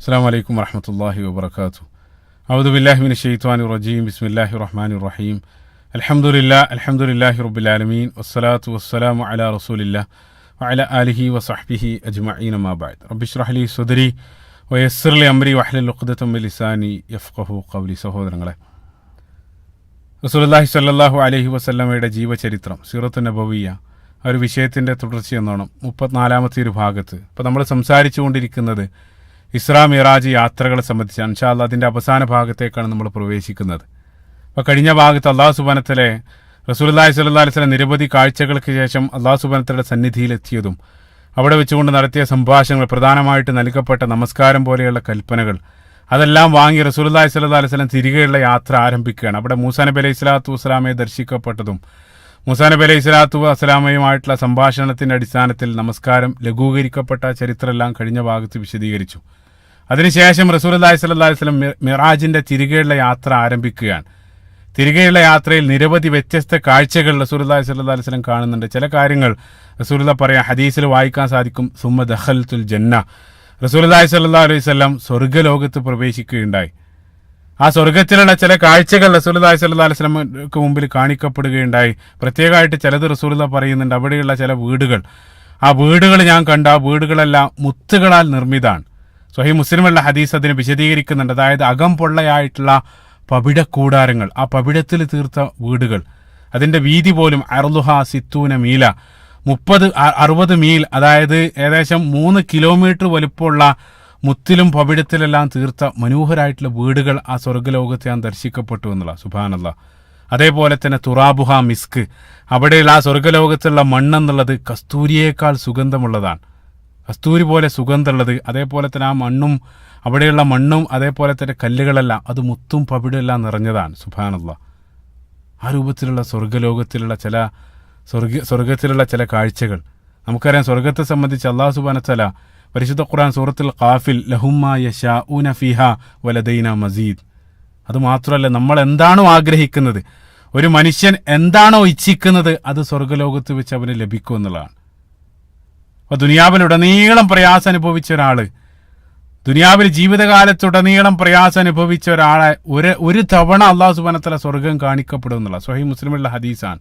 അസ്സലാമു അലൈക്കും വറഹ്മത്തുള്ളാഹി വബറകാതുഹു. അഊദു ബില്ലാഹി മിനശ് ശൈത്വാനിർ റജീം. ബിസ്മില്ലാഹിർ റഹ്മാനിർ റഹീം. അൽഹംദുലില്ലാഹി റബ്ബിൽ ആലമീൻ വസ്സലാത്തു വസ്സലാമു അലാ റസൂലില്ലാഹി വഅലാ ആലിഹി വസഹ്ബിഹി അജ്മഈൻ. അമ്മാ ബഅദ്. റബ്ബി ഇശ്റഹ് ലി സദ്രി വയസ്സിർ ലി അംരി വഹ്ലുൽ ഉഖ്ദതം മിൻ ലിസാനി യഫ്ഖഹു ഖൗലി. സഹോദരങ്ങളെ, റസൂലുള്ളാഹി സ്വല്ലല്ലാഹു അലൈഹി വസല്ലമയുടെ ജീവചരിത്രം സീറത്തുൻ നബവിയ്യ ആ ഒരു വിഷയത്തിൻ്റെ തുടർച്ചയെന്നോണം 34-ാമത്തെ ഒരു ഭാഗത്ത് ഇപ്പോൾ നമ്മൾ സംസാരിച്ചു കൊണ്ടിരിക്കുന്നത് ഇസ്രാ മിറാജ് യാത്രകളെ സംബന്ധിച്ച്. ഇൻഷാ അല്ലാഹ് അതിൻ്റെ അവസാന ഭാഗത്തേക്കാണ് നമ്മൾ പ്രവേശിക്കുന്നത്. അപ്പോൾ കഴിഞ്ഞ ഭാഗത്ത് അള്ളാഹു സുബ്ഹാനഹു വ തആല റസൂലുള്ളാഹി സ്വല്ലല്ലാഹു അലൈഹി വസല്ലം നിരവധി കാഴ്ചകൾക്ക് ശേഷം അള്ളാഹു സുബ്ഹാനഹു വ തആലയുടെ സന്നിധിയിലെത്തിയതും അവിടെ വെച്ചുകൊണ്ട് നടത്തിയ സംഭാഷണങ്ങൾ, പ്രധാനമായിട്ട് നൽകപ്പെട്ട നമസ്കാരം പോലെയുള്ള കൽപ്പനകൾ, അതെല്ലാം വാങ്ങി റസൂലുള്ളാഹി സ്വല്ലല്ലാഹു അലൈഹി വസല്ലം തിരികെയുള്ള യാത്ര ആരംഭിക്കുകയാണ്. അവിടെ മൂസാ നബി അലൈഹി സ്വലാത്തു വസ്സലാമയെ ദർശിക്കപ്പെട്ടതും മൂസാ നബി അലൈഹി സ്വലാത്തു വസ്സലാമയുമായിട്ടുള്ള സംഭാഷണത്തിൻ്റെ അടിസ്ഥാനത്തിൽ നമസ്കാരം ലഘൂകരിക്കപ്പെട്ട ചരിത്രമെല്ലാം കഴിഞ്ഞ ഭാഗത്ത് വിശദീകരിച്ചു. അതിനുശേഷം റസൂലുള്ളാഹി സ്വല്ലല്ലാഹു അലൈഹി വസല്ലം മിറാജിന്റെ തിരികെയുള്ള യാത്ര ആരംഭിക്കുകയാണ്. തിരികെയുള്ള യാത്രയിൽ നിരവധി വ്യത്യസ്ത കാഴ്ചകൾ റസൂലുള്ളാഹി സ്വല്ലല്ലാഹു അലൈഹി വസല്ലം കാണുന്നുണ്ട്. ചില കാര്യങ്ങൾ റസൂലുള്ളാഹി പറയാം, ഹദീസിൽ വായിക്കാൻ സാധിക്കും. സുമ്മ ദഖൽതുൽ ജന്ന, റസൂലുള്ളാഹി സ്വല്ലല്ലാഹു അലൈഹി വസല്ലം സ്വർഗ്ഗലോകത്ത് പ്രവേശിക്കുകയുണ്ടായി. ആ സ്വർഗത്തിലുള്ള ചില കാഴ്ചകൾ റസൂലുള്ളാഹി സ്വല്ലല്ലാഹു അലൈഹി വസല്ലമക്ക് മുമ്പിൽ കാണിക്കപ്പെടുകയുണ്ടായി. പ്രത്യേകമായിട്ട് ചിലത് റസൂലുള്ളാഹി പറയുന്നുണ്ട്, അവിടെയുള്ള ചില വീടുകൾ, ആ വീടുകൾ ഞാൻ കണ്ട ആ വീടുകളെല്ലാം മുത്തുകളാൽ നിർമ്മിതമാണ്. സ്വഹീഹ് മുസ്ലിമുള്ള ഹദീസ് അതിനെ വിശദീകരിക്കുന്നുണ്ട്. അതായത് അകം പൊള്ളയായിട്ടുള്ള പവിഴക്കൂടാരങ്ങൾ, ആ പവിഴത്തിൽ തീർത്ത വീടുകൾ, അതിൻ്റെ വീതി പോലും അർളുഹ സിത്തൂന മീല, 30-60 മീൽ, അതായത് ഏകദേശം 3 കിലോമീറ്റർ വലുപ്പമുള്ള മുത്തിലും പവിഴത്തിലെല്ലാം തീർത്ത മനോഹരായിട്ടുള്ള വീടുകൾ ആ സ്വർഗ്ഗലോകത്ത് ഞാൻ ദർശിക്കപ്പെട്ടു എന്നുള്ള. സുബ്ഹാനല്ലാഹ്. അതേപോലെ തന്നെ തുറാബുഹ മിസ്ക്, അവിടെയുള്ള ആ സ്വർഗ്ഗലോകത്തുള്ള മണ്ണെന്നുള്ളത് കസ്തൂരിയേക്കാൾ സുഗന്ധമുള്ളതാണ്. കസ്തൂരി പോലെ സുഗന്ധമുള്ളത്. അതേപോലെ തന്നെ ആ മണ്ണും, അവിടെയുള്ള മണ്ണും അതേപോലെ തന്നെ കല്ലുകളെല്ലാം അത് മുത്തും പവിഴമെല്ലാം നിറഞ്ഞതാണ്. സുബ്ഹാനല്ലാഹ്. ആ രൂപത്തിലുള്ള സ്വർഗ്ഗലോകത്തിലുള്ള സ്വർഗത്തിലുള്ള ചില കാഴ്ചകൾ നമുക്കറിയാം. സ്വർഗത്തെ സംബന്ധിച്ച് അല്ലാഹു സുബ്ഹാനഹു വ തആല പരിശുദ്ധ ഖുർആൻ സൂറത്തുൽ ഖാഫിൽ ലഹും മാ യശാഊന ഫീഹാ വലദൈനാ മസീദ്. അത് മാത്രമല്ല, നമ്മൾ എന്താണോ ആഗ്രഹിക്കുന്നത്, ഒരു മനുഷ്യൻ എന്താണോ ഇച്ഛിക്കുന്നത്, അത് സ്വർഗ്ഗലോകത്ത് വെച്ച് അവന് ലഭിക്കും എന്നുള്ളതാണ്. അപ്പോൾ ദുനിയാവിലുടനീളം പ്രയാസം അനുഭവിച്ച ഒരാള്, ദുനിയാവിൽ ജീവിതകാലത്തുടനീളം പ്രയാസം അനുഭവിച്ച ഒരാളെ ഒരു തവണ അല്ലാഹു സുബ്ഹാനഹു വ തആല സ്വർഗം കാണിക്കപ്പെടും എന്നുള്ള സ്വഹീഹ് മുസ്ലിമുള്ള ഹദീസാണ്.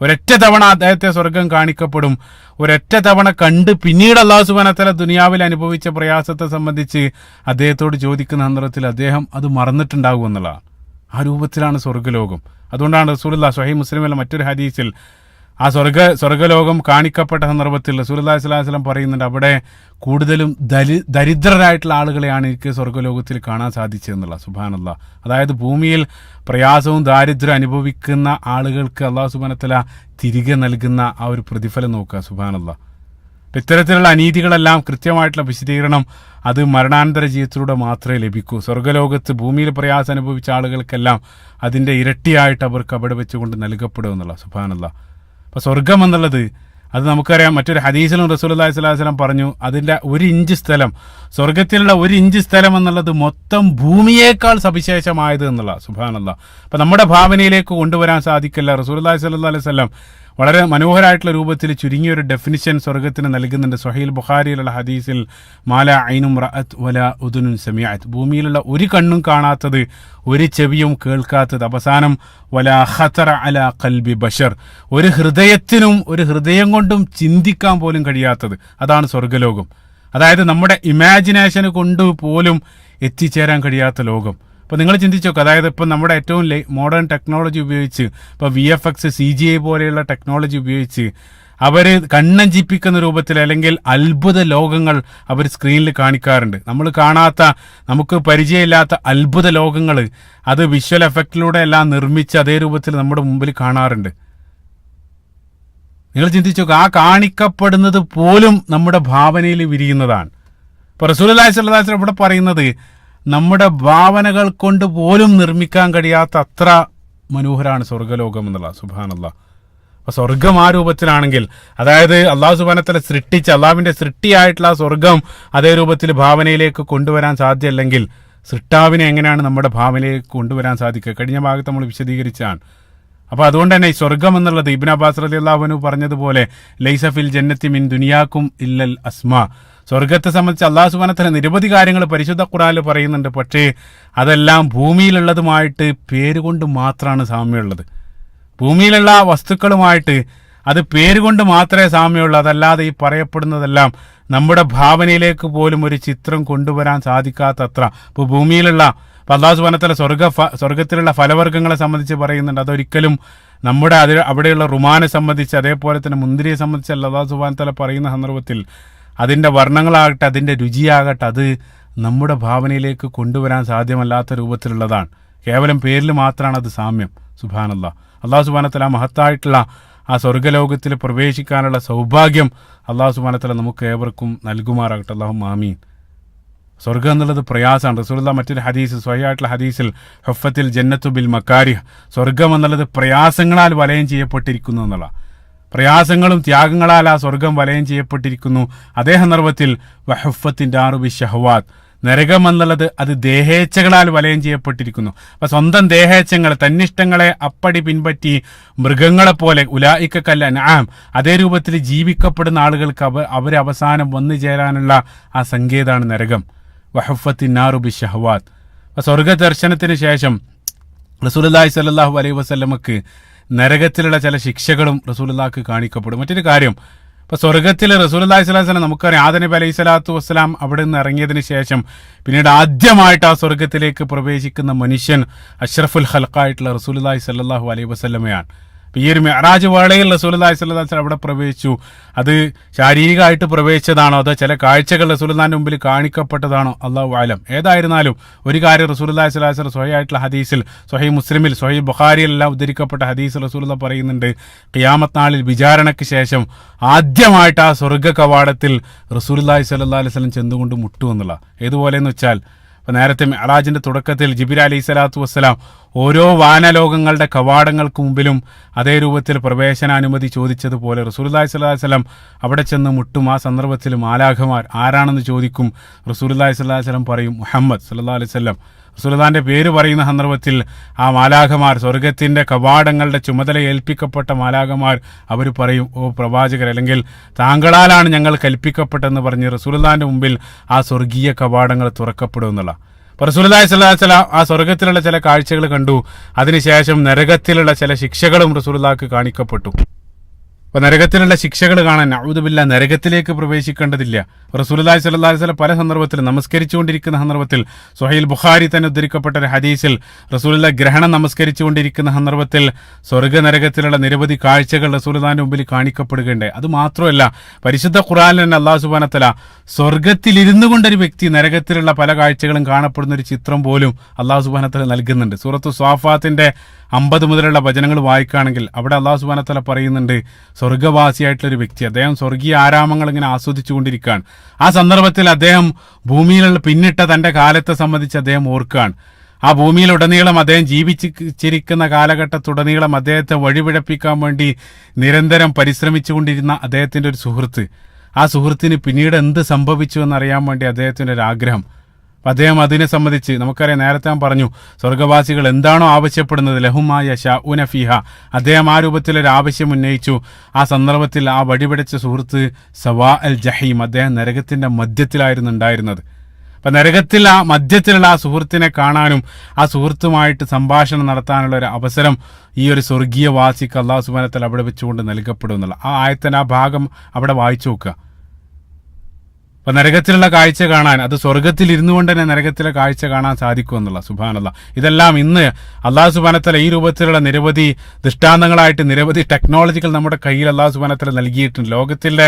ഒരൊറ്റ തവണ അദ്ദേഹത്തെ സ്വർഗം കാണിക്കപ്പെടും. ഒരൊറ്റ തവണ കണ്ട് പിന്നീട് അല്ലാഹു സുബ്ഹാനഹു വ തആല ദുനിയാവിൽ അനുഭവിച്ച പ്രയാസത്തെ സംബന്ധിച്ച് അദ്ദേഹത്തോട് ചോദിക്കുന്ന സന്ദർഭത്തിൽ അദ്ദേഹം അത് മറന്നിട്ടുണ്ടാകും എന്നുള്ളതാണ്. ആ രൂപത്തിലാണ് സ്വർഗ്ഗലോകം. അതുകൊണ്ടാണ് റസൂലുള്ളാഹി സ്വഹീഹ് മുസ്ലിമിലെ മറ്റൊരു ഹദീസിൽ ആ സ്വർഗ്ഗലോകം കാണിക്കപ്പെട്ട സന്ദർഭത്തിൽ റസൂലുള്ളാഹി സ്വല്ലല്ലാഹു അലൈഹി വസല്ലം പറയുന്നുണ്ട്, അവിടെ കൂടുതലും ദരിദ്രരായിട്ടുള്ള ആളുകളെയാണ് എനിക്ക് സ്വർഗ്ഗലോകത്തിൽ കാണാൻ സാധിച്ചതെന്നുള്ള. സുബ്ഹാനല്ലാഹ്. അതായത് ഭൂമിയിൽ പ്രയാസവും ദാരിദ്ര്യം അനുഭവിക്കുന്ന ആളുകൾക്ക് അല്ലാഹു സുബ്ഹാനഹു വ തആല തിരികെ നൽകുന്ന ആ ഒരു പ്രതിഫലം നോക്കുക. സുബ്ഹാനല്ലാഹ്. ഇത്തരത്തിലുള്ള അനീതികളെല്ലാം കൃത്യമായിട്ടുള്ള വിശദീകരണം അത് മരണാനന്തര ജീവിതത്തിലൂടെ മാത്രമേ ലഭിക്കൂ. സ്വർഗ്ഗലോകത്ത് ഭൂമിയിൽ പ്രയാസം അനുഭവിച്ച ആളുകൾക്കെല്ലാം അതിൻ്റെ ഇരട്ടിയായിട്ട് അവർക്ക് അവിടെ വെച്ചുകൊണ്ട് നൽകപ്പെടും എന്നുള്ള. സുബ്ഹാനല്ലാഹ്. അപ്പോൾ സ്വർഗം എന്നുള്ളത് അത് നമുക്കറിയാം. മറ്റൊരു ഹദീസിലും റസൂലുള്ളാഹി സ്വല്ലല്ലാഹു അലൈഹി വസല്ലം പറഞ്ഞു, അതിൻ്റെ 1 ഇഞ്ച് സ്ഥലം, സ്വർഗത്തിലുള്ള 1 ഇഞ്ച് സ്ഥലം എന്നുള്ളത് മൊത്തം ഭൂമിയേക്കാൾ സവിശേഷമായത് എന്നുള്ള. സുബ്ഹാനല്ലാഹ്. അപ്പോൾ നമ്മുടെ ഭാവനയിലേക്ക് കൊണ്ടുവരാൻ സാധിക്കില്ല. റസൂലുള്ളാഹി സ്വല്ലല്ലാഹു അലൈഹി വസല്ലം വളരെ മനോഹരമായിട്ടുള്ള രൂപത്തിൽ ചുരുങ്ങിയൊരു ഡെഫിനിഷൻ സ്വർഗത്തിന് നൽകുന്നുണ്ട്. സ്വഹീഹ് ബുഖാരിയിലുള്ള ഹദീസിൽ മാല ഐനും റഅത്ത് വല ഉദുനുൻ സമീഅത്ത്, ഭൂമിയിലുള്ള ഒരു കണ്ണും കാണാത്തത്, ഒരു ചെവിയും കേൾക്കാത്തത്, അവസാനം വല ഖതറ അല ഖൽബി ബശർ, ഒരു ഹൃദയത്തിനും ഒരു ഹൃദയം കൊണ്ടും ചിന്തിക്കാൻ പോലും കഴിയാത്തത്, അതാണ് സ്വർഗ്ഗലോകം. അതായത് നമ്മുടെ ഇമാജിനേഷന് കൊണ്ട് പോലും എത്തിച്ചേരാൻ കഴിയാത്ത ലോകം. അപ്പോൾ നിങ്ങൾ ചിന്തിച്ചു നോക്കുക, അതായത് ഇപ്പം നമ്മുടെ ഏറ്റവും മോഡേൺ ടെക്നോളജി ഉപയോഗിച്ച്, ഇപ്പോൾ VFX CGI പോലെയുള്ള ടെക്നോളജി ഉപയോഗിച്ച് അവർ കണ്ണഞ്ചിപ്പിക്കുന്ന രൂപത്തിൽ അല്ലെങ്കിൽ അത്ഭുത ലോകങ്ങൾ അവർ സ്ക്രീനിൽ കാണിക്കാറുണ്ട്. നമ്മൾ കാണാത്ത, നമുക്ക് പരിചയമില്ലാത്ത അത്ഭുത ലോകങ്ങൾ അത് വിഷ്വൽ എഫക്റ്റിലൂടെ എല്ലാം നിർമ്മിച്ച് അതേ രൂപത്തിൽ നമ്മുടെ മുമ്പിൽ കാണാറുണ്ട്. നിങ്ങൾ ചിന്തിച്ചു നോക്കുക, ആ കാണിക്കപ്പെടുന്നത് പോലും നമ്മുടെ ഭാവനയിൽ വിരിയുന്നതാണ്. ഇപ്പോൾ റസൂലുള്ളാഹി സ്വല്ലല്ലാഹു അലൈഹി വസല്ലം ഇവിടെ പറയുന്നത് നമ്മുടെ ഭാവനകൾ കൊണ്ട് പോലും നിർമ്മിക്കാൻ കഴിയാത്ത അത്ര മനോഹരമാണ് സ്വർഗ്ഗലോകം എന്നുള്ള. സുബ്ഹാനല്ലാഹ്. അപ്പോൾ സ്വർഗം ആ രൂപത്തിലാണെങ്കിൽ, അതായത് അല്ലാഹു സുബ്ഹാനഹു വ തആല സൃഷ്ടിച്ച അള്ളാഹുവിൻ്റെ സൃഷ്ടിയായിട്ടുള്ള ആ സ്വർഗം അതേ രൂപത്തിൽ ഭാവനയിലേക്ക് കൊണ്ടുവരാൻ സാധ്യമല്ലെങ്കിൽ സൃഷ്ടാവിനെ എങ്ങനെയാണ് നമ്മുടെ ഭാവനയിലേക്ക് കൊണ്ടുവരാൻ സാധിക്കുക? കഴിഞ്ഞ ഭാഗത്ത് നമ്മൾ വിശദീകരിച്ചാണ്. അപ്പോൾ അതുകൊണ്ട് തന്നെ ഈ സ്വർഗം എന്നുള്ളത് ഇബ്നു അബ്ബാസ് റളിയല്ലാഹു അൻഹു പറഞ്ഞതുപോലെ ലൈസ ഫിൽ ജന്നത്തി മിൻ ദുനിയാക്കും ഇല്ലൽ അസ്മാ, സ്വർഗത്തെ സംബന്ധിച്ച് അല്ലാഹു സുബ്ഹാനഹു വ തആല നിരവധി കാര്യങ്ങൾ പരിശുദ്ധ ഖുർആനിൽ പറയുന്നുണ്ട്. പക്ഷേ അതെല്ലാം ഭൂമിയിലുള്ളതുമായിട്ട് പേരുകൊണ്ട് മാത്രമാണ് സാമ്യമുള്ളത്. ഭൂമിയിലുള്ള വസ്തുക്കളുമായിട്ട് അത് പേരുകൊണ്ട് മാത്രമേ സാമ്യമുള്ളൂ. അതല്ലാതെ ഈ പറയപ്പെടുന്നതെല്ലാം നമ്മുടെ ഭാവനയിലേക്ക് പോലും ഒരു ചിത്രം കൊണ്ടുവരാൻ സാധിക്കാത്തത്ര. ഇപ്പോൾ ഭൂമിയിലുള്ള അല്ലാഹു സുബ്ഹാനഹു വ തആല സ്വർഗത്തിലുള്ള ഫലവർഗ്ഗങ്ങളെ സംബന്ധിച്ച് പറയുന്നുണ്ട്. അതൊരിക്കലും നമ്മുടെ അവിടെയുള്ള റുമാനെ സംബന്ധിച്ച്, അതേപോലെ തന്നെ മുന്തിരിയെ സംബന്ധിച്ച് അല്ലാഹു സുബ്ഹാനഹു വ തആല പറയുന്ന സന്ദർഭത്തിൽ അതിൻ്റെ വർണ്ണങ്ങളാകട്ടെ, അതിൻ്റെ രുചിയാകട്ടെ, അത് നമ്മുടെ ഭാവനയിലേക്ക് കൊണ്ടുവരാൻ സാധ്യമല്ലാത്ത രൂപത്തിലുള്ളതാണ്. കേവലം പേരിൽ മാത്രമാണ് അത് സാമ്യം. സുബ്ഹാനല്ലാഹ്. അല്ലാഹു സുബ്ഹാനഹു വ തആല മഹത്തായിട്ടുള്ള ആ സ്വർഗ്ഗലോകത്തിൽ പ്രവേശിക്കാനുള്ള സൗഭാഗ്യം അല്ലാഹു സുബ്ഹാനഹു വ തആല നമുക്ക് ഏവർക്കും നൽകുമാറാകട്ടെ. അല്ലാഹുമ്മ ആമീൻ. സ്വർഗ്ഗം എന്നുള്ളത് പ്രയാസമാണ്. റസൂലുള്ളാഹി മറ്റൊരു ഹദീസ്, സ്വഹീഹായിട്ടുള്ള ഹദീസിൽ ഹുഫത്തിൽ ജന്നത്തു ബിൽ മക്കാരിഹ്, സ്വർഗ്ഗം എന്നുള്ളത് പ്രയാസങ്ങളാൽ വലയം ചെയ്യപ്പെട്ടിരിക്കുന്നു എന്നുള്ള, പ്രയാസങ്ങളും ത്യാഗങ്ങളാൽ ആ സ്വർഗം വലയം ചെയ്യപ്പെട്ടിരിക്കുന്നു. അതേ സന്ദർഭത്തിൽ വഹുഫത്തിൻ്റെ ആറുബി ഷഹ്വാത്ത്, നരകം എന്നുള്ളത് അത് ദേഹേച്ഛകളാൽ വലയം ചെയ്യപ്പെട്ടിരിക്കുന്നു. അപ്പൊ സ്വന്തം ദേഹേച്ഛങ്ങൾ, തന്നിഷ്ടങ്ങളെ അപ്പടി പിൻപറ്റി മൃഗങ്ങളെപ്പോലെ ഉലായിക്കല്ല നആം, അതേ രൂപത്തിൽ ജീവിക്കപ്പെടുന്ന ആളുകൾക്ക് അവരവസാനം വന്നു ചേരാനുള്ള ആ സങ്കേതമാണ് നരകം. വഹുഫത്തിന്നാറു ബി ഷഹ്വാത്ത്. അപ്പൊ സ്വർഗ ദർശനത്തിന് ശേഷം റസൂലുള്ളാഹി സ്വല്ലല്ലാഹു അലൈഹി വസല്ലമക്ക് നരകത്തിലുള്ള ചില ശിക്ഷകളും റസൂലുള്ളാഹിക്ക് കാണിക്കപ്പെടും. മറ്റൊരു കാര്യം, ഇപ്പൊ സ്വർഗത്തിൽ റസൂലുള്ളാഹി സ്വല്ലല്ലാഹു അലൈഹി വസല്ലം നമുക്കറിയാം, ആദം നബി അലൈഹി സ്വലാത്തു വസ്സലാം അവിടെ നിന്ന് ഇറങ്ങിയതിന് ശേഷം പിന്നീട് ആദ്യമായിട്ട് ആ സ്വർഗത്തിലേക്ക് പ്രവേശിക്കുന്ന മനുഷ്യൻ അഷ്റഫുൽ ഖൽഖായിട്ടുള്ള റസൂലുള്ളാഹി സ്വല്ലല്ലാഹു അലൈഹി വസല്ലമയാണ്. ഈ ഒരു മിഅ്റാജ് വേളയിൽ റസൂലുള്ളാഹി സ്വല്ലല്ലാഹു അലൈഹി വസല്ലം അവിടെ പ്രവേശിച്ചു. അത് ശാരീരികമായിട്ട് പ്രവേശിച്ചതാണോ അതോ ചില കാഴ്ചകൾ റസൂലുള്ളാഹിന്റെ മുമ്പിൽ കാണിക്കപ്പെട്ടതാണോ അല്ലാഹു അലം. ഏതായിരുന്നാലും ഒരു കാര്യം റസൂലുള്ളാഹി സ്വല്ലല്ലാഹു അലൈഹി വസല്ലം സ്വഹീഹായിട്ടുള്ള ഹദീസിൽ, സ്വഹീഹ് മുസ്ലിമിൽ, സ്വഹീഹ് ബുഖാരിയിലെല്ലാം ഉദ്ധരിക്കപ്പെട്ട ഹദീസിൽ റസൂലുള്ളാഹി പറയുന്നുണ്ട്, ഖിയാമത്ത് നാളിൽ വിചാരണയ്ക്ക് ശേഷം ആദ്യമായിട്ട് ആ സ്വർഗ്ഗ കവാടത്തിൽ റസൂലുള്ളാഹി സ്വല്ലല്ലാഹു അലൈഹി വസല്ലം ചെന്നുകൊണ്ട് മുട്ടുമെന്നുള്ള. ഏതുപോലെയെന്ന് വെച്ചാൽ, അപ്പോൾ നേരത്തെ മിഅ്റാജിന്റെ തുടക്കത്തിൽ ജിബ്രീൽ അലൈഹി സ്വലാത്തു വസ്സലാം ഓരോ വാനലോകങ്ങളുടെ കവാടങ്ങൾക്ക് മുമ്പിലും അതേ രൂപത്തിൽ പ്രവേശനാനുമതി ചോദിച്ചതുപോലെ റസൂലുള്ളാഹി സ്വല്ലല്ലാഹു അലൈഹി വസല്ലം അവിടെ ചെന്ന് മുട്ടും. ആ സന്ദർഭത്തിൽ മാലാഖമാർ ആരാണെന്ന് ചോദിക്കും. റസൂലുള്ളാഹി സ്വല്ലല്ലാഹു അലൈഹി വസല്ലം പറയും മുഹമ്മദ് സ്വല്ലല്ലാഹു അലൈഹി വസല്ലം. റസൂലുള്ളാഹിന്റെ പേര് പറയുന്ന സന്ദർഭത്തിൽ ആ മാലാഖമാർ, സ്വർഗത്തിന്റെ കവാടങ്ങളുടെ ചുമതല ഏൽപ്പിക്കപ്പെട്ട മാലാഖമാർ, അവർ പറയും, ഓ പ്രവാചകർ, അല്ലെങ്കിൽ താങ്കളാലാണ് ഞങ്ങൾ കൽപ്പിക്കപ്പെട്ടെന്ന് പറഞ്ഞ് റസൂലുള്ളാഹിന്റെ മുമ്പിൽ ആ സ്വർഗീയ കവാടങ്ങൾ തുറക്കപ്പെടും എന്നുള്ള. റസൂലുള്ളാഹി സ്വല്ലല്ലാഹു അലൈഹി വസല്ലം ആ സ്വർഗത്തിലുള്ള ചില കാഴ്ചകൾ കണ്ടു. അതിനുശേഷം നരകത്തിലുള്ള ചില ശിക്ഷകളും റസൂലുള്ളാഹിക്ക് കാണിക്കപ്പെട്ടു. അപ്പൊ നരകത്തിലുള്ള ശിക്ഷകൾ കാണാൻ നഊദു ബില്ലാഹ് നരകത്തിലേക്ക് പ്രവേശിക്കേണ്ടതില്ല. റസൂലുള്ളാഹി സ്വല്ലല്ലാഹു അലൈഹി വസല്ലം പല സന്ദർഭത്തിൽ നമസ്കരിച്ചുകൊണ്ടിരിക്കുന്ന സന്ദർഭത്തിൽ, സ്വഹീഹുൽ ബുഖാരി തന്നെ ഉദ്ധരിക്കപ്പെട്ട ഒരു ഹദീസിൽ റസൂലുള്ളാഹി ഗ്രഹണം നമസ്കരിച്ചുകൊണ്ടിരിക്കുന്ന സന്ദർഭത്തിൽ സ്വർഗ്ഗ നരകത്തിലുള്ള നിരവധി കാഴ്ചകൾ റസൂലുള്ളാഹിന്റെ മുമ്പിൽ കാണിക്കപ്പെടുകയുണ്ട്. അത് മാത്രമല്ല, പരിശുദ്ധ ഖുർആനിൽ തന്നെ അല്ലാഹു സുബ്ഹാനഹു വ തആല സ്വർഗ്ഗത്തിലിരുന്നു കൊണ്ടൊരു വ്യക്തി നരകത്തിലുള്ള പല കാഴ്ചകളും കാണപ്പെടുന്ന ഒരു ചിത്രം പോലും അല്ലാഹു സുബ്ഹാനഹു വ തആല നൽകുന്നുണ്ട്. സൂറത്തു സ്വാഫാത്തിന്റെ 50 മുതലുള്ള വചനങ്ങൾ വായിക്കുകയാണെങ്കിൽ അവിടെ അല്ലാഹു സുബ്ഹാനഹു വ തആല പറയുന്നുണ്ട്, സ്വർഗ്ഗവാസിയായിട്ടുള്ളൊരു വ്യക്തി, അദ്ദേഹം സ്വർഗീയ ആരാമങ്ങൾ ഇങ്ങനെ ആസ്വദിച്ചുകൊണ്ടിരിക്കുകയാണ്. ആ സന്ദർഭത്തിൽ അദ്ദേഹം ഭൂമിയിലുള്ള പിന്നിട്ട തന്റെ കാലത്തെ സംബന്ധിച്ച് അദ്ദേഹം ഓർക്കുകയാണ്. ആ ഭൂമിയിലുടനീളം അദ്ദേഹം ജീവിച്ചിരിക്കുന്ന കാലഘട്ടത്തുടനീളം അദ്ദേഹത്തെ വഴിപിഴപ്പിക്കാൻ വേണ്ടി നിരന്തരം പരിശ്രമിച്ചുകൊണ്ടിരുന്ന അദ്ദേഹത്തിന്റെ ഒരു സുഹൃത്ത്, ആ സുഹൃത്തിന് പിന്നീട് എന്ത് സംഭവിച്ചു എന്നറിയാൻ വേണ്ടി അദ്ദേഹത്തിന്റെ ഒരു ആഗ്രഹം. അദ്ദേഹം അതിനെ സംബന്ധിച്ച് നമുക്കറിയാം, നേരത്തെ ഞാൻ പറഞ്ഞു, സ്വർഗവാസികൾ എന്താണോ ആവശ്യപ്പെടുന്നത് ലഹുമാ യശാഊന ഫീഹ, അദ്ദേഹം ആ രൂപത്തിലൊരു ആവശ്യം ഉന്നയിച്ചു. ആ സന്ദർഭത്തിൽ ആ വഴിപിടിച്ച സുഹൃത്ത് സവാ അൽ ജഹീം, അദ്ദേഹം നരകത്തിന്റെ മധ്യത്തിലായിരുന്നു ഉണ്ടായിരുന്നത്. അപ്പൊ നരകത്തിൽ ആ മധ്യത്തിലുള്ള ആ സുഹൃത്തിനെ കാണാനും ആ സുഹൃത്തുമായിട്ട് സംഭാഷണം നടത്താനുള്ള ഒരു അവസരം ഈ ഒരു സ്വർഗീയ വാസിക്ക് അല്ലാഹു സുബ്ഹാനഹു വ തആല അവിടെ വെച്ചുകൊണ്ട് നൽകപ്പെടും എന്നുള്ള ആ ആയത്തിന്റെ ആ ഭാഗം അവിടെ വായിച്ചു നോക്കുക. അപ്പൊ നരകത്തിലുള്ള കാഴ്ച കാണാൻ, അത് സ്വർഗത്തിൽ ഇരുന്നു കൊണ്ട് തന്നെ നരകത്തിലെ കാഴ്ച കാണാൻ സാധിക്കും എന്നുള്ള. സുബ്ഹാനല്ലാഹ്. ഇതെല്ലാം ഇന്ന് അല്ലാഹു സുബ്ഹാനഹു വ തആല ഈ രൂപത്തിലുള്ള നിരവധി ദൃഷ്ടാന്തങ്ങളായിട്ട് നിരവധി ടെക്നോളജികൾ നമ്മുടെ കയ്യിൽ അല്ലാഹു സുബ്ഹാനഹു വ തആല നൽകിയിട്ടുണ്ട്. ലോകത്തിന്റെ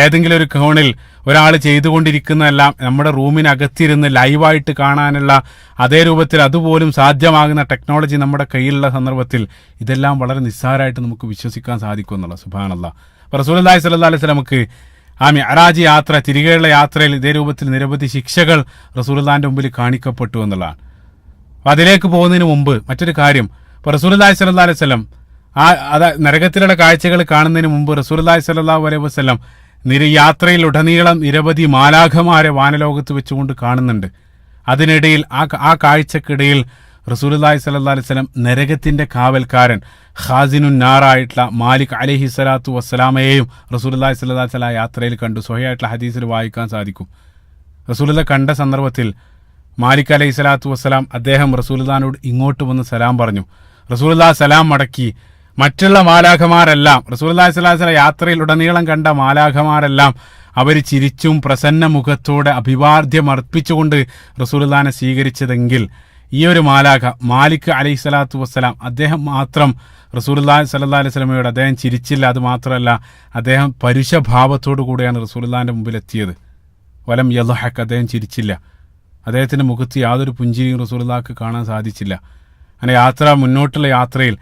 ഏതെങ്കിലും ഒരു കോണിൽ ഒരാൾ ചെയ്തുകൊണ്ടിരിക്കുന്നതെല്ലാം നമ്മുടെ റൂമിനകത്തിരുന്ന് ലൈവായിട്ട് കാണാനുള്ള അതേ രൂപത്തിൽ അതുപോലും സാധ്യമാകുന്ന ടെക്നോളജി നമ്മുടെ കയ്യിലുള്ള സന്ദർഭത്തിൽ ഇതെല്ലാം വളരെ നിസ്സാരമായിട്ട് നമുക്ക് വിശ്വസിക്കാൻ സാധിക്കും എന്നുള്ള. സുബ്ഹാനല്ലാഹ്. റസൂലുള്ളാഹി സ്വല്ലല്ലാഹു അലൈഹി വസല്ലമക്ക് ആ മിഅ്റാജ് യാത്ര, തിരികെയുള്ള യാത്രയിൽ ഇതേ രൂപത്തിൽ നിരവധി ശിക്ഷകൾ റസൂലുള്ളാഹിന്റെ മുമ്പിൽ കാണിക്കപ്പെട്ടു എന്നുള്ളതാണ്. അപ്പൊ അതിലേക്ക് പോകുന്നതിന് മുമ്പ് മറ്റൊരു കാര്യം, ഇപ്പൊ റസൂലുള്ളാഹി സ്വല്ലല്ലാഹു അലൈഹി വസല്ലം നരകത്തിലുള്ള കാഴ്ചകൾ കാണുന്നതിന് മുമ്പ് റസൂലുള്ളാഹി സ്വല്ലല്ലാഹു അലൈഹി വസല്ലം യാത്രയിൽ ഉടനീളം നിരവധി മാലാഖമാരെ വാനലോകത്ത് വെച്ചുകൊണ്ട് കാണുന്നുണ്ട്. അതിനിടയിൽ ആ കാഴ്ചക്കിടയിൽ റസൂലുള്ളാഹി സ്വല്ലല്ലാഹു അലൈഹി വസല്ലം നരകത്തിന്റെ കാവൽക്കാരൻ ഖാസിനുൻ നാറായിട്ടുള്ള മാലിക് അലൈഹി സ്വലാത്തു വസ്സലാമയെയും റസൂലുള്ളാഹി സ്വല്ലല്ലാഹു അലൈഹി വസല്ലം യാത്രയിൽ കണ്ടു. സ്വഹീഹായിട്ടുള്ള ഹദീസിൽ വായിക്കാൻ സാധിക്കും. റസൂലുള്ളാഹി കണ്ട സന്ദർഭത്തിൽ മാലിക് അലൈഹി സ്വലാത്തു വസ്സലാം അദ്ദേഹം റസൂലുള്ളാഹിനോട് ഇങ്ങോട്ട് വന്ന് സലാം പറഞ്ഞു. റസൂലുള്ളാഹി സലാം മടക്കി. മറ്റുള്ള മാലാഖമാരെല്ലാം റസൂലുള്ളാഹി സ്വല്ലല്ലാഹു അലൈഹി വസല്ലം യാത്രയിൽ ഉടനീളം കണ്ട മാലാഖമാരെല്ലാം അവർ ചിരിച്ചും പ്രസന്ന മുഖത്തോടെ അഭിവാദ്യം അർപ്പിച്ചുകൊണ്ട് റസൂലുള്ളാഹിനെ സ്വീകരിച്ചതെങ്കിൽ ഈ ഒരു മാലാഖ മാലിക് അലൈഹി സ്വലാത്തു വസ്സലാം അദ്ദേഹം മാത്രം റസൂലുള്ളാഹി സ്വല്ലല്ലാഹു അലൈഹി വസല്ലമയോട് അദ്ദേഹം ചിരിച്ചില്ല. അത് മാത്രമല്ല, അദ്ദേഹം പരുഷഭാവത്തോടു കൂടിയാണ് റസൂലുള്ളാഹിന്റെ മുമ്പിൽ എത്തിയത്. വലം യദ്ഹക്, അദ്ദേഹം ചിരിച്ചില്ല. അദ്ദേഹത്തിന്റെ മുഖത്ത് യാതൊരു പുഞ്ചിരിയും റസൂലുള്ളാഹിക്ക് കാണാൻ സാധിച്ചില്ല. അങ്ങനെ മുന്നോട്ടുള്ള യാത്രയിൽ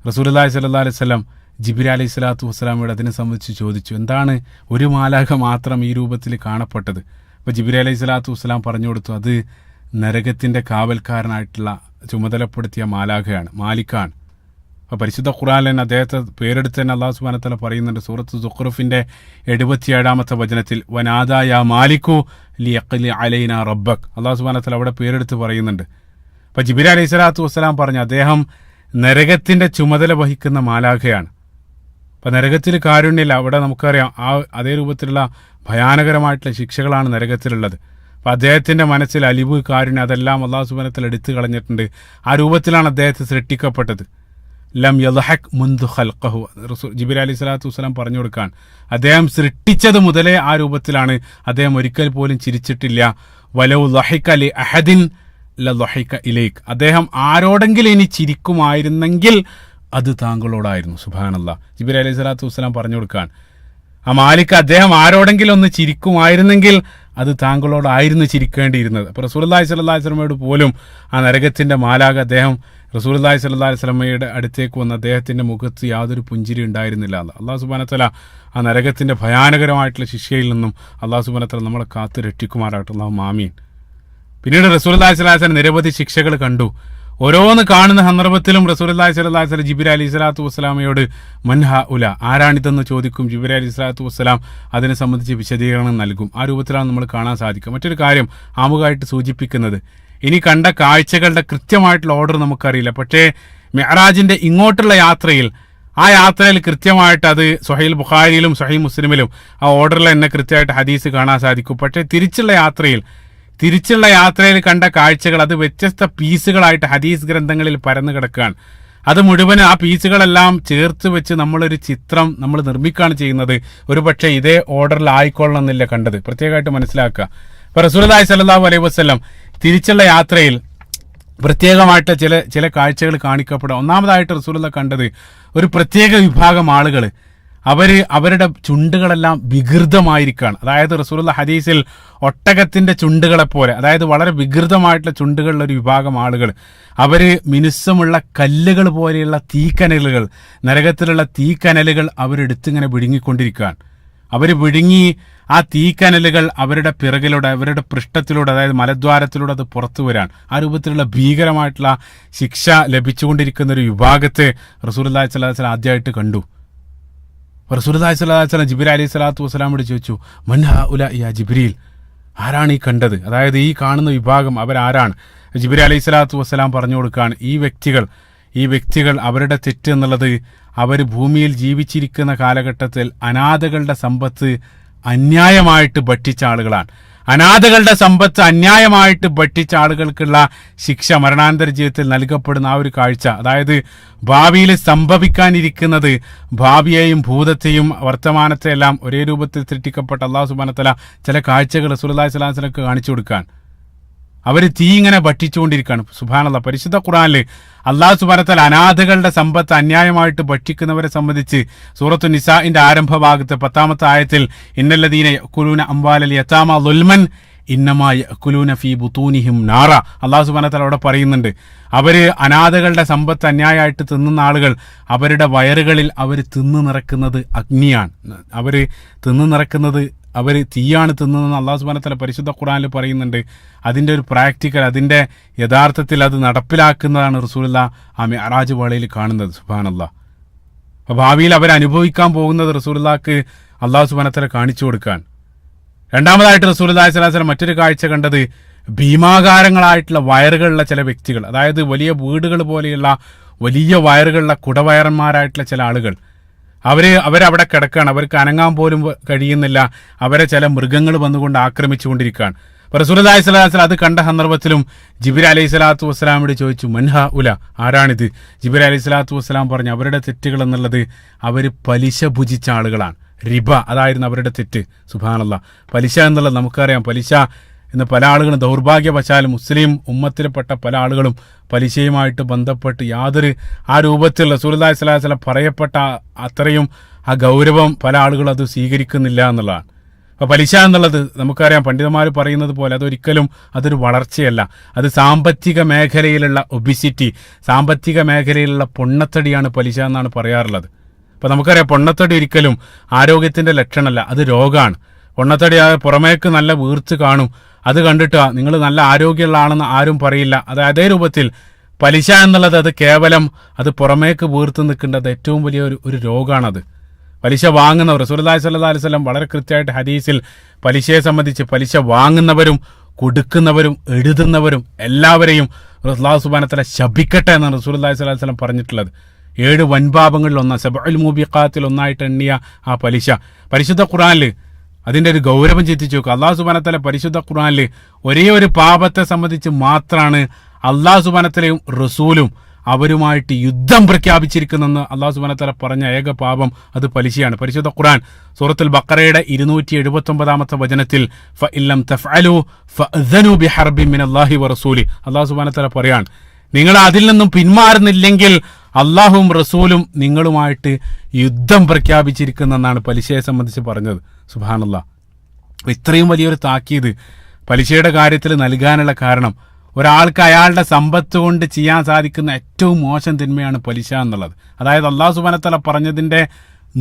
റസൂലുള്ളാഹി സ്വല്ലല്ലാഹു അലൈഹി വസല്ലം ജിബ്രീൽ അലൈഹി സ്വലാത്തു വസ്സലാമയോട് അതിനെ സംബന്ധിച്ച് ചോദിച്ചു, എന്താണ് ഒരു മാലാഖ മാത്രം ഈ രൂപത്തിൽ കാണപ്പെട്ടത്? അപ്പോൾ ജിബ്രീൽ അലൈഹി സ്വലാത്തു വസ്സലാം പറഞ്ഞു കൊടുത്തു, അത് നരകത്തിന്റെ കാവൽക്കാരനായിട്ടുള്ള ചുമതലപ്പെടുത്തിയ മാലാഖയാണ്, മാലിക്കാണ്. അപ്പോൾ പരിശുദ്ധ ഖുർആനിൽ തന്നെ അദ്ദേഹത്തെ പേരെടുത്ത് തന്നെ അല്ലാഹു സുബ്ഹാനഹു വ തആല പറയുന്നുണ്ട്. സൂറത്ത് സുഖ്റുഫിന്റെ 77-ാമത്തെ വചനത്തിൽ വനാദാ യാ മാലികു ലിയഖ്ലി അലൈനാ റബ്ബക്, അല്ലാഹു സുബ്ഹാനഹു വ തആല അവിടെ പേരെടുത്ത് പറയുന്നുണ്ട്. അപ്പോൾ ജിബ്രീൽ അലൈഹി സ്വലാത്തു വസ്സലാം പറഞ്ഞു, അദ്ദേഹം നരകത്തിന്റെ ചുമതല വഹിക്കുന്ന മാലാഖയാണ്. അപ്പം നരകത്തിൽ കാരുണ്യമില്ല. അവിടെ നമുക്കറിയാം അതേ രൂപത്തിലുള്ള ഭയാനകരമായിട്ടുള്ള ശിക്ഷകളാണ് നരകത്തിലുള്ളത്. അപ്പം അദ്ദേഹത്തിന്റെ മനസ്സിൽ അലിവ്, കാരുണ്യം അതെല്ലാം അല്ലാഹു സുബ്ഹാനഹു വ തആല എടുത്തു കളഞ്ഞിട്ടുണ്ട്. ആ രൂപത്തിലാണ് അദ്ദേഹത്തെ സൃഷ്ടിക്കപ്പെട്ടത്. ലം യദ്ഹക് മുൻദു ഖൽഖഹു, ജിബ്രീൽ അലൈഹി സ്വലാത്തു വസ്സലാം പറഞ്ഞു കൊടുക്കാൻ, അദ്ദേഹം സൃഷ്ടിച്ചത് മുതലേ ആ രൂപത്തിലാണ്. അദ്ദേഹം ഒരിക്കൽ പോലും ചിരിച്ചിട്ടില്ല. വലൗ ലഹിക ലി അഹദിൻ ലഹിക ഇലൈക്, അദ്ദേഹം ആരോടെങ്കിലും ഇനി ചിരിക്കുമായിരുന്നെങ്കിൽ അത് താങ്കളോടായിരുന്നു. സുബ്ഹാനല്ലാഹ്, ജിബ്രീൽ അലൈഹി സ്വലാത്തു വസ്സലാം പറഞ്ഞു കൊടുക്കാൻ, ആ മാലിക് അദ്ദേഹം ആരോടെങ്കിലും ഒന്ന് ചിരിക്കുമായിരുന്നെങ്കിൽ അത് താങ്കളോടായിരുന്നു ചിരിക്കേണ്ടിയിരുന്നത്. അപ്പോൾ റസൂലുള്ളാഹി സ്വല്ലല്ലാഹു അലൈഹി വസല്ലമയോട് പോലും ആ നരകത്തിന്റെ മാലാഖ അദ്ദേഹം റസൂലുള്ളാഹി സ്വല്ലല്ലാഹു അലൈഹി വസല്ലമയുടെ അടുത്തേക്ക് വന്ന് അദ്ദേഹത്തിന്റെ മുഖത്ത് യാതൊരു പുഞ്ചിരി ഉണ്ടായിരുന്നില്ല. അല്ലാഹു സുബ്ഹാനഹു വ തആല ആ നരകത്തിന്റെ ഭയാനകരമായിട്ടുള്ള ശിക്ഷയിൽ നിന്നും അല്ലാഹു സുബ്ഹാനഹു വ തആല നമ്മളെ കാത്ത് രക്ഷിക്കുമാറാകട്ടെ. അല്ലാഹു ആമീൻ. പിന്നീട് റസൂലുള്ളാഹി സ്വല്ലല്ലാഹു അലൈഹി വസല്ലം നിരവധി ശിക്ഷകൾ കണ്ടു. ഓരോന്ന് കാണുന്ന സന്ദർഭത്തിലും റസൂലുള്ളാഹി സ്വല്ലല്ലാഹു അലൈഹി വസല്ലം ജിബ്രീൽ അലൈഹി സ്വലാത്തു വസ്സലാമയോട് മൻ ഹഉല, ആരാണിതെന്ന് ചോദിക്കും. ജിബ്രീൽ അലൈഹി സ്വലാത്തു വസ്സലാം അതിനെ സംബന്ധിച്ച് വിശദീകരണം നൽകും. ആ രൂപത്തിലാണ് നമ്മൾ കാണാൻ സാധിക്കുക. മറ്റൊരു കാര്യം ആമുഖമായിട്ട് സൂചിപ്പിക്കുന്നത്, ഇനി കണ്ട കാഴ്ചകളുടെ കൃത്യമായിട്ടുള്ള ഓർഡർ നമുക്കറിയില്ല. പക്ഷേ മിഅ്റാജിന്റെ ഇങ്ങോട്ടുള്ള യാത്രയിൽ, ആ യാത്രയിൽ കൃത്യമായിട്ട് അത് സ്വഹീഹ് ബുഖാരിയിലും സ്വഹീഹ് മുസ്ലിമിലും ആ ഓർഡറിൽ തന്നെ കൃത്യമായിട്ട് ഹദീസ് കാണാൻ സാധിക്കും. പക്ഷേ തിരിച്ചുള്ള യാത്രയിൽ കണ്ട കാഴ്ചകൾ അത് വ്യത്യസ്ത പീസുകളായിട്ട് ഹദീസ് ഗ്രന്ഥങ്ങളിൽ പരന്നു കിടക്കുകയാണ്. അത് മുഴുവൻ ആ പീസുകളെല്ലാം ചേർത്ത് വെച്ച് നമ്മളൊരു ചിത്രം നമ്മൾ നിർമ്മിക്കുകയാണ് ചെയ്യുന്നത്. ഒരു പക്ഷേ ഇതേ ഓർഡറിൽ ആയിക്കൊള്ളണമെന്നില്ല കണ്ടത്, പ്രത്യേകമായിട്ട് മനസ്സിലാക്കുക. ഇപ്പൊ റസൂലുള്ളാഹി സ്വല്ലല്ലാഹു അലൈഹി വസല്ലം തിരിച്ചുള്ള യാത്രയിൽ പ്രത്യേകമായിട്ട് ചില കാഴ്ചകൾ കാണിക്കപ്പെടും. ഒന്നാമതായിട്ട് റസൂലുള്ളാഹി കണ്ടത് ഒരു പ്രത്യേക വിഭാഗം ആളുകൾ, അവരുടെ ചുണ്ടുകളെല്ലാം വികൃതമായിരിക്കുകയാണ്. അതായത് റസൂലുള്ളാഹി ഹദീസിൽ ഒട്ടകത്തിന്റെ ചുണ്ടുകളെ പോലെ, അതായത് വളരെ വികൃതമായിട്ടുള്ള ചുണ്ടുകളുള്ള ഒരു വിഭാഗം ആളുകൾ, മിനുസമുള്ള കല്ലുകൾ പോലെയുള്ള തീക്കനലുകൾ, നരകത്തിലുള്ള തീക്കനലുകൾ അവരെടുത്തിങ്ങനെ വിഴുങ്ങിക്കൊണ്ടിരിക്കുകയാണ്. വിഴുങ്ങി ആ തീക്കനലുകൾ അവരുടെ പിറകിലൂടെ, അവരുടെ പൃഷ്ഠത്തിലൂടെ, അതായത് മലദ്വാരത്തിലൂടെ അത് പുറത്തു വരാൻ, ആ രൂപത്തിലുള്ള ഭീകരമായിട്ടുള്ള ശിക്ഷ ലഭിച്ചുകൊണ്ടിരിക്കുന്ന ഒരു വിഭാഗത്തെ റസൂലുള്ളാഹി സ്വല്ലല്ലാഹു അലൈഹി വസല്ലം ആദ്യമായിട്ട് കണ്ടു. റസൂലുള്ളാഹി സ്വല്ലല്ലാഹു അലൈഹി വസല്ലം ജിബ്രീൽ അലൈഹി സ്വലാത്തു വസ്സലാമോട് ചോദിച്ചു, മൻ ഹഉലാ യാ ജിബ്രീൽ, ആരാണ് ഈ കണ്ടത്? അതായത് ഈ കാണുന്ന വിഭാഗം അവരാരാണ്? ജിബ്രീൽ അലൈഹി സ്വലാത്തു വസ്സലാം പറഞ്ഞു കൊടുക്കുകയാണ്, ഈ വ്യക്തികൾ അവരുടെ തെറ്റ് എന്നുള്ളത്, അവർ ഭൂമിയിൽ ജീവിച്ചിരിക്കുന്ന കാലഘട്ടത്തിൽ അനാഥകളുടെ സമ്പത്ത് അന്യായമായിട്ട് ഭക്ഷിച്ച ആളുകളാണ്. അനാഥകളുടെ സമ്പത്ത് അന്യായമായിട്ട് ഭക്ഷിച്ച ആളുകൾക്കുള്ള ശിക്ഷ മരണാന്തര ജീവിതത്തിൽ നൽകപ്പെടുന്ന ആ ഒരു കാഴ്ച, അതായത് ഭാവിയിൽ സംഭവിക്കാനിരിക്കുന്നത്, ഭാവിയെയും ഭൂതത്തെയും വർത്തമാനത്തെ എല്ലാം ഒരേ രൂപത്തിൽ സൃഷ്ടിക്കപ്പെട്ട അല്ലാഹു സുബ്ഹാനഹു വ തആല ചില കാഴ്ചകൾ റസൂലുള്ളാഹി സ്വല്ലല്ലാഹു അലൈഹി വസല്ലം കാണിച്ചു കൊടുക്കാൻ, അവർ തീ ഇങ്ങനെ ഭക്ഷിച്ചുകൊണ്ടിരിക്കുകയാണ്. സുബ്ഹാനല്ലാഹ്, പരിശുദ്ധ ഖുർആനിൽ അല്ലാഹു സുബ്ഹാനഹു വ തആല അനാഥകളുടെ സമ്പത്ത് അന്യായമായിട്ട് ഭക്ഷിക്കുന്നവരെ സംബന്ധിച്ച് സൂറത്തു നിസാഇന്റെ ആരംഭ ഭാഗത്ത് 10-ാമത്തെ ആയത്തിൽ ഇന്നല്ലദീന യഅകുലൂന അംവാലൽ യതാമ ദുൽമൻ ഇന്നമാ യഅകുലൂന ഫീ ബുതൂനിഹിം നാറ, അല്ലാഹു സുബ്ഹാനഹു വ തആല അവിടെ പറയുന്നുണ്ട്, അനാഥകളുടെ സമ്പത്ത് അന്യായമായിട്ട് തിന്നുന്ന ആളുകൾ അവരുടെ വയറുകളിൽ തിന്നു നിറക്കുന്നത് അഗ്നിയാണ്, തിന്നു നിറക്കുന്നത് തീയാണ് തിന്നുന്നതെന്ന് അല്ലാഹു സുബ്ഹാനഹു വ തആല പരിശുദ്ധ ഖുർആനിൽ പറയുന്നുണ്ട്. അതിൻ്റെ ഒരു പ്രാക്ടിക്കൽ, അതിൻ്റെ യഥാർത്ഥത്തിൽ അത് നടപ്പിലാക്കുന്നതാണ് റസൂലുള്ളാഹി ആ മിഅ്റാജ് വേളയിൽ കാണുന്നത്. സുബ്ഹാനല്ലാഹ്. അപ്പോൾ ഭാവിയിൽ അവരനുഭവിക്കാൻ പോകുന്നത് റസൂലുള്ളാഹിക്ക് അല്ലാഹു സുബ്ഹാനഹു വ തആല കാണിച്ചു കൊടുക്കാൻ. രണ്ടാമതായിട്ട് റസൂലുള്ളാഹി സ്വല്ലല്ലാഹു അലൈഹി വസല്ലം മറ്റൊരു കാഴ്ച കണ്ടത് ഭീമാകാരങ്ങളായിട്ടുള്ള വയറുകളുള്ള ചില വ്യക്തികൾ, അതായത് വലിയ വീടുകൾ പോലെയുള്ള വലിയ വയറുകളുള്ള കുടവയറന്മാരായിട്ടുള്ള ചില ആളുകൾ, അവരവിടെ കിടക്കുകയാണ്, അവർക്ക് അനങ്ങാൻ പോലും കഴിയുന്നില്ല, അവരെ ചില മൃഗങ്ങൾ വന്നുകൊണ്ട് ആക്രമിച്ചുകൊണ്ടിരിക്കുകയാണ്. റസൂലുള്ളാഹി സ്വല്ലല്ലാഹു അലൈഹി വസല്ലം അത് കണ്ട സന്ദർഭത്തിലും ജിബ്രീൽ അലൈഹി സ്വലാത്തു വസ്സലാമിനോട് ചോദിച്ചു, മൻഹ ഉല, ആരാണിത്? ജിബ്രീൽ അലൈഹി സ്വലാത്തു വസ്സലാം പറഞ്ഞു, അവരുടെ തെറ്റുകൾ എന്നുള്ളത് അവർ പലിശ ഭുജിച്ച ആളുകളാണ്. റിബ അതായിരുന്നു അവരുടെ തെറ്റ്. സുബ്ഹാനല്ലാഹ്. പലിശ എന്നുള്ളത് നമുക്കറിയാം. പലിശ ഇന്ന് പല ആളുകളും ദൗർഭാഗ്യവശാലും മുസ്ലിം ഉമ്മത്തിൽപ്പെട്ട പല ആളുകളും പലിശയുമായിട്ട് ബന്ധപ്പെട്ട് യാതൊരു ആ രൂപത്തിൽ റസൂലുള്ളാഹി സ്വല്ലല്ലാഹു അലൈഹി വസല്ലം പറയപ്പെട്ട അത്രയും ആ ഗൗരവം പല ആളുകളും അത് സ്വീകരിക്കുന്നില്ല എന്നുള്ളതാണ്. അപ്പോൾ പലിശ എന്നുള്ളത് നമുക്കറിയാം, പണ്ഡിതന്മാർ പറയുന്നത് പോലെ അതൊരു വളർച്ചയല്ല, അത് സാമ്പത്തിക മേഖലയിലുള്ള ഒബിസിറ്റി, സാമ്പത്തിക മേഖലയിലുള്ള പൊണ്ണത്തടിയാണ് പലിശ എന്നാണ് പറയാറുള്ളത്. അപ്പോൾ നമുക്കറിയാം, പൊണ്ണത്തടി ഒരിക്കലും ആരോഗ്യത്തിൻ്റെ ലക്ഷണമല്ല, അത് രോഗമാണ്. പൊണ്ണത്തടി പുറമേക്ക് നല്ല വീർച്ച് കാണും, അത് കണ്ടിട്ട് നിങ്ങൾ നല്ല ആരോഗ്യമുള്ള ആണെന്ന് ആരും പറയില്ല. അതേ രൂപത്തിൽ പലിശ എന്നുള്ളത് അത് കേവലം അത് പുറമേക്ക് വീർത്ത് നിൽക്കേണ്ടത് ഏറ്റവും വലിയ ഒരു രോഗമാണത്. പലിശ വാങ്ങുന്നവർ, റസൂലുള്ളാഹി സ്വല്ലല്ലാഹു അലൈഹി വസല്ലം വളരെ കൃത്യമായിട്ട് ഹദീസിൽ പലിശയെ സംബന്ധിച്ച് പലിശ വാങ്ങുന്നവരും കൊടുക്കുന്നവരും എഴുതുന്നവരും എല്ലാവരെയും അല്ലാഹു സുബ്ഹാനഹു വ തആല ശപിക്കട്ടെ എന്നാണ് റസൂലുള്ളാഹി സ്വല്ലല്ലാഹു അലൈഹി വസല്ലം പറഞ്ഞിട്ടുള്ളത്. 7 വൻപാപങ്ങളിൽ ഒന്നാണ്, സബഉൽ മൂബിഖാത്തിൽ ഒന്നായിട്ട് എണ്ണിയ ആ പലിശ. പരിശുദ്ധ ഖുർആനിൽ അതിൻ്റെ ഒരു ഗൗരവം ചിന്തിച്ചു നോക്കുക. അല്ലാഹു സുബ്ഹാനഹു വ തആല പരിശുദ്ധ ഖുർആനിൽ ഒരേ ഒരു പാപത്തെ സംബന്ധിച്ച് മാത്രമാണ് അല്ലാഹു സുബ്ഹാനഹു വ തആലയും റസൂലും അവരുമായിട്ട് യുദ്ധം പ്രഖ്യാപിച്ചിരിക്കുന്നെന്ന് അല്ലാഹു സുബ്ഹാനഹു വ തആല പറഞ്ഞ ഏക പാപം അത് പലിശയാണ്. പരിശുദ്ധ ഖുർആൻ സൂറത്തുൽ ബഖറയുടെ 279 വചനത്തിൽ ഫഇല്ലം തഫ്അലു ഫഅ്ദനു ബിഹർബിൻ മിനല്ലാഹി വറസൂലി, അല്ലാഹു സുബ്ഹാനഹു വ തആല പറയാണ്, നിങ്ങൾ അതിൽ നിന്നും പിന്മാറുന്നില്ലെങ്കിൽ അള്ളാഹുവും റസൂലും നിങ്ങളുമായിട്ട് യുദ്ധം പ്രഖ്യാപിച്ചിരിക്കുന്നെന്നാണ് പലിശയെ സംബന്ധിച്ച് പറഞ്ഞത്. സുബ്ഹാനല്ലാഹ്. ഇത്രയും വലിയൊരു താക്കീത് പലിശയുടെ കാര്യത്തിൽ നൽകാനുള്ള കാരണം, ഒരാൾക്ക് അയാളുടെ സമ്പത്ത് കൊണ്ട് ചെയ്യാൻ സാധിക്കുന്ന ഏറ്റവും മോശം തിന്മയാണ് പലിശ എന്നുള്ളത്. അതായത് അല്ലാഹു സുബ്ഹാനഹു വ തആല പറഞ്ഞതിൻ്റെ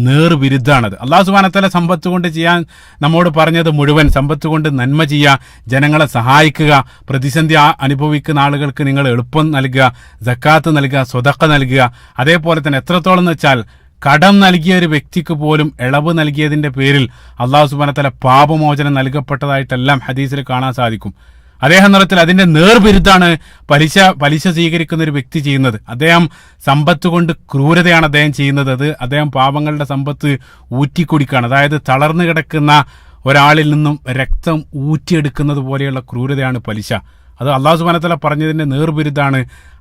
നേർവിരുദ്ധാണത്. അല്ലാഹു സുബ്ഹാനഹു വ തആല സമ്പത്ത് കൊണ്ട് ചെയ്യാൻ നമ്മോട് പറഞ്ഞത് മുഴുവൻ സമ്പത്ത് കൊണ്ട് നന്മ ചെയ്യുക, ജനങ്ങളെ സഹായിക്കുക, പ്രതിസന്ധി അനുഭവിക്കുന്ന ആളുകൾക്ക് നിങ്ങൾ എളുപ്പം നൽകുക, സക്കാത്ത് നൽകുക, സ്വതക്ക നൽകുക. അതേപോലെ തന്നെ എത്രത്തോളം എന്ന് വെച്ചാൽ കടം നൽകിയ ഒരു വ്യക്തിക്ക് പോലും ഇളവ് നൽകിയതിൻ്റെ പേരിൽ അല്ലാഹു സുബ്ഹാനഹു വ തആല പാപമോചനം നൽകപ്പെട്ടതായിട്ടെല്ലാം ഹദീസിൽ കാണാൻ സാധിക്കും. അതേ സന്ദർഭത്തിൽ അതിന്റെ നേർവിരുദ്ധാണ് പലിശ സ്വീകരിക്കുന്ന ഒരു വ്യക്തി ചെയ്യുന്നത്. അദ്ദേഹം സമ്പത്ത് കൊണ്ട് ക്രൂരതയാണ് അദ്ദേഹം ചെയ്യുന്നത്. അത് അദ്ദേഹം പാവങ്ങളുടെ സമ്പത്ത് ഊറ്റിക്കുടിക്കുകയാണ്. അതായത് തളർന്നു കിടക്കുന്ന ഒരാളിൽ നിന്നും രക്തം ഊറ്റിയെടുക്കുന്നത് പോലെയുള്ള ക്രൂരതയാണ് പലിശ. അത് അല്ലാഹു സുബ്ഹാനഹു വ തആല പറഞ്ഞതിന്റെ നേർവിരുദ്ധാണ്.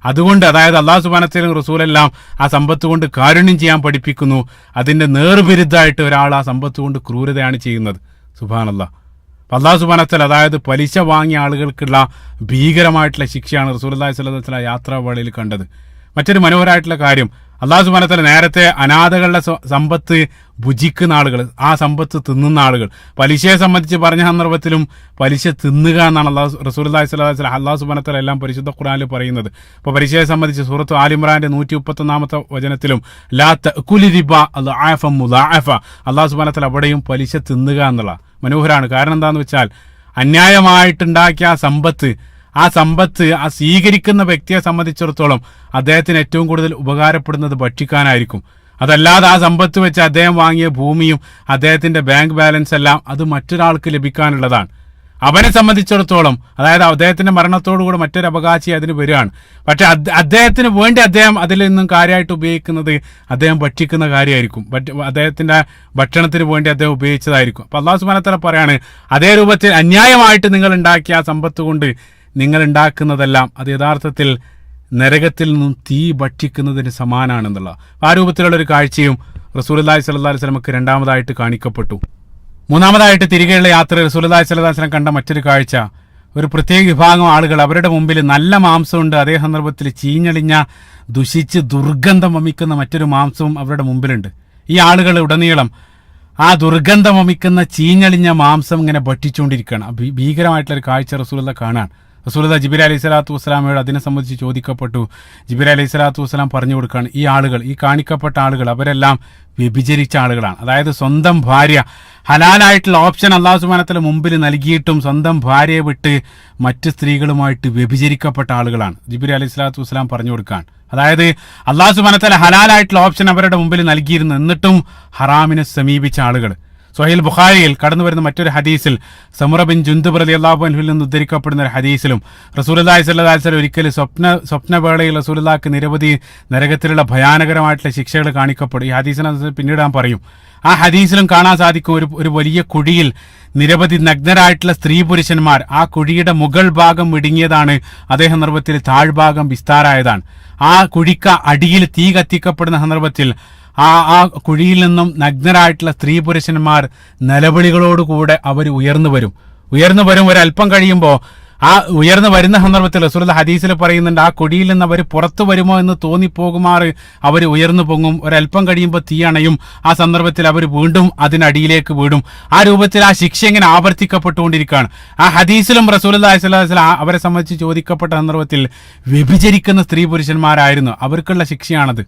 അതുകൊണ്ട് അതായത് അല്ലാഹു സുബ്ഹാനഹു വ തആലയും റസൂലെല്ലാം ആ സമ്പത്ത് കൊണ്ട് കാരുണ്യം ചെയ്യാൻ പഠിപ്പിക്കുന്നു. അതിന്റെ നേർവിരുദ്ധായിട്ട് ഒരാൾ ആ സമ്പത്ത് കൊണ്ട് ക്രൂരതയാണ് ചെയ്യുന്നത്. സുബ്ഹാനല്ലാഹ്. അല്ലാഹു സുബ്ഹാനഹു വ തആല അതായത് പലിശ വാങ്ങിയ ആളുകൾക്കുള്ള ഭീകരമായിട്ടുള്ള ശിക്ഷയാണ് റസൂലുള്ളാഹി സ്വല്ലല്ലാഹു അലൈഹി വസല്ലം യാത്രാവേളയിൽ കണ്ടത്. മറ്റൊരു മനോഹരമായിട്ടുള്ള കാര്യം, അല്ലാഹു സുബ്ഹാനഹു വ തആല നേരത്തെ അനാഥകളുടെ സമ്പത്ത് ഭുജിക്കുന്ന ആളുകൾ, ആ സമ്പത്ത് തിന്നുന്ന ആളുകൾ, പലിശയെ സംബന്ധിച്ച് പറഞ്ഞ സന്ദർഭത്തിലും പലിശ തിന്നുക എന്നാണ് റസൂലുള്ളാഹി സ്വല്ലല്ലാഹു അലൈഹി വസല്ലം അല്ലാഹു സുബ്ഹാനഹു വ തആല എല്ലാം പരിശുദ്ധ ഖുർആനിൽ പറയുന്നത്. അപ്പോൾ പലിശയെ സംബന്ധിച്ച് സൂറത്ത് ആൽ ഇംറാന്റെ 131 വചനത്തിലും ലാ തഅകുലി റിബ അദ്ആഫൻ മുദാഅഫ, അല്ലാഹു സുബ്ഹാനഹു വ തആല അവിടെയും പലിശ തിന്നുക എന്നുള്ള മനോഹരമാണ്. കാരണം എന്താണെന്ന് വെച്ചാൽ അന്യായമായിട്ടുണ്ടാക്കിയ ആ സമ്പത്ത് ആ സ്വീകരിക്കുന്ന വ്യക്തിയെ സംബന്ധിച്ചിടത്തോളം അദ്ദേഹത്തിന് ഏറ്റവും കൂടുതൽ ഉപകാരപ്പെടുന്നത് ഭക്ഷിക്കാനായിരിക്കും. അതല്ലാതെ ആ സമ്പത്ത് വെച്ച് അദ്ദേഹം വാങ്ങിയ ഭൂമിയും അദ്ദേഹത്തിന്റെ ബാങ്ക് ബാലൻസ് എല്ലാം അത് മറ്റൊരാൾക്ക് ലഭിക്കാനുള്ളതാണ്. അവനെ സംബന്ധിച്ചിടത്തോളം അതായത് അദ്ദേഹത്തിന്റെ മരണത്തോടുകൂടെ മറ്റൊരു അവകാശി അതിന് വരികയാണ്. പക്ഷെ അദ്ദേഹത്തിന് വേണ്ടി അദ്ദേഹം അതിൽ നിന്നും കാര്യമായിട്ട് ഉപയോഗിക്കുന്നത് അദ്ദേഹം ഭക്ഷിക്കുന്ന കാര്യമായിരിക്കും, അദ്ദേഹത്തിന്റെ ഭക്ഷണത്തിന് വേണ്ടി അദ്ദേഹം ഉപയോഗിച്ചതായിരിക്കും. അപ്പൊ അല്ലാഹു സുബ്ഹാനഹു വ തആല പറയാണ്, അതേ രൂപത്തിൽ അന്യായമായിട്ട് നിങ്ങൾ ഉണ്ടാക്കിയ ആ സമ്പത്ത് കൊണ്ട് നിങ്ങൾ ഉണ്ടാക്കുന്നതെല്ലാം അത് യഥാർത്ഥത്തിൽ നരകത്തിൽ നിന്നും തീ ഭക്ഷിക്കുന്നതിന് സമാനാണെന്നുള്ള ആ രൂപത്തിലുള്ള ഒരു കാഴ്ചയും റസൂലുള്ളാഹി സ്വല്ലല്ലാഹു അലൈഹി വസല്ലമക്ക് രണ്ടാമതായിട്ട് കാണിക്കപ്പെട്ടു. മൂന്നാമതായിട്ട് തിരികെയുള്ള യാത്ര റസൂലുള്ളാഹി സ്വല്ലല്ലാഹു അലൈഹി വസല്ലം കണ്ട മറ്റൊരു കാഴ്ച, ഒരു പ്രത്യേക വിഭാഗം ആളുകൾ അവരുടെ മുമ്പിൽ നല്ല മാംസമുണ്ട്, അതേ സന്ദർഭത്തിൽ ചീഞ്ഞളിഞ്ഞ ദുഷിച്ച് ദുർഗന്ധം വമിക്കുന്ന മറ്റൊരു മാംസവും അവരുടെ മുമ്പിലുണ്ട്. ഈ ആളുകൾ ഉടനീളം ആ ദുർഗന്ധം വമിക്കുന്ന ചീഞ്ഞളിഞ്ഞ മാംസം ഇങ്ങനെ ഭക്ഷിച്ചുകൊണ്ടിരിക്കുകയാണ്. ഭീകരമായിട്ടുള്ളൊരു കാഴ്ച റസൂലുള്ളാഹി കാണാൻ. റസൂലുള്ളാഹി ജിബ്രീൽ അലൈഹി സ്വലാത്തു വസ്സലാമയോട് അതിനെ സംബന്ധിച്ച് ചോദിക്കപ്പെട്ടു. ജിബ്രീൽ അലൈഹി സ്വലാത്തു വസ്സലാം പറഞ്ഞു കൊടുക്കുകയാണ്, ഈ ആളുകൾ, ഈ കാണിക്കപ്പെട്ട ആളുകൾ അവരെല്ലാം വ്യഭിചരിച്ച ആളുകളാണ്. അതായത് സ്വന്തം ഭാര്യ, ഹലാലായിട്ടുള്ള ഓപ്ഷൻ അല്ലാഹു സുബ്ഹാനഹു വ തആല മുമ്പിൽ നൽകിയിട്ടും സ്വന്തം ഭാര്യയെ വിട്ട് മറ്റ് സ്ത്രീകളുമായിട്ട് വ്യഭിചരിക്കപ്പെട്ട ആളുകളാണ്. ജിബ്രീൽ അലൈഹി സ്വലാത്തു വസ്സലാം പറഞ്ഞു കൊടുക്കുകയാണ്. അതായത് അല്ലാഹു സുബ്ഹാനഹു വ തആല ഹലാലായിട്ടുള്ള ഓപ്ഷൻ അവരുടെ മുമ്പിൽ നൽകിയിരുന്നു, എന്നിട്ടും ഹറാമിനെ സമീപിച്ച ആളുകൾ, സ്വഹീൽ ബുഖാരിയിൽ കടന്നു വരുന്ന മറ്റൊരു ഹദീസിൽ സമുറ ബിൻ ജുന്ദുബ് റളിയല്ലാഹു അൻഹുവിൽ നിന്ന് ഉദ്ധരിക്കപ്പെടുന്ന ഒരു ഹദീസിലും റസൂലുള്ളാഹി സ്വല്ലല്ലാഹു അലൈഹി വസല്ലം ഒരിക്കൽ സ്വപ്നവേളയിൽ റസൂലുള്ളാഹിക്ക് നിരവധി നരകത്തിലുള്ള ഭയാനകരമായിട്ടുള്ള ശിക്ഷകൾ കാണിക്കപ്പെടും. ഈ ഹദീസിനെ പിന്നീട് ഞാൻ പറയും. ആ ഹദീസിലും കാണാൻ സാധിക്കും ഒരു വലിയ കുഴിയിൽ നിരവധി നഗ്നരായിട്ടുള്ള സ്ത്രീ പുരുഷന്മാർ, ആ കുഴിയുടെ മുകൾ ഭാഗം ഇടുങ്ങിയതാണ്, അതേ സന്ദർഭത്തിൽ താഴ്ഭാഗം വിസ്താരായതാണ്. ആ കുഴിക്ക അടിയിൽ തീ കത്തിക്കപ്പെടുന്ന സന്ദർഭത്തിൽ ആ കുഴിയിൽ നിന്നും നഗ്നരായിട്ടുള്ള സ്ത്രീ പുരുഷന്മാർ നിലവിളികളോടുകൂടെ അവർ ഉയർന്നു വരും. ഒരല്പം കഴിയുമ്പോൾ ആ ഉയർന്നു വരുന്ന സന്ദർഭത്തിൽ റസൂലുള്ളാഹി ഹദീസിൽ പറയുന്നുണ്ട്, ആ കുഴിയിൽ നിന്ന് അവർ പുറത്തു വരുമോ എന്ന് തോന്നിപ്പോകുമാർ അവർ ഉയർന്നു പൊങ്ങും. ഒരല്പം കഴിയുമ്പോൾ തീ അണയും. ആ സന്ദർഭത്തിൽ അവർ വീണ്ടും അതിനടിയിലേക്ക് വീടും. ആ രൂപത്തിൽ ആ ശിക്ഷ ഇങ്ങനെ ആവർത്തിക്കപ്പെട്ടുകൊണ്ടിരിക്കുകയാണ്. ആ ഹദീസിലും റസൂലുള്ളാഹി സ്വല്ലല്ലാഹു അലൈഹി വസല്ലം അവരെ സംബന്ധിച്ച് ചോദിക്കപ്പെട്ട സന്ദർഭത്തിൽ വ്യഭിചരിക്കുന്ന സ്ത്രീ പുരുഷന്മാരായിരുന്നു, അവർക്കുള്ള ശിക്ഷയാണത്.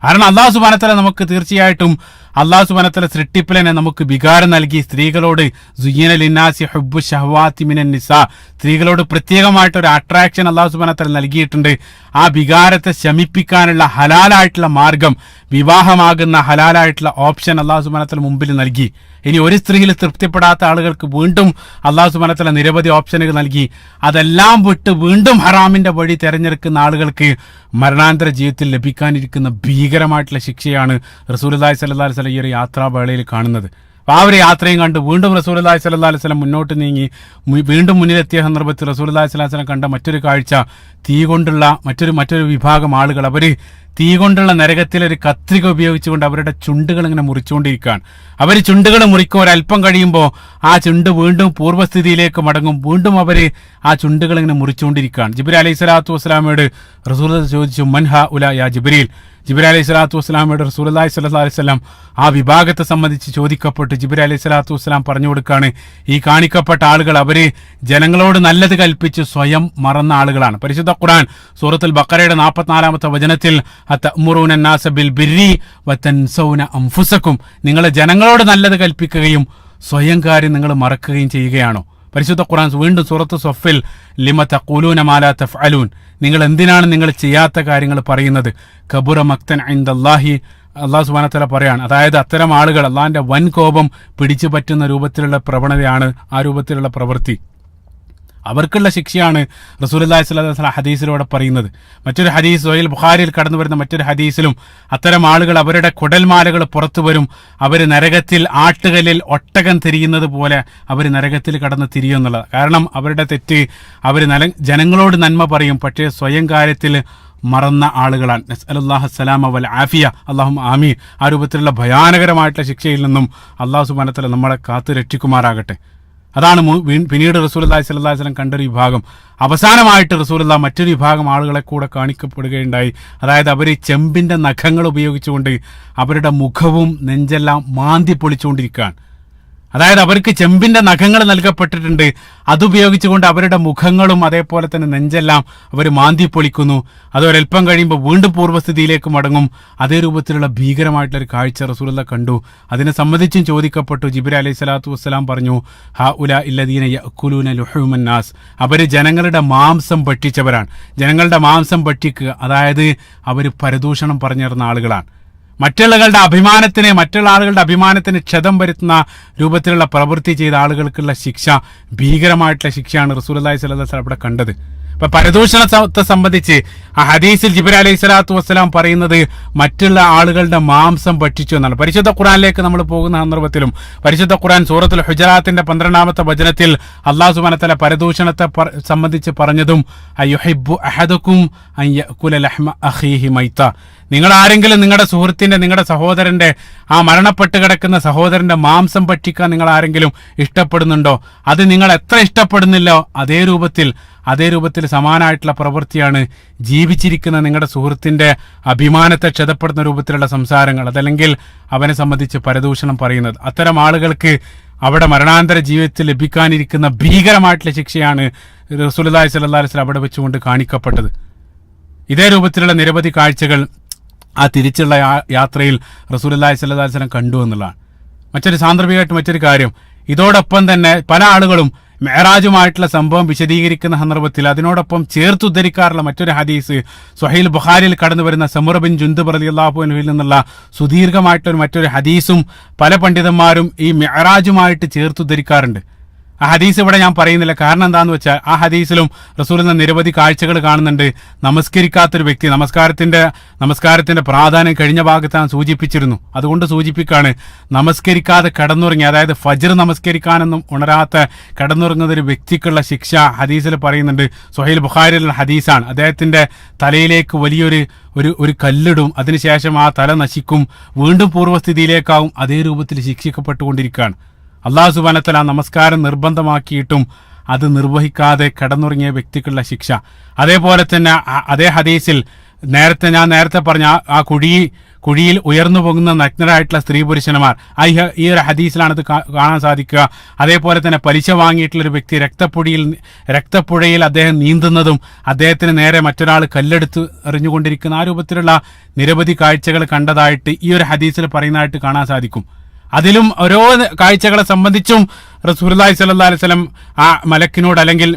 കാരണം അല്ലാഹു സുബ്ഹാനഹു വ തആല നമുക്ക് തീർച്ചയായിട്ടും അല്ലാഹു സുബ്ഹാനഹു വ തആല സൃഷ്ടിപ്പിനെ നമുക്ക് വികാരം നൽകി. സ്ത്രീകളോട് സുയ്യിന ലിന്നാസി ഹുബ്ബു ശഹവാതി മിനൻ നിസാ, സ്ത്രീകളോട് പ്രത്യേകമായിട്ടൊരു അട്രാക്ഷൻ അല്ലാഹു സുബ്ഹാനഹു വ തആല നൽകിയിട്ടുണ്ട്. ആ വികാരത്തെ ശമിപ്പിക്കാനുള്ള ഹലാലായിട്ടുള്ള മാർഗം, വിവാഹമാകുന്ന ഹലാലായിട്ടുള്ള ഓപ്ഷൻ അല്ലാഹു സുബ്ഹാനഹു വ തആല മുമ്പിൽ നൽകി. ഇനി ഒരു സ്ത്രീയിൽ തൃപ്തിപ്പെടാത്ത ആളുകൾക്ക് വീണ്ടും അല്ലാഹു സുബ്ഹാനഹു വ തആല നിരവധി ഓപ്ഷനുകൾ നൽകി. അതെല്ലാം വിട്ട് വീണ്ടും ഹറാമിന്റെ വഴി തെരഞ്ഞെടുക്കുന്ന ആളുകൾക്ക് മരണാന്തര ജീവിതത്തിൽ ലഭിക്കാനിരിക്കുന്ന ഭീകരമായിട്ടുള്ള ശിക്ഷയാണ് റസൂലുള്ളാഹി സ്വല്ലല്ലാഹു അലൈഹി വസല്ലം ഈ ഒരു യാത്രാവേളയിൽ കാണുന്നത്. ആ ഒരു യാത്രയും കണ്ട് വീണ്ടും റസൂലുള്ളാഹി സ്വല്ലല്ലാഹു അലൈഹി വസല്ലം മുന്നോട്ട് നീങ്ങി വീണ്ടും മുന്നിലെത്തിയ സന്ദർഭത്തിൽ റസൂലുള്ളാഹി സ്വല്ലല്ലാഹു അലൈഹി വസല്ലം കണ്ട മറ്റൊരു കാഴ്ച, തീ കൊണ്ടുള്ള മറ്റൊരു വിഭാഗം ആളുകൾ, അവര് തീ കൊണ്ടുള്ള നരകത്തിലൊരു കത്രിക ഉപയോഗിച്ചുകൊണ്ട് അവരുടെ ചുണ്ടുകൾ ഇങ്ങനെ മുറിച്ചുകൊണ്ടിരിക്കുകയാണ്. അവർ ചുണ്ടുകൾ മുറിക്കും. ഒരല്പം കഴിയുമ്പോൾ ആ ചുണ്ട് വീണ്ടും പൂർവ്വസ്ഥിതിയിലേക്ക് മടങ്ങും. വീണ്ടും അവർ ആ ചുണ്ടുകൾ ഇങ്ങനെ മുറിച്ചുകൊണ്ടിരിക്കുകയാണ്. ജിബ്രീൽ അലൈഹി സ്വലാത്തു വസ്സലാമയോട് റസൂലുള്ളാഹി ചോദിച്ചു, മൻ ഹഉലാ യാ ജിബ്രീൽ. ജിബ്രീൽ അലൈഹി സ്വലാത്തു വസ്സലാമയോട് റസൂലുള്ളാഹി സ്വല്ലല്ലാഹു അലൈഹി വസല്ലം ആ വിഭാഗത്തെ സംബന്ധിച്ച് ചോദിക്കപ്പെട്ട് ജിബ്രീൽ അലൈഹി സ്വലാത്തു വസ്സലാം പറഞ്ഞു കൊടുക്കുകയാണ്, ഈ കാണിക്കപ്പെട്ട ആളുകൾ അവര് ജനങ്ങളോട് നല്ലത് കൽപ്പിച്ച് സ്വയം മറന്ന ആളുകളാണ്. പരിശുദ്ധ ഖുർആൻ സൂറത്തുൽ ബഖറയുടെ 44-ാമത്തെ വചനത്തിൽ അതഅ്മുറൂന അന്നാസ ബിൽ ബിർരി വതൻസൗന അൻഫുസകും, നിങ്ങൾ ജനങ്ങളോട് നല്ലത് കൽപ്പിക്കുകയും സ്വയം കാര്യം നിങ്ങൾ മറക്കുകയും ചെയ്യുകയാണോ? പരിശുദ്ധ ഖുർആൻ വീണ്ടും സൂറത്ത് സഫിൽ ലിമ തഖൂലൂന മാ ലാ തഫ്അലൂൻ, നിങ്ങൾ എന്തിനാണ് നിങ്ങൾ ചെയ്യാത്ത കാര്യങ്ങൾ പറയുന്നത്? കബുറ മഖ്തൻ ഇൻദല്ലാഹി, അല്ലാഹു സുബ്ഹാനഹു വ തആല പറയാണ്. അതായത് അത്തരം ആളുകൾ അള്ളാഹിന്റെ വൻ കോപം പിടിച്ചു പറ്റുന്ന രൂപത്തിലുള്ള പ്രവണതയാണ് ആ രൂപത്തിലുള്ള പ്രവൃത്തി. അവർക്കുള്ള ശിക്ഷയാണ് റസൂലുള്ളാഹി സ്വല്ലല്ലാഹു അലൈഹി വസല്ലം ഹദീസിലൂടെ പറയുന്നത്. മറ്റൊരു ഹദീസ് സ്വഹീൽ ബുഖാരിയിൽ കടന്നു വരുന്ന മറ്റൊരു ഹദീസിലും അത്തരം ആളുകൾ അവരുടെ കുടൽമാലകൾ പുറത്തു വരും. അവർ നരകത്തിൽ ആട്ടുകല്ലിൽ ഒട്ടകം തിരിയുന്നത് പോലെ അവർ നരകത്തിൽ കടന്ന് തിരിയുന്നുള്ളത്. കാരണം അവരുടെ തെറ്റ്, അവർ ജനങ്ങളോട് നന്മ പറയും, പക്ഷേ സ്വയം കാര്യത്തിൽ മറന്ന ആളുകളാണ്. നസ്അലുല്ലാഹി സലാമ വൽ ആഫിയ, അല്ലാഹുമ്മ ആമീൻ. ആ രൂപത്തിലുള്ള ഭയാനകരമായിട്ടുള്ള ശിക്ഷയിൽ നിന്നും അല്ലാഹു സുബ്ഹാനഹു വ തആല നമ്മളെ കാത്തു രക്ഷിക്കുമാറാകട്ടെ. അതാണ് പിന്നീട് റസൂലുള്ളാഹി സ്വല്ലല്ലാഹു അലൈഹി വസല്ലം കണ്ടൊരു വിഭാഗം. അവസാനമായിട്ട് റസൂലുള്ളാഹി മറ്റൊരു വിഭാഗം ആളുകളെ കൂടെ കാണിക്കപ്പെടുകയുണ്ടായി. അതായത് അവർ ചെമ്പിന്റെ നഖങ്ങൾ ഉപയോഗിച്ചുകൊണ്ട് അവരുടെ മുഖവും നെഞ്ചെല്ലാം മാന്തി പൊളിച്ചുകൊണ്ടിരിക്കുകയാണ്. അതായത് അവർക്ക് ചെമ്പിന്റെ നഖങ്ങൾ നൽകപ്പെട്ടിട്ടുണ്ട്. അതുപയോഗിച്ചുകൊണ്ട് അവരുടെ മുഖങ്ങളും അതേപോലെ തന്നെ നെഞ്ചെല്ലാം അവർ മാന്തി പൊളിക്കുന്നു. അത് ഒരൽപ്പം കഴിയുമ്പോൾ വീണ്ടും പൂർവ്വസ്ഥിതിയിലേക്ക് മടങ്ങും. അതേ രൂപത്തിലുള്ള ഭീകരമായിട്ടുള്ളൊരു കാഴ്ച റസൂലുള്ളാഹി കണ്ടു. അതിനെ സംബന്ധിച്ചും ചോദിക്കപ്പെട്ടു. ജിബ്രീൽ അലൈഹി സ്വലാത്തു വസ്സലാം പറഞ്ഞു, ഹഉലാ ഇല്ലദീന യഅകുലൂന ലുഹൂമൻ നാസ്, അവർ ജനങ്ങളുടെ മാംസം ഭക്ഷിച്ചവരാണ്. ജനങ്ങളുടെ മാംസം ഭക്ഷിക്കുക, അതായത് അവർ പരദൂഷണം പറഞ്ഞിരുന്ന ആളുകളാണ്. മറ്റുള്ള ആളുകളുടെ അഭിമാനത്തിന് ക്ഷതം വരുത്തുന്ന രൂപത്തിലുള്ള പ്രവൃത്തി ചെയ്ത ആളുകൾക്കുള്ള ശിക്ഷ, ഭീകരമായിട്ടുള്ള ശിക്ഷയാണ് റസൂലുള്ളാഹി സ്വല്ലല്ലാഹു അലൈഹി വസല്ലം അവിടെ കണ്ടത്. അപ്പൊ പരദൂഷണത്തെ സംബന്ധിച്ച് ആ ഹദീസിൽ ജിബ്രീൽ അലൈഹി സ്വലാത്തു വസ്സലാം പറയുന്നത് മറ്റുള്ള ആളുകളുടെ മാംസം ഭക്ഷിച്ചു എന്നാണ്. പരിശുദ്ധ ഖുർആനിലേക്ക് നമ്മൾ പോകുന്ന സന്ദർഭത്തിലും പരിശുദ്ധ ഖുർആൻ സൂറത്തുൽ ഹുജറാത്തിന്റെ 12-ാമത്തെ വചനത്തിൽ അല്ലാഹു സുബ്ഹാനഹു വ തആല പരദൂഷണത്തെ സംബന്ധിച്ച് പറഞ്ഞതും, അയ്യുഹിബ്ബു അഹദുക്കും അൻ യഅകുല ലഹ്മ അഖീഹി മൈത, നിങ്ങൾ ആരെങ്കിലും നിങ്ങളുടെ സുഹൃത്തിന്റെ, നിങ്ങളുടെ സഹോദരന്റെ, ആ മരണപ്പെട്ട് കിടക്കുന്ന സഹോദരന്റെ മാംസം ഭക്ഷിക്കാൻ നിങ്ങൾ ആരെങ്കിലും ഇഷ്ടപ്പെടുന്നുണ്ടോ? അത് നിങ്ങൾ എത്ര ഇഷ്ടപ്പെടുന്നില്ലോ അതേ രൂപത്തിൽ സമാനമായിട്ടുള്ള പ്രവൃത്തിയാണ് ജീവിച്ചിരിക്കുന്ന നിങ്ങളുടെ സുഹൃത്തിന്റെ അഭിമാനത്തെ ക്ഷതപ്പെടുന്ന രൂപത്തിലുള്ള സംസാരങ്ങൾ, അതല്ലെങ്കിൽ അവനെ സംബന്ധിച്ച് പരദൂഷണം പറയുന്നത്. അത്തരം ആളുകൾക്ക് അവിടെ മരണാന്തര ജീവിതത്തിൽ ലഭിക്കാനിരിക്കുന്ന ഭീകരമായിട്ടുള്ള ശിക്ഷയാണ് റസൂലുള്ളാഹി സ്വല്ലല്ലാഹു അലൈഹി വസല്ലം അവിടെ വെച്ചുകൊണ്ട് കാണിക്കപ്പെട്ടത്. ഇതേ രൂപത്തിലുള്ള നിരവധി കാഴ്ചകൾ ആ തിരിച്ചുള്ള യാത്രയിൽ റസൂലുള്ളാഹി സ്വല്ലല്ലാഹു അലൈഹി വസല്ലം കണ്ടു എന്നുള്ളതാണ്. മറ്റൊരു സാന്ദർഭികമായിട്ട് മറ്റൊരു കാര്യം, ഇതോടൊപ്പം തന്നെ പല ആളുകളും മെഹറാജുമായിട്ടുള്ള സംഭവം വിശദീകരിക്കുന്ന സന്ദർഭത്തിൽ അതിനോടൊപ്പം ചേർത്തുദ്ധരിക്കാറുള്ള മറ്റൊരു ഹദീസ് സ്വഹീൽ ബുഖാരിയിൽ കടന്നു വരുന്ന സമുറ ബിൻ ജുന്ദബ് റളിയല്ലാഹു അൻഹുവിൽ നിന്നുള്ള സുദീർഘമായിട്ടൊരു മറ്റൊരു ഹദീസും പല പണ്ഡിതന്മാരും ഈ മെഹറാജുമായിട്ട് ചേർത്തുദ്ധരിക്കാറുണ്ട്. ആ ഹദീസ് ഇവിടെ ഞാൻ പറയുന്നില്ല. കാരണം എന്താണെന്ന് വെച്ചാൽ ആ ഹദീസിലും റസൂലിന്റെ നിരവധി കാഴ്ചകൾ കാണുന്നുണ്ട്. നമസ്കരിക്കാത്തൊരു വ്യക്തി, നമസ്കാരത്തിന്റെ പ്രാധാന്യം കഴിഞ്ഞ ഭാഗത്ത് ഞാൻ സൂചിപ്പിച്ചിരുന്നു. അതുകൊണ്ട് സൂചിപ്പിക്കാണ്, നമസ്കരിക്കാതെ കിടന്നുറങ്ങി, അതായത് ഫജ്ർ നമസ്കരിക്കാനൊന്നും ഉണരാത്ത കിടന്നുറങ്ങുന്ന ഒരു വ്യക്തിക്കുള്ള ശിക്ഷ ഹദീസിൽ പറയുന്നുണ്ട്. സ്വഹീൽ ബുഖാരിയിലുള്ള ഹദീസാണ്. അദ്ദേഹത്തിന്റെ തലയിലേക്ക് വലിയൊരു കല്ലിടും, അതിനുശേഷം ആ തല നശിക്കും, വീണ്ടും പൂർവ്വസ്ഥിതിയിലേക്കാവും, അതേ രൂപത്തിൽ ശിക്ഷിക്കപ്പെട്ടുകൊണ്ടിരിക്കുകയാണ്. അല്ലാഹു സുബ്ഹാനഹു വ തആല നമസ്കാരം നിർബന്ധമാക്കിയിട്ടും അത് നിർവഹിക്കാതെ കിടന്നുറങ്ങിയ വ്യക്തിക്കുള്ള ശിക്ഷ. അതേപോലെ തന്നെ അതേ ഹദീസിൽ നേരത്തെ പറഞ്ഞ ആ കുഴിയിൽ ഉയർന്നു പോകുന്ന നഗ്നരായിട്ടുള്ള സ്ത്രീ പുരുഷന്മാർ, ഈ ഒരു ഹദീസിലാണ് ഇത് കാണാൻ സാധിക്കുക. അതേപോലെ തന്നെ പലിശ വാങ്ങിയിട്ടുള്ള ഒരു വ്യക്തി രക്തപ്പുഴയിൽ അദ്ദേഹം നീന്തുന്നതും അദ്ദേഹത്തിന് നേരെ മറ്റൊരാൾ കല്ലെടുത്ത് എറിഞ്ഞുകൊണ്ടിരിക്കുന്ന ആ രൂപത്തിലുള്ള നിരവധി കാഴ്ചകൾ കണ്ടതായിട്ട് ഈ ഒരു ഹദീസിൽ പറയുന്നതായിട്ട് കാണാൻ സാധിക്കും. അതിലും ഓരോ കാഴ്ചകളെ സംബന്ധിച്ചും റസൂലുള്ളാഹി സ്വല്ലല്ലാഹു അലൈഹി വസല്ലം ആ മലക്കിനോട് അല്ലെങ്കിൽ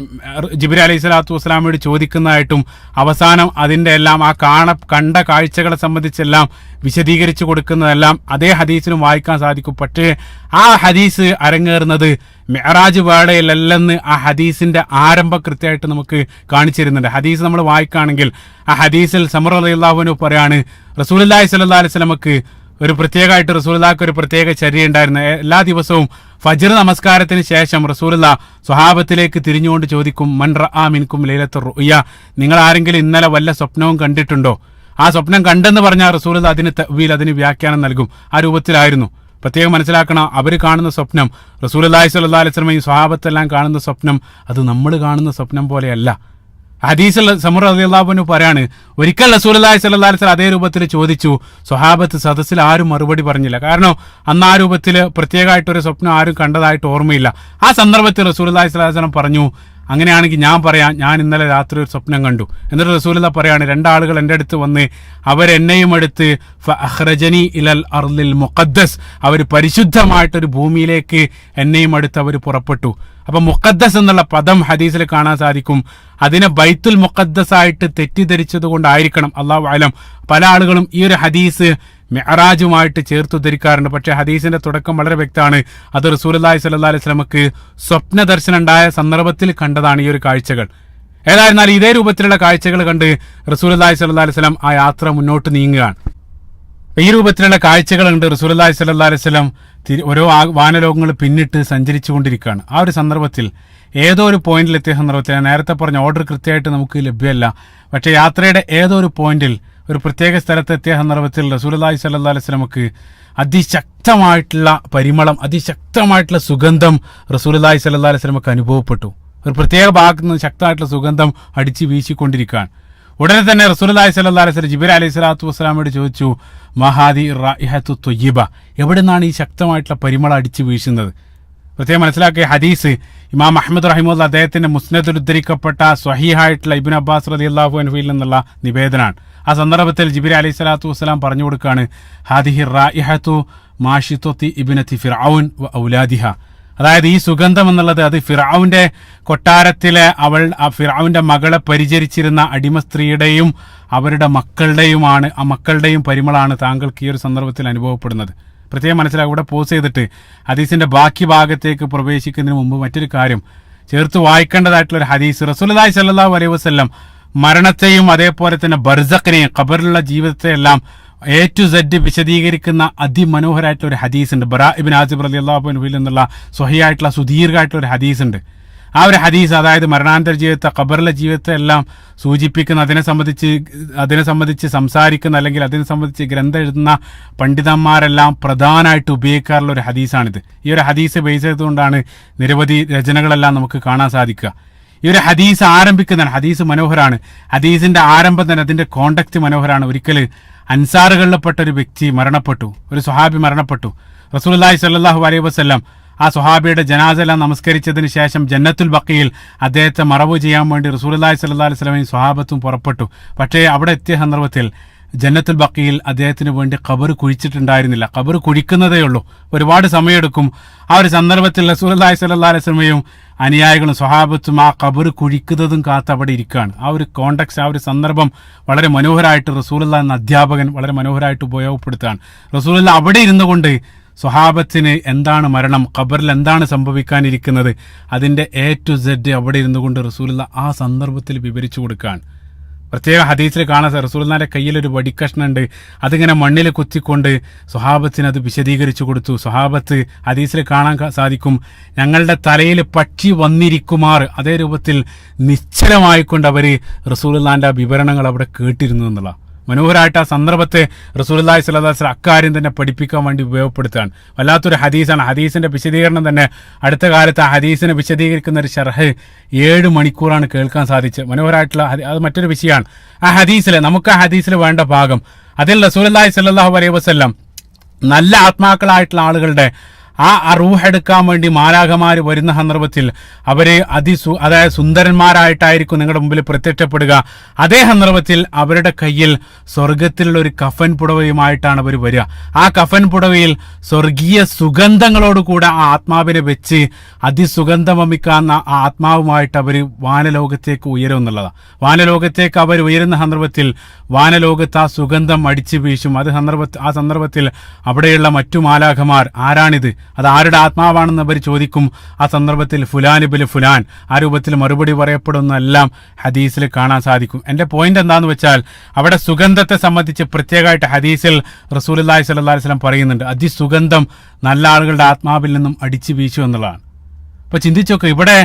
ജിബ്രീൽ അലൈഹി സ്വലാത്തു വസ്സലാമയോട് ചോദിക്കുന്നതായിട്ടും അവസാനം അതിന്റെ എല്ലാം കണ്ട കാഴ്ചകളെ സംബന്ധിച്ചെല്ലാം വിശദീകരിച്ചു കൊടുക്കുന്നതെല്ലാം അതേ ഹദീസിലും വായിക്കാൻ സാധിക്കും. പക്ഷേ ആ ഹദീസ് അരങ്ങേറുന്നത് മിഅ്റാജ് വേളയിലല്ലെന്ന് ആ ഹദീസിന്റെ ആരംഭം കൃത്യമായിട്ട് നമുക്ക് കാണിച്ചിരുന്നുണ്ട്. ഹദീസ് നമ്മൾ വായിക്കുകയാണെങ്കിൽ ആ ഹദീസിൽ സമുറ റളിയല്ലാഹു അൻഹു പറയാണ്, റസൂലുള്ളാഹി സ്വല്ലല്ലാഹു അലൈഹി വസല്ലമക്ക് ഒരു പ്രത്യേകമായിട്ട് റസൂലുള്ളാഹിക്ക് ഒരു പ്രത്യേക ചര്യ ഉണ്ടായിരുന്നു. എല്ലാ ദിവസവും ഫജ്ർ നമസ്കാരത്തിന് ശേഷം റസൂലുള്ളാഹി സ്വഹാബത്തിലേക്ക് തിരിഞ്ഞുകൊണ്ട് ചോദിക്കും, മൻ റആ മിൻകും ലൈലത്തുർ റുഅ്യ, നിങ്ങൾ ആരെങ്കിലും ഇന്നലെ വല്ല സ്വപ്നവും കണ്ടിട്ടുണ്ടോ? ആ സ്വപ്നം കണ്ടെന്ന് പറഞ്ഞാൽ റസൂലുള്ളാഹി അതിന് തഅ്വീൽ, അതിന് വ്യാഖ്യാനം നൽകും. ആ രൂപത്തിലായിരുന്നു. പ്രത്യേകം മനസ്സിലാക്കണം, അവർ കാണുന്ന സ്വപ്നം, റസൂലുള്ളാഹി സ്വല്ലല്ലാഹു അലൈഹി വസല്ലം ഈ സ്വഹാബത്തെല്ലാം കാണുന്ന സ്വപ്നം അത് നമ്മൾ കാണുന്ന സ്വപ്നം പോലെയല്ല. ഹദീസിൽ സമുറ റളിയല്ലാഹു അൻഹു പറയാണ്, ഒരിക്കൽ റസൂലുള്ളാഹി സ്വല്ലല്ലാഹു അലൈഹി വസല്ലം അതേ രൂപത്തിൽ ചോദിച്ചു. സ്വഹാബത്ത് സദസ്സിൽ ആരും മറുപടി പറഞ്ഞില്ല. കാരണം അന്ന് ആ രൂപത്തിൽ പ്രത്യേകമായിട്ടൊരു സ്വപ്നം ആരും കണ്ടതായിട്ട് ഓർമ്മയില്ല. ആ സന്ദർഭത്തിൽ റസൂലുള്ളാഹി സ്വല്ലല്ലാഹു അലൈഹി വസല്ലം പറഞ്ഞു, അങ്ങനെയാണെങ്കിൽ ഞാൻ പറയാം, ഞാൻ ഇന്നലെ രാത്രി ഒരു സ്വപ്നം കണ്ടു. എന്നിട്ട് റസൂലുള്ളാഹി പറയാണ്, രണ്ടാളുകൾ എൻ്റെ അടുത്ത് വന്ന് അവരെന്നെയും എടുത്ത് ഫഅഖ്റജനി ഇലൽ അർളിൽ മുഖദ്ദസ്, അവർ പരിശുദ്ധമായിട്ടൊരു ഭൂമിയിലേക്ക് എന്നെയും അടുത്ത് അവർ പുറപ്പെട്ടു. അപ്പൊ മുഖദ്ദസ് എന്നുള്ള പദം ഹദീസിൽ കാണാൻ സാധിക്കും. അതിനെ ബൈത്തുൽ മുഖദ്ദസ് ആയിട്ട് തെറ്റിദ്ധരിച്ചത് കൊണ്ടായിരിക്കണം, അല്ലാഹു അലം, പല ആളുകളും ഈ ഒരു ഹദീസ് മിഅ്റാജുമായിട്ട് ചേർത്ത് ധരിക്കാറുണ്ട്. പക്ഷേ ഹദീസിന്റെ തുടക്കം വളരെ വ്യക്തമാണ്. അത് റസൂലുള്ളാഹി സ്വല്ലല്ലാഹു അലൈഹി വസല്ലമക്ക് സ്വപ്ന ദർശനം ഉണ്ടായ സന്ദർഭത്തിൽ കണ്ടതാണ് ഈ ഒരു കാഴ്ചകൾ. ഏതായിരുന്നാലും ഇതേ രൂപത്തിലുള്ള കാഴ്ചകൾ കണ്ട് റസൂലുള്ളാഹി സ്വല്ലല്ലാഹു അലൈഹി വസല്ലം ആ യാത്ര മുന്നോട്ട് നീങ്ങുകയാണ്. ഈ രൂപത്തിലുള്ള കാഴ്ചകൾ കണ്ട് റസൂലുള്ളാഹി സ്വല്ലല്ലാഹു അലൈഹി വസല്ലം ഓരോ വാനലോകങ്ങൾ പിന്നിട്ട് സഞ്ചരിച്ചു കൊണ്ടിരിക്കുകയാണ്. ആ ഒരു സന്ദർഭത്തിൽ ഏതോ ഒരു പോയിന്റിൽ എത്തിയ സന്ദർഭത്തിൽ, നേരത്തെ പറഞ്ഞ ഓർഡർ കൃത്യമായിട്ട് നമുക്ക് ലഭ്യമല്ല, പക്ഷേ യാത്രയുടെ ഏതോ ഒരു പോയിന്റിൽ ഒരു പ്രത്യേക സ്ഥലത്തെത്തിയ സന്ദർഭത്തിൽ റസൂലുള്ളാഹി സ്വല്ലല്ലാഹു അലൈഹി വസല്ലമക്ക് അതിശക്തമായിട്ടുള്ള പരിമളം, അതിശക്തമായിട്ടുള്ള സുഗന്ധം റസൂലുള്ളാഹി സ്വല്ലല്ലാഹു അലൈഹി വസല്ലമക്ക് അനുഭവപ്പെട്ടു. ഒരു പ്രത്യേക ഭാഗത്ത് നിന്ന് ശക്തമായിട്ടുള്ള സുഗന്ധം അടിച്ചു വീശിക്കൊണ്ടിരിക്കുകയാണ്. ഉടനെ തന്നെ റസൂലുള്ളാഹി സ്വല്ലല്ലാഹു അലൈഹി വസല്ലം ജിബ്രീൽ അലൈഹി സ്വലാത്തു വസ്സലാമയോട് ചോദിച്ചു, മഹാദി റായിഹത്തു ത്വയ്യിബ, എവിടെ നിന്നാണ് ഈ ശക്തമായിട്ടുള്ള പരിമളം അടിച്ചു വീശുന്നത്? പ്രത്യേകം മനസ്സിലാക്കിയ ഹദീസ് ഇമാം അഹ്മദ് റഹിമഹുല്ലാഹ് അദ്ദേഹത്തിന്റെ മുസ്നദിൽ ഉദ്ധരിക്കപ്പെട്ട സ്വഹീഹായിട്ടുള്ള ഇബ്നു അബ്ബാസ് റളിയല്ലാഹു അൻഹുവിൽ നിന്നുള്ള നിവേദനമാണ്. ആ സന്ദർഭത്തിൽ ജിബ്രീൽ അലൈഹി സ്വലാത്തു വസ്സലാം പറഞ്ഞു കൊടുക്കുകയാണ്, ഹാദിഹി റായിഹത്തു മാഷിത്വത്തി ഇബ്നതി ഫിർഔൻ വ ഔലാദിഹ, അതായത് ഈ സുഗന്ധം എന്നുള്ളത് അത് ഫിർഔന്റെ കൊട്ടാരത്തിലെ ഫിർഔന്റെ മകളെ പരിചരിച്ചിരുന്ന അടിമ സ്ത്രീയുടെയും അവരുടെ മക്കളുടെയുമാണ്. ആ മക്കളുടെയും പരിമളാണ് താങ്കൾക്ക് ഈ ഒരു സന്ദർഭത്തിൽ അനുഭവപ്പെടുന്നത്. പ്രത്യേകം മനസ്സിലാക്കുക. ഇവിടെ പോസ് ചെയ്തിട്ട് ഹദീസിന്റെ ബാക്കി ഭാഗത്തേക്ക് പ്രവേശിക്കുന്നതിന് മുമ്പ് മറ്റൊരു കാര്യം ചേർത്ത് വായിക്കേണ്ടതായിട്ടുള്ള ഒരു ഹദീസ്, റസൂലുള്ളാഹി സ്വല്ലല്ലാഹു അലൈഹി വസല്ലം മരണത്തെയും അതേപോലെ തന്നെ ബർസഖിനെയും ഖബറിലുള്ള ജീവിതത്തെയെല്ലാം A to Z വിശദീകരിക്കുന്ന അതിമനോഹരമായിട്ടുള്ള ഒരു ഹദീസ് ഉണ്ട്. ബറാ ഇബ്നു ആസിബ് റളിയല്ലാഹു അൻഹുവിൽ നിന്നുള്ള സ്വഹീഹായിട്ടുള്ള സുദീർഘമായിട്ടുള്ള ഒരു ഹദീസ് ഉണ്ട്. ആ ഒരു ഹദീസ് അതായത് മരണാന്തര ജീവിതത്തെ, ഖബറിലെ ജീവിതത്തെ എല്ലാം സൂചിപ്പിക്കുന്ന, അതിനെ സംബന്ധിച്ച് സംസാരിക്കുന്ന അല്ലെങ്കിൽ അതിനെ സംബന്ധിച്ച് ഗ്രന്ഥം എഴുതുന്ന പണ്ഡിതന്മാരെല്ലാം പ്രധാനമായിട്ട് ഉപയോഗിക്കാറുള്ള ഒരു ഹദീസാണിത്. ഈ ഒരു ഹദീസ് ബേസ് ചെയ്തുകൊണ്ടാണ് നിരവധി രചനകളെല്ലാം നമുക്ക് കാണാൻ സാധിക്കുക. ഈ ഒരു ഹദീസ് ആരംഭിക്കുന്നതാണ്, ഹദീസ് മനോഹരമാണ്. ഹദീസിന്റെ ആരംഭം തന്നെ, അതിന്റെ കോണ്ടക്റ്റ് മനോഹരമാണ്. ഒരിക്കൽ അൻസാറുകളിൽപ്പെട്ട ഒരു വ്യക്തി മരണപ്പെട്ടു, ഒരു സ്വഹാബി മരണപ്പെട്ടു. റസൂലുള്ളാഹി സ്വല്ലല്ലാഹു അലൈഹി വസല്ലം ആ സ്വഹാബിയുടെ ജനാസ എല്ലാം നമസ്കരിച്ചതിന് ശേഷം ജന്നത്തുൽ ബഖീൽ അദ്ദേഹത്തെ മറവ് ചെയ്യാൻ വേണ്ടി റസൂലുള്ളാഹി സ്വല്ലല്ലാഹു അലൈഹി വസല്ലമയും സ്വഹാബത്തും പുറപ്പെട്ടു. പക്ഷേ അവിടെ എത്തിയ സന്ദർഭത്തിൽ ജന്നത്തുൽ ബഖീൽ അദ്ദേഹത്തിന് വേണ്ടി ഖബർ കുഴിച്ചിട്ടുണ്ടായിരുന്നില്ല. ഖബർ കുഴിക്കുന്നതേ ഉള്ളൂ, ഒരുപാട് സമയമെടുക്കും. ആ ഒരു സന്ദർഭത്തിൽ റസൂലുള്ളാഹി സ്വല്ലല്ലാഹു അലൈഹി വസല്ലമയും അനുയായികളും സ്വഹാബത്തും ആ ഖബർ കുഴിക്കുന്നതും കാത്ത് അവിടെ ഇരിക്കുകയാണ്. ആ ഒരു കോണ്ടക്സ്റ്റ്, ആ ഒരു സന്ദർഭം വളരെ മനോഹരമായിട്ട് റസൂലുള്ളാഹി എന്ന അധ്യാപകൻ വളരെ മനോഹരമായിട്ട് ഉപയോഗപ്പെടുത്തുകയാണ്. റസൂലുള്ളാഹി അവിടെ ഇരുന്നു കൊണ്ട് സ്വഹാബത്തിന് എന്താണ് മരണം, ഖബറിൽ എന്താണ് സംഭവിക്കാനിരിക്കുന്നത്, അതിൻ്റെ A to Z അവിടെ ഇരുന്നു കൊണ്ട് റസൂലുള്ളാഹി ആ സന്ദർഭത്തിൽ വിവരിച്ചു കൊടുക്കുകയാണ്. പ്രത്യേക ഹദീസിൽ കാണാൻ റസൂലുള്ളാഹിന്റെ കയ്യിലൊരു വടിക്കഷ്ണുണ്ട്, അതിങ്ങനെ മണ്ണിൽ കുത്തിക്കൊണ്ട് സ്വഹാബത്തിന് അത് വിശദീകരിച്ചു കൊടുത്തു. സ്വഹാബത്ത് ഹദീസിൽ കാണാൻ സാധിക്കും, ഞങ്ങളുടെ തലയിൽ പക്ഷി വന്നിരിക്കുമാർ അതേ രൂപത്തിൽ നിശ്ചലമായിക്കൊണ്ട് അവർ റസൂലുള്ളാഹിന്റെ ആ വിവരണങ്ങൾ അവിടെ കേട്ടിരുന്നു എന്നുള്ള മനോഹരമായിട്ട് ആ സന്ദർഭത്തെ റസൂലുള്ളാഹി സ്വല്ലല്ലാഹു അലൈഹി വസല്ലം അക്കാര്യം തന്നെ പഠിപ്പിക്കാൻ വേണ്ടി ഉപയോഗപ്പെടുത്തുകയാണ്. വല്ലാത്തൊരു ഹദീസാണ്. ഹദീസിന്റെ വിശദീകരണം തന്നെ അടുത്ത കാലത്ത് ആ ഹദീസിനെ വിശദീകരിക്കുന്ന ഒരു ഷർഹ് 7 മണിക്കൂറാണ് കേൾക്കാൻ സാധിച്ചത്. മനോഹരമായിട്ടുള്ള അത് മറ്റൊരു വിഷയമാണ്. ആ ഹദീസിൽ വേണ്ട ഭാഗം അതിൽ റസൂലുള്ളാഹി സ്വല്ലല്ലാഹു അലൈഹി വസല്ലം നല്ല ആത്മാക്കളായിട്ടുള്ള ആളുകളുടെ ആ റൂഹെടുക്കാൻ വേണ്ടി മാലാഖമാർ വരുന്ന സന്ദർഭത്തിൽ അവര് അതായത് സുന്ദരന്മാരായിട്ടായിരിക്കും നിങ്ങളുടെ മുമ്പിൽ പ്രത്യക്ഷപ്പെടുക. അതേ സന്ദർഭത്തിൽ അവരുടെ കയ്യിൽ സ്വർഗത്തിലുള്ള ഒരു കഫൻ പുടവയുമായിട്ടാണ് അവർ വരിക. ആ കഫൻ പുടവയിൽ സ്വർഗീയ സുഗന്ധങ്ങളോടുകൂടെ ആ ആത്മാവിനെ വെച്ച് അതിസുഗന്ധം വമിക്കാവുന്ന ആ ആത്മാവുമായിട്ട് അവർ വാനലോകത്തേക്ക് ഉയരും എന്നുള്ളതാണ്. വാനലോകത്തേക്ക് അവർ ഉയരുന്ന സന്ദർഭത്തിൽ വാനലോകത്ത് ആ സുഗന്ധം അടിച്ചു വീശും. ആ സന്ദർഭത്തിൽ അവിടെയുള്ള മറ്റു മാലാഖമാർ ആരാണിത്, അത് ആരുടെ ആത്മാവാണെന്ന് അവർ ചോദിക്കും. ആ സന്ദർഭത്തിൽ ഫുലാൻ ഇബ്നു ഫുലാൻ ആ രൂപത്തിൽ മറുപടി പറയപ്പെടുന്നതെല്ലാം ഹദീസിൽ കാണാൻ സാധിക്കും. എൻ്റെ പോയിന്റ് എന്താന്ന് വെച്ചാൽ അവിടെ സുഗന്ധത്തെ സംബന്ധിച്ച് പ്രത്യേകമായിട്ട് ഹദീസിൽ റസൂലുള്ളാഹി സ്വല്ലല്ലാഹു അലൈഹി വസല്ലം പറയുന്നുണ്ട്, അതിസുഗന്ധം നല്ല ആളുകളുടെ ആത്മാവിൽ നിന്നും അടിച്ചു വീശു എന്നുള്ളതാണ്. അപ്പൊ ചിന്തിച്ചോക്കെ, ഇവിടെ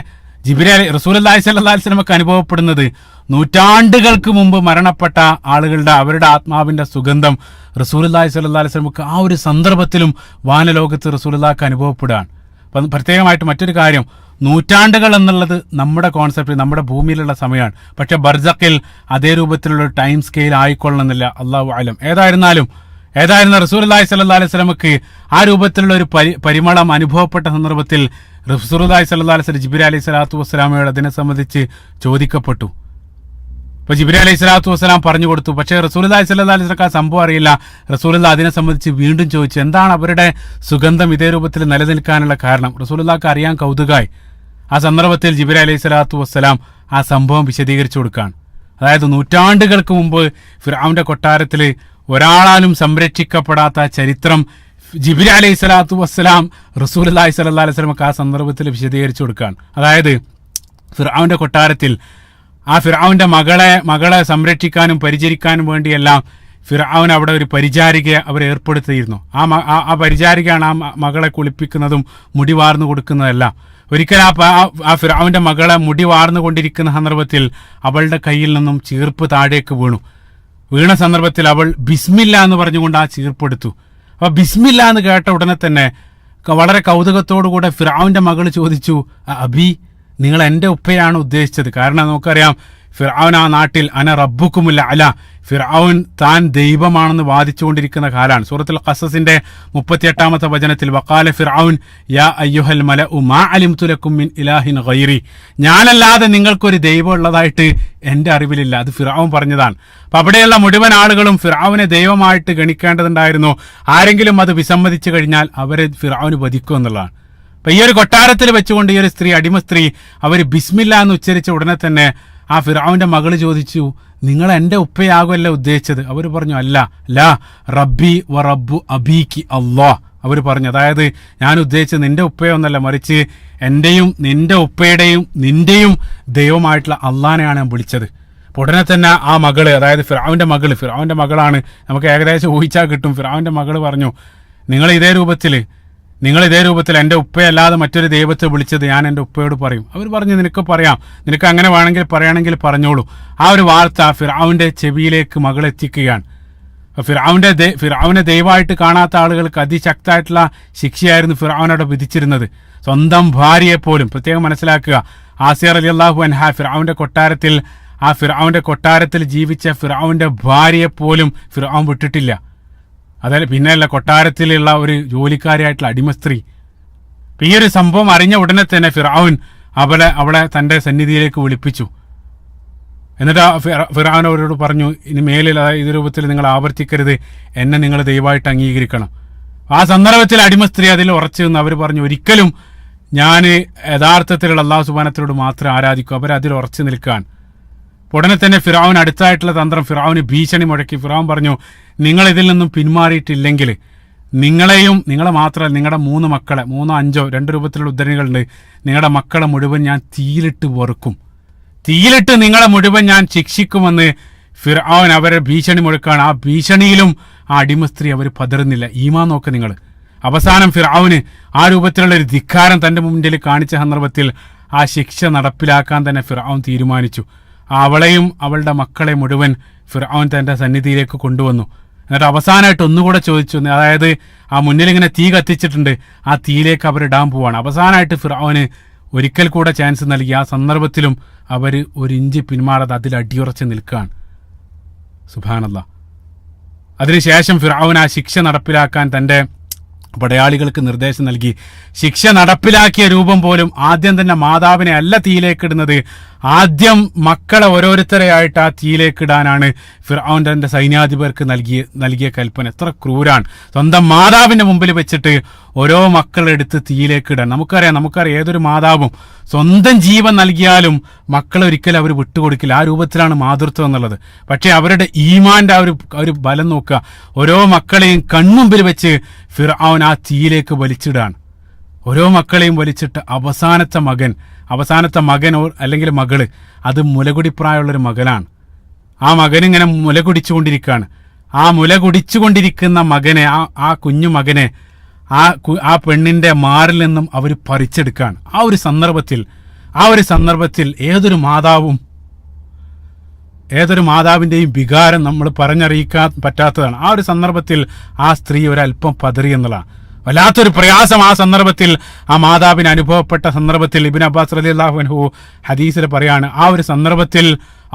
റസൂലുള്ളാഹി സ്വല്ലല്ലാഹു അലൈഹി വസല്ലമക്ക് അനുഭവപ്പെടുന്നത് നൂറ്റാണ്ടുകൾക്ക് മുമ്പ് മരണപ്പെട്ട ആളുകളുടെ അവരുടെ ആത്മാവിന്റെ സുഗന്ധം റസൂലുള്ളാഹി സ്വല്ലല്ലാഹു അലൈഹി വസല്ലമക്ക് ആ ഒരു സന്ദർഭത്തിലും വാനലോകത്ത് റസൂലുള്ളാഹിക്ക് അനുഭവപ്പെടുകയാണ്. അപ്പം പ്രത്യേകമായിട്ട് മറ്റൊരു കാര്യം, നൂറ്റാണ്ടുകൾ എന്നുള്ളത് നമ്മുടെ കോൺസെപ്റ്റ് നമ്മുടെ ഭൂമിയിലുള്ള സമയമാണ്. പക്ഷെ ബർസഖിൽ അതേ രൂപത്തിലുള്ള ടൈം സ്കെയിൽ ആയിക്കൊള്ളണമെന്നില്ല, അല്ലാഹു അലം. ഏതായിരുന്നാലും റസൂലുള്ളാഹി സ്വല്ലല്ലാഹു അലൈഹി വസല്ലമക്ക് ആ രൂപത്തിലുള്ള ഒരു പരിമളം അനുഭവപ്പെട്ട സന്ദർഭത്തിൽ റസൂലുള്ളാഹി സ്വല്ലല്ലാഹു അലൈഹി വസല്ലം ജിബ്രീൽ അലൈഹി സ്വലാത്തു വസ്സലാമയോട് അതിനെ സംബന്ധിച്ച് ചോദിക്കപ്പെട്ടു. അപ്പൊ ജിബ്രീൽ അലൈഹി സ്വലാത്തു വസ്സലാം പറഞ്ഞു കൊടുത്തു. പക്ഷേ റസൂലുള്ളാഹി സ്വല്ലല്ലാഹു അലൈഹി വസല്ലം ആ സംഭവം അറിയില്ല. റസൂലുള്ളാഹി അതിനെ സംബന്ധിച്ച് വീണ്ടും ചോദിച്ചു, എന്താണ് അവരുടെ സുഗന്ധം ഇതേ രൂപത്തിൽ നിലനിൽക്കാനുള്ള കാരണം. റസൂലുള്ളാഹിക്ക് അറിയാൻ കൗതുകമായി. ആ സന്ദർഭത്തിൽ ജിബ്രീൽ അലൈഹി സ്വലാത്തു വസ്സലാം ആ സംഭവം വിശദീകരിച്ചു കൊടുക്കുകയാണ്. അതായത് നൂറ്റാണ്ടുകൾക്ക് മുമ്പ് ഫിർഔന്റെ കൊട്ടാരത്തിൽ ഒരാളാലും സംരക്ഷിക്കപ്പെടാത്ത ചരിത്രം ജിബ്രീൽ അലൈഹി സ്വലാത്തു വസ്സലാം റസൂലുള്ളാഹി സ്വല്ലല്ലാഹു അലൈഹി വസല്ലം ആ സന്ദർഭത്തിൽ വിശദീകരിച്ചു കൊടുക്കുകയാണ്. അതായത് ഫിർഔന്റെ കൊട്ടാരത്തിൽ ആ ഫിർഔന്റെ മകളെ സംരക്ഷിക്കാനും പരിചരിക്കാനും വേണ്ടിയെല്ലാം ഫിർഔൻ അവിടെ ഒരു പരിചാരികയെ അവർ ഏർപ്പെടുത്തിയിരുന്നു. ആ പരിചാരികയാണ് ആ മകളെ കുളിപ്പിക്കുന്നതും മുടി വാർന്നു കൊടുക്കുന്നതെല്ലാം. ഒരിക്കൽ ആ ഫിർഔന്റെ മകളെ മുടി വാർന്നു കൊണ്ടിരിക്കുന്ന സന്ദർഭത്തിൽ അവളുടെ കയ്യിൽ നിന്നും ചീർപ്പ് താഴേക്ക് വീണ സന്ദർഭത്തിൽ അവൾ ബിസ്മില്ല എന്ന് പറഞ്ഞുകൊണ്ട് ആ ചീർപ്പെടുത്തു. അപ്പൊ ബിസ്മില്ല എന്ന് കേട്ട ഉടനെ തന്നെ വളരെ കൗതുകത്തോടുകൂടെ ഫിർഔന്റെ മകൾ ചോദിച്ചു, അബി, നിങ്ങൾ എൻ്റെ ഉപ്പയാണ് ഉദ്ദേശിച്ചത്? കാരണം നമുക്കറിയാം ഫിർഔൻ ആ നാട്ടിൽ അന റബ്ബുക്കുമുൽ അല, ഫിർഔൻ താൻ ദൈവമാണെന്ന് വാദിച്ചുകൊണ്ടിരിക്കുന്ന കാലാണ്. സൂറത്തുൽ ഖസസിന്റെ 38-ാമത്തെ വചനത്തിൽ വഖാല ഫിർഔൻ യാ അയ്യുഹൽ മലഉ മാ അലിംതു ലക്കും മിൻ ഇലാഹിൻ ഗൈറി, ഞാനല്ലാതെ നിങ്ങൾക്കൊരു ദൈവം ഉള്ളതായിട്ട് എൻ്റെ അറിവിലില്ല. അത് ഫിർഔൻ പറഞ്ഞതാണ്. അപ്പൊ അവിടെയുള്ള മുഴുവൻ ആളുകളും ഫിർഔനെ ദൈവമായിട്ട് ഗണിക്കേണ്ടതുണ്ടായിരുന്നു. ആരെങ്കിലും അത് വിസമ്മതിച്ചു കഴിഞ്ഞാൽ അവരെ ഫിർഔന് വധിക്കും എന്നുള്ളതാണ്. അപ്പൊ ഈ ഒരു കൊട്ടാരത്തിൽ വെച്ചുകൊണ്ട് ഈ ഒരു സ്ത്രീ, അടിമ സ്ത്രീ, അവർ ബിസ്മില്ല എന്ന് ഉച്ചരിച്ച ഉടനെ തന്നെ ആ ഫിർഔന്റെ മകള് ചോദിച്ചു, നിങ്ങൾ എൻ്റെ ഉപ്പയാകുമല്ല ഉദ്ദേശിച്ചത്? അവർ പറഞ്ഞു, അല്ല, ലാ റബ്ബി വ റബ്ബു അബീക്കി അല്ലാഹ്. അവർ പറഞ്ഞു, അതായത് ഞാൻ ഉദ്ദേശിച്ചത് നിന്റെ ഉപ്പയൊന്നല്ല, മറിച്ച് എന്റെയും നിന്റെ ഉപ്പയുടെയും നിന്റെയും ദൈവമായിട്ടുള്ള അള്ളാനെയാണ് ഞാൻ വിളിച്ചത്. ഉടനെ തന്നെ ആ മകള്, അതായത് ഫിർഔന്റെ മകളാണ്, നമുക്ക് ഏകദേശം ഊഹിച്ചാൽ കിട്ടും. ഫിർഔന്റെ മകള് പറഞ്ഞു, നിങ്ങൾ ഇതേ രൂപത്തിൽ എൻ്റെ ഉപ്പയല്ലാതെ മറ്റൊരു ദൈവത്തെ വിളിച്ചത് ഞാൻ എൻ്റെ ഉപ്പയോട് പറയും. അവർ പറഞ്ഞു, നിനക്ക് പറയാം, നിനക്ക് അങ്ങനെ പറയുകയാണെങ്കിൽ പറഞ്ഞോളൂ. ആ ഒരു വാർത്ത ഫിർഔന്റെ ചെവിയിലേക്ക് മകൾ എത്തിക്കുകയാണ്. ഫിർഔനെ ദൈവമായിട്ട് കാണാത്ത ആളുകൾക്ക് അതിശക്തമായിട്ടുള്ള ശിക്ഷയായിരുന്നു ഫിർഔനോട് വിധിച്ചിരുന്നത്. സ്വന്തം ഭാര്യയെപ്പോലും, പ്രത്യേകം മനസ്സിലാക്കുക, ആസിയ റളിയല്ലാഹു അൻഹ ഫിർഔന്റെ കൊട്ടാരത്തിൽ ജീവിച്ച ഫിർഔന്റെ ഭാര്യയെപ്പോലും ഫിർഔൻ വിട്ടിട്ടില്ല. അതായത് പിന്നെയല്ല, കൊട്ടാരത്തിലുള്ള ഒരു ജോലിക്കാരിയായിട്ടുള്ള അടിമ സ്ത്രീ. ഈ ഒരു സംഭവം അറിഞ്ഞ ഉടനെ തന്നെ ഫിർഔൻ അവളെ തന്റെ സന്നിധിയിലേക്ക് വിളിപ്പിച്ചു. എന്നിട്ട് ഫിർഔൻ അവരോട് പറഞ്ഞു, ഇനി മേലിൽ ഇത് രൂപത്തിൽ നിങ്ങൾ ആവർത്തിക്കരുത്, എന്നെ നിങ്ങൾ ദൈവമായിട്ട് അംഗീകരിക്കണം. ആ സന്ദർഭത്തിൽ അടിമ സ്ത്രീ അതിൽ ഉറച്ചു നിന്ന് അവർ പറഞ്ഞു, ഒരിക്കലും ഞാൻ യഥാർത്ഥത്തിലുള്ള അള്ളാഹു സുബ്ഹാനഹു മാത്രമേ ആരാധിക്കൂ. അവരതിൽ ഉറച്ചു നിൽക്കാൻ. ഉടനെ തന്നെ ഫിർഔൻ അടുത്തായിട്ടുള്ള തന്ത്രം, ഫിർഔന് ഭീഷണി മുഴക്കി. ഫിർഔൻ പറഞ്ഞു, നിങ്ങൾ ഇതിൽ നിന്നും പിന്മാറിയിട്ടില്ലെങ്കിൽ നിങ്ങളെ മാത്രമല്ല നിങ്ങളുടെ 3 മക്കളെ, 3 5 2 രൂപത്തിലുള്ള ഉദ്ധരണികളുണ്ട്, നിങ്ങളുടെ മക്കളെ മുഴുവൻ ഞാൻ തീയിലിട്ട് വെറുക്കും, തീയിലിട്ട് നിങ്ങളെ മുഴുവൻ ഞാൻ ശിക്ഷിക്കുമെന്ന് ഫിർഔൻ അവരെ ഭീഷണി മുഴക്കാണ്. ആ ഭീഷണിയിലും ആ അടിമ സ്ത്രീ അവർ പതറുന്നില്ല. ഈമാൻ നോക്ക് നിങ്ങൾ. അവസാനം ഫിർഔന് ആ രൂപത്തിലുള്ള ഒരു ധിക്കാരം തന്റെ മുന്നിൽ കാണിച്ച സന്ദർഭത്തിൽ ആ ശിക്ഷ നടപ്പിലാക്കാൻ തന്നെ ഫിർഔൻ തീരുമാനിച്ചു. അവളെയും അവളുടെ മക്കളെ മുഴുവൻ ഫിർഔൻ തന്റെ സന്നിധിയിലേക്ക് കൊണ്ടുവന്നു. എന്നിട്ട് അവസാനമായിട്ട് ഒന്നുകൂടെ ചോദിച്ചു, അതായത് ആ മുന്നിൽ ഇങ്ങനെ തീ കത്തിച്ചിട്ടുണ്ട്, ആ തീയിലേക്ക് അവരിടാൻ പോവാണ്. അവസാനമായിട്ട് ഫിർഔന് ഒരിക്കൽ കൂടെ ചാൻസ് നൽകി. ആ സന്ദർഭത്തിലും അവർ 1 ഇഞ്ച് പിന്മാറാതെ അതിൽ അടിയുറച്ച് നിൽക്കുകയാണ്. സുബ്ഹാനല്ലാഹ്. അതിനുശേഷം ഫിർഔൻ ആ ശിക്ഷ നടപ്പിലാക്കാൻ തന്റെ പടയാളികൾക്ക് നിർദ്ദേശം നൽകി. ശിക്ഷ നടപ്പിലാക്കിയ രൂപം പോലും ആദ്യം തന്നെ മാതാവിനെ അല്ല തീയിലേക്ക് ഇടുന്നത്, ആദ്യം മക്കളെ ഓരോരുത്തരെയായിട്ട് ആ തീയിലേക്ക് ഇടാനാണ് ഫിർഔൻ തന്റെ സൈന്യാധിപർക്ക് നൽകിയ കൽപ്പന. എത്ര ക്രൂരാണ്! സ്വന്തം മാതാവിന്റെ മുമ്പിൽ വെച്ചിട്ട് ഓരോ മക്കളെടുത്ത് തീയിലേക്ക് ഇടാൻ. നമുക്കറിയാം ഏതൊരു മാതാവും സ്വന്തം ജീവൻ നൽകിയാലും മക്കളെ ഒരിക്കലും അവർ വിട്ടുകൊടുക്കില്ല. ആ രൂപത്തിലാണ് മാതൃത്വം എന്നുള്ളത്. പക്ഷെ അവരുടെ ഈമാന്റെ ആ ഒരു ബലം നോക്കുക. ഓരോ മക്കളെയും കൺമുമ്പിൽ വെച്ച് ഫിർഔൻ ആ തീയിലേക്ക് വലിച്ചിടാണ്. ഓരോ മക്കളെയും വലിച്ചിട്ട് അവസാനത്തെ മകൻ അല്ലെങ്കിൽ മകള്, അത് മുലകുടിപ്രായമുള്ളൊരു മകനാണ്. ആ മകനിങ്ങനെ മുലകുടിച്ചുകൊണ്ടിരിക്കുകയാണ്. ആ മുലകുടിച്ചുകൊണ്ടിരിക്കുന്ന മകനെ, ആ കുഞ്ഞു മകനെ ആ പെണ്ണിന്റെ മാറിൽ നിന്നും അവർ പറിച്ചെടുക്കുകയാണ്. ആ ഒരു സന്ദർഭത്തിൽ ഏതൊരു മാതാവിന്റെയും വികാരം നമ്മൾ പറഞ്ഞറിയിക്കാൻ പറ്റാത്തതാണ്. ആ ഒരു സന്ദർഭത്തിൽ ആ സ്ത്രീ ഒരല്പം പതറി എന്നുള്ളതാണ്. വല്ലാത്തൊരു പ്രയാസം ആ സന്ദർഭത്തിൽ ആ മാതാവിന് അനുഭവപ്പെട്ട സന്ദർഭത്തിൽ ഇബ്നു അബ്ബാസ് റളിയല്ലാഹു അൻഹു ഹദീസിൽ പറയാണ്, ആ ഒരു സന്ദർഭത്തിൽ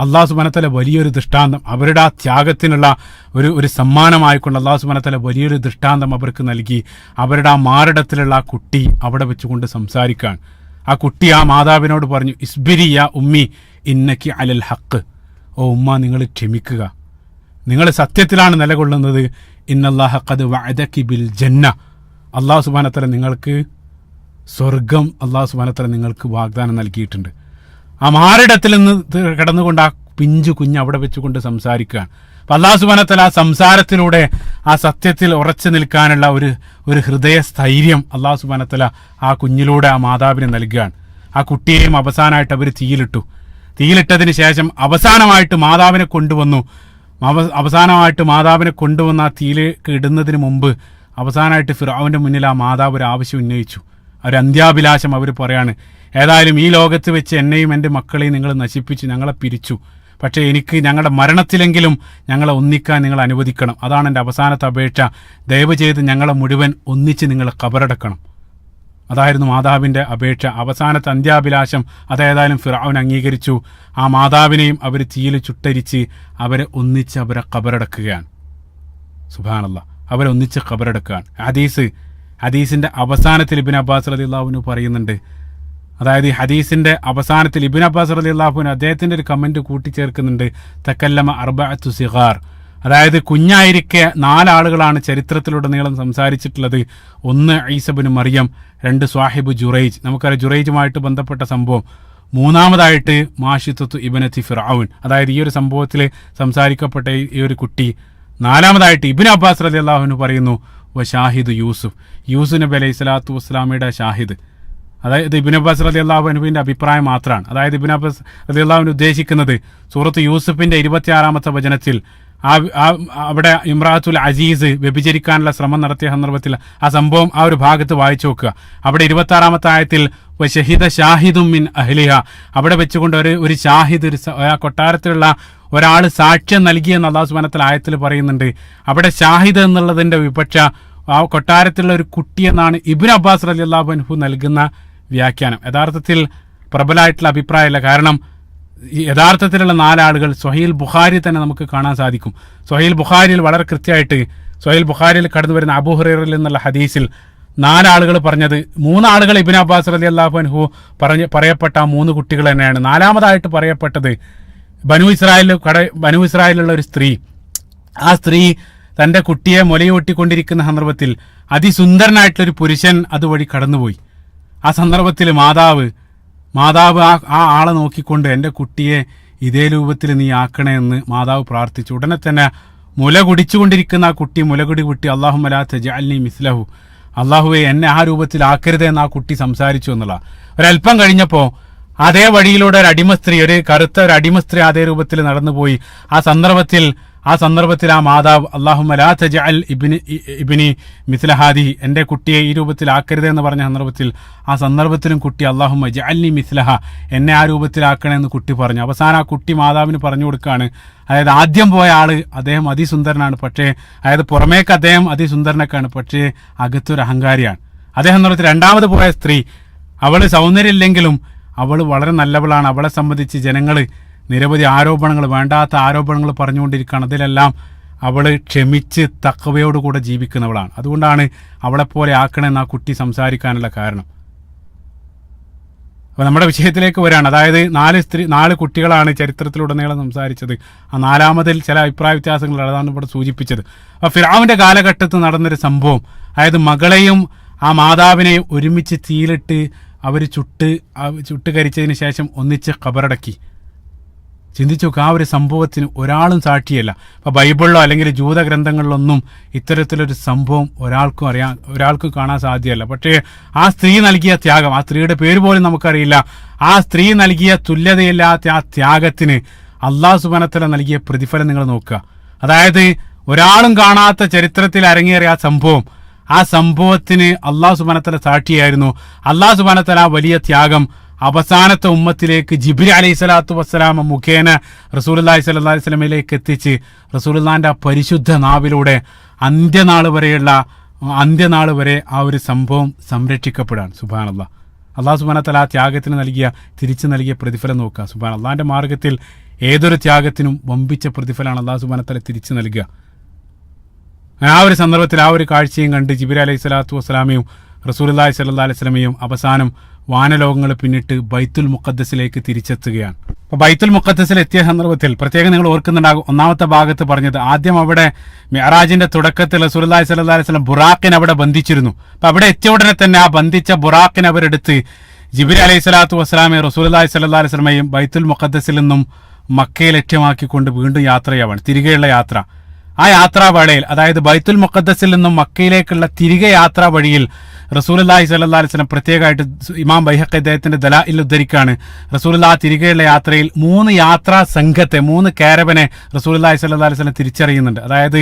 അല്ലാഹു സുബ്ഹാനഹു വ തആല വലിയൊരു ദൃഷ്ടാന്തം, അവരുടെ ആ ത്യാഗത്തിനുള്ള ഒരു സമ്മാനമായിക്കൊണ്ട് അല്ലാഹു സുബ്ഹാനഹു വ തആല വലിയൊരു ദൃഷ്ടാന്തം അവർക്ക് നൽകി. അവരുടെ ആ മാറിടത്തിലുള്ള ആ കുട്ടി അവിടെ വെച്ചുകൊണ്ട് സംസാരിക്കാൻ. ആ കുട്ടി ആ മാതാവിനോട് പറഞ്ഞു, ഇസ്ബിരി യാ ഉമ്മി ഇന്നക്കി അലൽ ഹഖ്. ഓ ഉമ്മ, നിങ്ങൾ ക്ഷമിക്കുക, നിങ്ങൾ സത്യത്തിലാണ് നിലകൊള്ളുന്നത്. ഇന്നല്ലാഹ ഖദ് വഅദകി ബിൽ ജന്ന. അല്ലാഹു സുബ്ഹാനഹു വ തആല നിങ്ങൾക്ക് സ്വർഗം നിങ്ങൾക്ക് വാഗ്ദാനം നൽകിയിട്ടുണ്ട്. ആ മാറിടത്തിൽ നിന്ന് കിടന്നുകൊണ്ട് ആ പിഞ്ചു കുഞ്ഞ് അവിടെ വെച്ചുകൊണ്ട് സംസാരിക്കുകയാണ്. അപ്പൊ അല്ലാഹു സുബ്ഹാനഹു വ തആല ആ സംസാരത്തിലൂടെ ആ സത്യത്തിൽ ഉറച്ചു നിൽക്കാനുള്ള ഒരു ഹൃദയ സ്ഥൈര്യം അല്ലാഹു സുബ്ഹാനഹു വ തആല ആ കുഞ്ഞിലൂടെ ആ മാതാവിന് നൽകുകയാണ്. ആ കുട്ടിയെയും അവസാനമായിട്ട് അവർ തീയിലിട്ടതിന് ശേഷം അവസാനമായിട്ട് മാതാവിനെ കൊണ്ടുവന്ന് ആ തീയിലേക്ക് ഇടുന്നതിന് മുമ്പ് അവസാനമായിട്ട് ഫിർഔന്റെ മുന്നിൽ ആ മാതാവ് ഒരു ആവശ്യം ഉന്നയിച്ചു. ഒരു അന്ത്യാഭിലാഷം അവർ പറയാണ്, ഏതായാലും ഈ ലോകത്ത് വെച്ച് എന്നെയും എൻ്റെ മക്കളെയും നിങ്ങൾ നശിപ്പിച്ചു, ഞങ്ങളെ പിരിച്ചു. പക്ഷേ എനിക്ക് ഞങ്ങളുടെ മരണത്തിലെങ്കിലും ഞങ്ങളെ ഒന്നിക്കാൻ നിങ്ങൾ അനുവദിക്കണം. അതാണ് എൻ്റെ അവസാനത്തെ അപേക്ഷ. ദയവ് ചെയ്ത് ഞങ്ങളെ മുഴുവൻ ഒന്നിച്ച് നിങ്ങൾ ഖബറടക്കണം. അതായിരുന്നു മാതാവിൻ്റെ അപേക്ഷ. അവസാനത്തെ അന്ത്യാഭിലാഷം അതേതായാലും ഫിർഔൻ അംഗീകരിച്ചു. ആ മാതാവിനെയും അവർ തീയിൽ ചുട്ടരിച്ച് അവരെ ഖബറടക്കുകയാണ്. സുബ്ഹാനല്ലാഹ്. അവരെ ഒന്നിച്ച് ഖബറടക്കുകയാണ്. ഹദീസിന്റെ അവസാനത്തിൽ ഇബ്നു അബ്ബാസ് റളിയല്ലാഹു അൻഹു പറയുന്നുണ്ട്. അതായത് ഈ ഹദീസിന്റെ അവസാനത്തിൽ ഇബ്നു അബ്ബാസ് റളിയല്ലാഹു അൻഹു അദ്ദേഹത്തിന്റെ ഒരു കമന്റ് കൂട്ടിച്ചേർക്കുന്നുണ്ട്. തകല്ലമ അർബഅത്തു സിഗാർ. അതായത് കുഞ്ഞായിരിക്കെ 4 ആളുകളാണ് ചരിത്രത്തിലുടനീളം സംസാരിച്ചിട്ടുള്ളത്. 1 ഈസ ഇബ്നു മറിയം, 2 സ്വാഹിബ് ജുറൈജ്, നമുക്കറിയാം ജുറൈജുമായിട്ട് ബന്ധപ്പെട്ട സംഭവം. 3-ാമതായിട്ട് മാഷിത്തത്തു ഇബ്നത്തി ഫിർഔൻ, അതായത് ഈ ഒരു സംഭവത്തിൽ സംസാരിക്കപ്പെട്ട ഈ ഒരു കുട്ടി. 4-ാമതായിട്ട് ഇബ്നു അബ്ബാസ് റളിയല്ലാഹു അൻഹു പറയുന്നു വശാഹിദ് യൂസുഫ് നബി അലൈഹി സ്വലാത്തു വസ്സലാമയുടെ ഷാഹിദ്. അതായത് ഇബ്നു അബ്ബാസ് റളിയല്ലാഹു അൻഹുവിന്റെ അഭിപ്രായം മാത്രമാണ്. അതായത് ഇബ്നു അബ്ബാസ് റളിയല്ലാഹു അൻഹു ഉദ്ദേശിക്കുന്നത് സൂറത്ത് യൂസുഫിന്റെ 26-ാമത്തെ വചനത്തിൽ അവിടെ ഇമ്രാത്തുൽ അസീസ് വ്യഭിചരിക്കാനുള്ള ശ്രമം നടത്തിയ സന്ദർഭത്തിൽ ആ സംഭവം ആ ഒരു ഭാഗത്ത് വായിച്ചു നോക്കുക. അവിടെ 26-ാമത്തെ ആയത്തിൽ ഷഹീദ ഷാഹിദും മിൻ അഹ്ലിഹ, അവിടെ വെച്ചുകൊണ്ട് ഒരു ഷാഹിദ്, ആ കൊട്ടാരത്തിലുള്ള ഒരാൾ സാക്ഷ്യം നൽകിയെന്ന് അല്ലാഹു സുബ്ഹാനഹു വ തആല ആയത്തിൽ പറയുന്നുണ്ട്. അവിടെ ഷാഹിദ് എന്നുള്ളതിന്റെ വിപക്ഷ ആ കൊട്ടാരത്തിലുള്ള ഒരു കുട്ടി എന്നാണ് ഇബ്നു അബ്ബാസ് റളിയല്ലാഹു അൻഹു നൽകുന്ന വ്യാഖ്യാനം. യഥാർത്ഥത്തിൽ പ്രബലമായിട്ടുള്ള അഭിപ്രായമല്ല. കാരണം യഥാർത്ഥത്തിലുള്ള 4 ആളുകൾ സ്വഹീൽ ബുഖാരി തന്നെ നമുക്ക് കാണാൻ സാധിക്കും. സ്വഹീൽ ബുഖാരിയിൽ വളരെ കൃത്യമായിട്ട് സ്വഹീൽ ബുഖാരിയിൽ കടന്നു വരുന്ന അബൂ ഹുറൈറയിൽ നിന്നുള്ള ഹദീസിൽ 4 ആളുകൾ പറഞ്ഞത് 3 ആളുകൾ ഇബ്നു അബ്ബാസ് റളിയല്ലാഹു അൻഹു പറയപ്പെട്ട 3 കുട്ടികൾ തന്നെയാണ്. 4-ാമതായിട്ട് പറയപ്പെട്ടത് ബനു ഇസ്രായേലുള്ള ഒരു സ്ത്രീ, ആ സ്ത്രീ തൻ്റെ കുട്ടിയെ മുലയൂട്ടിക്കൊണ്ടിരിക്കുന്ന സന്ദർഭത്തിൽ അതിസുന്ദരനായിട്ടുള്ളൊരു പുരുഷൻ അതുവഴി കടന്നുപോയി. ആ സന്ദർഭത്തിൽ മാതാവ് ആ ആളെ നോക്കിക്കൊണ്ട് എൻ്റെ കുട്ടിയെ ഇതേ രൂപത്തിൽ നീ ആക്കണേ എന്ന് മാതാവ് പ്രാർത്ഥിച്ചു. ഉടനെ തന്നെ മുല കുടിച്ചുകൊണ്ടിരിക്കുന്ന ആ കുട്ടി മുലകുടി കുട്ടി അല്ലാഹുമ്മ ലാ തജഅൽനി മിസ്ലഹു, അള്ളാഹുവെ എന്നെ ആ രൂപത്തിൽ ആക്കരുത് എന്ന് ആ കുട്ടി സംസാരിച്ചു എന്നുള്ള. ഒരല്പം കഴിഞ്ഞപ്പോൾ അതേ വഴിയിലൂടെ ഒരു അടിമസ്ത്രീ, ഒരു കറുത്ത ഒരു അടിമസ്ത്രീ അതേ രൂപത്തിൽ നടന്നുപോയി. ആ സന്ദർഭത്തിൽ ആ മാതാവ് അല്ലാഹുമ്മ ലാ തജഅൽ ഇബ്നി മിസ്ല ഹാദിഹി, എൻ്റെ കുട്ടിയെ ഈ രൂപത്തിൽ ആക്കരുത് എന്ന് പറഞ്ഞ ആ സന്ദർഭത്തിലും കുട്ടി അല്ലാഹുമ്മ ജഅൽനി മിസ്ലഹ, എന്നെ ആ രൂപത്തിലാക്കണേ എന്ന് കുട്ടി പറഞ്ഞു. അവസാനം ആ കുട്ടി മാതാവിന് പറഞ്ഞു കൊടുക്കുകയാണ്, അതായത് ആദ്യം പോയ ആള് അദ്ദേഹം അതിസുന്ദരനാണ്, പക്ഷേ അതായത് പുറമേക്ക് അദ്ദേഹം അതിസുന്ദരനൊക്കെയാണ്, പക്ഷേ അകത്തൊരു അഹങ്കാരിയാണ്. അദ്ദേഹം എന്നുള്ളത് രണ്ടാമത് പോയ സ്ത്രീ, അവള് സൗന്ദര്യമില്ലെങ്കിലും അവൾ വളരെ നല്ലവളാണ്. അവളെ സംബന്ധിച്ച് ജനങ്ങൾ നിരവധി ആരോപണങ്ങൾ, വേണ്ടാത്ത ആരോപണങ്ങൾ പറഞ്ഞുകൊണ്ടിരിക്കുകയാണ്. അതിലെല്ലാം അവൾ ക്ഷമിച്ച് തഖ്വയോടുകൂടെ ജീവിക്കുന്നവളാണ്. അതുകൊണ്ടാണ് അവളെപ്പോലെ ആക്കണമെന്ന് ആ കുട്ടി സംസാരിക്കാനുള്ള കാരണം. അപ്പോൾ നമ്മുടെ വിഷയത്തിലേക്ക് വരികയാണ്. അതായത് 4 കുട്ടികളാണ് ചരിത്രത്തിലുടനീളം സംസാരിച്ചത്. ആ 4-മതിൽ ചില അഭിപ്രായ വ്യത്യാസങ്ങൾ അതാണ് ഇവിടെ സൂചിപ്പിച്ചത്. അപ്പോൾ ഫിർഔന്റെ കാലഘട്ടത്തിൽ നടന്നൊരു സംഭവം, അതായത് മകളെയും ആ മാതാവിനെയും ഒരുമിച്ച് തീയിലിട്ട് അവർ ചുട്ട് കരിച്ചതിന് ശേഷം ഒന്നിച്ച് ഖബറടക്കി. ചിന്തിച്ചു നോക്കുക, ആ ഒരു സംഭവത്തിന് ഒരാളും സാക്ഷിയല്ല. അപ്പോൾ ബൈബിളിലോ അല്ലെങ്കിൽ ജൂത ഗ്രന്ഥങ്ങളിലൊന്നും ഇത്തരത്തിലൊരു സംഭവം ഒരാൾക്കും കാണാൻ സാധ്യമല്ല. പക്ഷേ ആ സ്ത്രീ നൽകിയ ത്യാഗം, ആ സ്ത്രീയുടെ പേര് പോലും നമുക്കറിയില്ല, ആ സ്ത്രീ നൽകിയ തുല്യതയില്ലാത്ത ആ ത്യാഗത്തിന് അല്ലാഹു സുബ്ഹാനഹു വ തആല നൽകിയ പ്രതിഫലം നിങ്ങൾ നോക്കുക. അതായത് ഒരാളും കാണാത്ത ചരിത്രത്തിൽ അരങ്ങേറിയ ആ സംഭവത്തിന് അല്ലാഹു സുബ്ഹാനഹു വ തആല സാക്ഷിയായിരുന്നു. അല്ലാഹു സുബ്ഹാനഹു വ തആല വലിയ ത്യാഗം അവസാനത്തെ ഉമ്മത്തിലേക്ക് ജിബ്രീൽ അലൈഹി സ്വലാത്തു വസ്സലാം മുഖേന റസൂലുള്ളാഹി സ്വല്ലല്ലാഹി അലൈഹി വസല്ലമയിലേക്ക് എത്തിച്ച് റസൂലുള്ളാഹിന്റെ ആ പരിശുദ്ധ നാവിലൂടെ അന്ത്യനാൾ വരെ ആ ഒരു സംഭവം സംരക്ഷിക്കപ്പെടാണ്. സുബ്ഹാനല്ലാഹ്. അല്ലാഹു സുബ്ഹാനഹു വ തആല ആ ത്യാഗത്തിന് തിരിച്ചു നൽകിയ പ്രതിഫലം നോക്കുക. സുബ്ഹാനല്ലാഹ്. അല്ലാഹുവിന്റെ മാർഗത്തിൽ ഏതൊരു ത്യാഗത്തിനും വമ്പിച്ച പ്രതിഫലമാണ് അല്ലാഹു സുബ്ഹാനഹു വ തആല തിരിച്ചു നൽകുക. ആ ഒരു സന്ദർഭത്തിൽ ആ ഒരു കാഴ്ചയും കണ്ട് ജിബ്രീൽ അലൈഹി സ്വലാത്തു വസ്സലാമയും റസൂലുള്ളാഹി സ്വല്ലല്ലാഹി അലൈഹി വസല്ലമയും അവസാനം വാനലോകങ്ങൾ പിന്നിട്ട് ബൈത്തുൽ മുഖദ്ദസിലേക്ക് തിരിച്ചെത്തുകയാണ്. അപ്പോൾ ബൈത്തുൽ മുഖദ്ദസിൽ എത്തിയ സന്ദർഭത്തിൽ പ്രത്യേകം നിങ്ങൾ ഓർക്കുന്നുണ്ടാകും, ഒന്നാമത്തെ ഭാഗത്ത് പറഞ്ഞത് ആദ്യം അവിടെ മിഅ്റാജിന്റെ തുടക്കത്തിൽ റസൂലുള്ളാഹി സ്വല്ലല്ലാഹി അലൈഹി വസല്ലം ബുറാഖിനെ അവിടെ ബന്ധിച്ചിരുന്നു. അപ്പോൾ അവിടെ എത്തിയ ഉടനെ തന്നെ ആ ബന്ധിച്ച ബുറാഖിനെ അവരെടുത്ത് ജിബ്രീൽ അലൈഹി സ്വലാത്തു വസ്സലാമയും റസൂലുള്ളാഹി സ്വല്ലല്ലാഹി അലൈഹി വസല്ലമയും ബൈത്തുൽ മുഖദ്ദസിൽ നിന്നും മക്കയെ ലക്ഷ്യമാക്കിക്കൊണ്ട് വീണ്ടും യാത്രയാവാണ്, തിരികെയുള്ള യാത്ര. ആ യാത്രാവേളയിൽ, അതായത് ബൈത്തുൽ മുഖദ്ദസിൽ നിന്നും മക്കയിലേക്കുള്ള തിരികെ യാത്രാ വഴിയിൽ റസൂലുള്ളാഹി സ്വല്ലല്ലാഹി അലൈഹി വസല്ലം പ്രത്യേകമായിട്ട് ഇമാം ബൈഹഖി അദ്ദേഹത്തിന്റെ ദലാഇൽ ഉദ്ധരിക്കാണ്, റസൂലുള്ളാഹി തിരികെയുള്ള യാത്രയിൽ 3 യാത്രാ സംഘത്തെ 3 കാരവനെ റസൂലുള്ളാഹി സ്വല്ലല്ലാഹി അലൈഹി വസല്ലം തിരിച്ചറിയുന്നുണ്ട്. അതായത്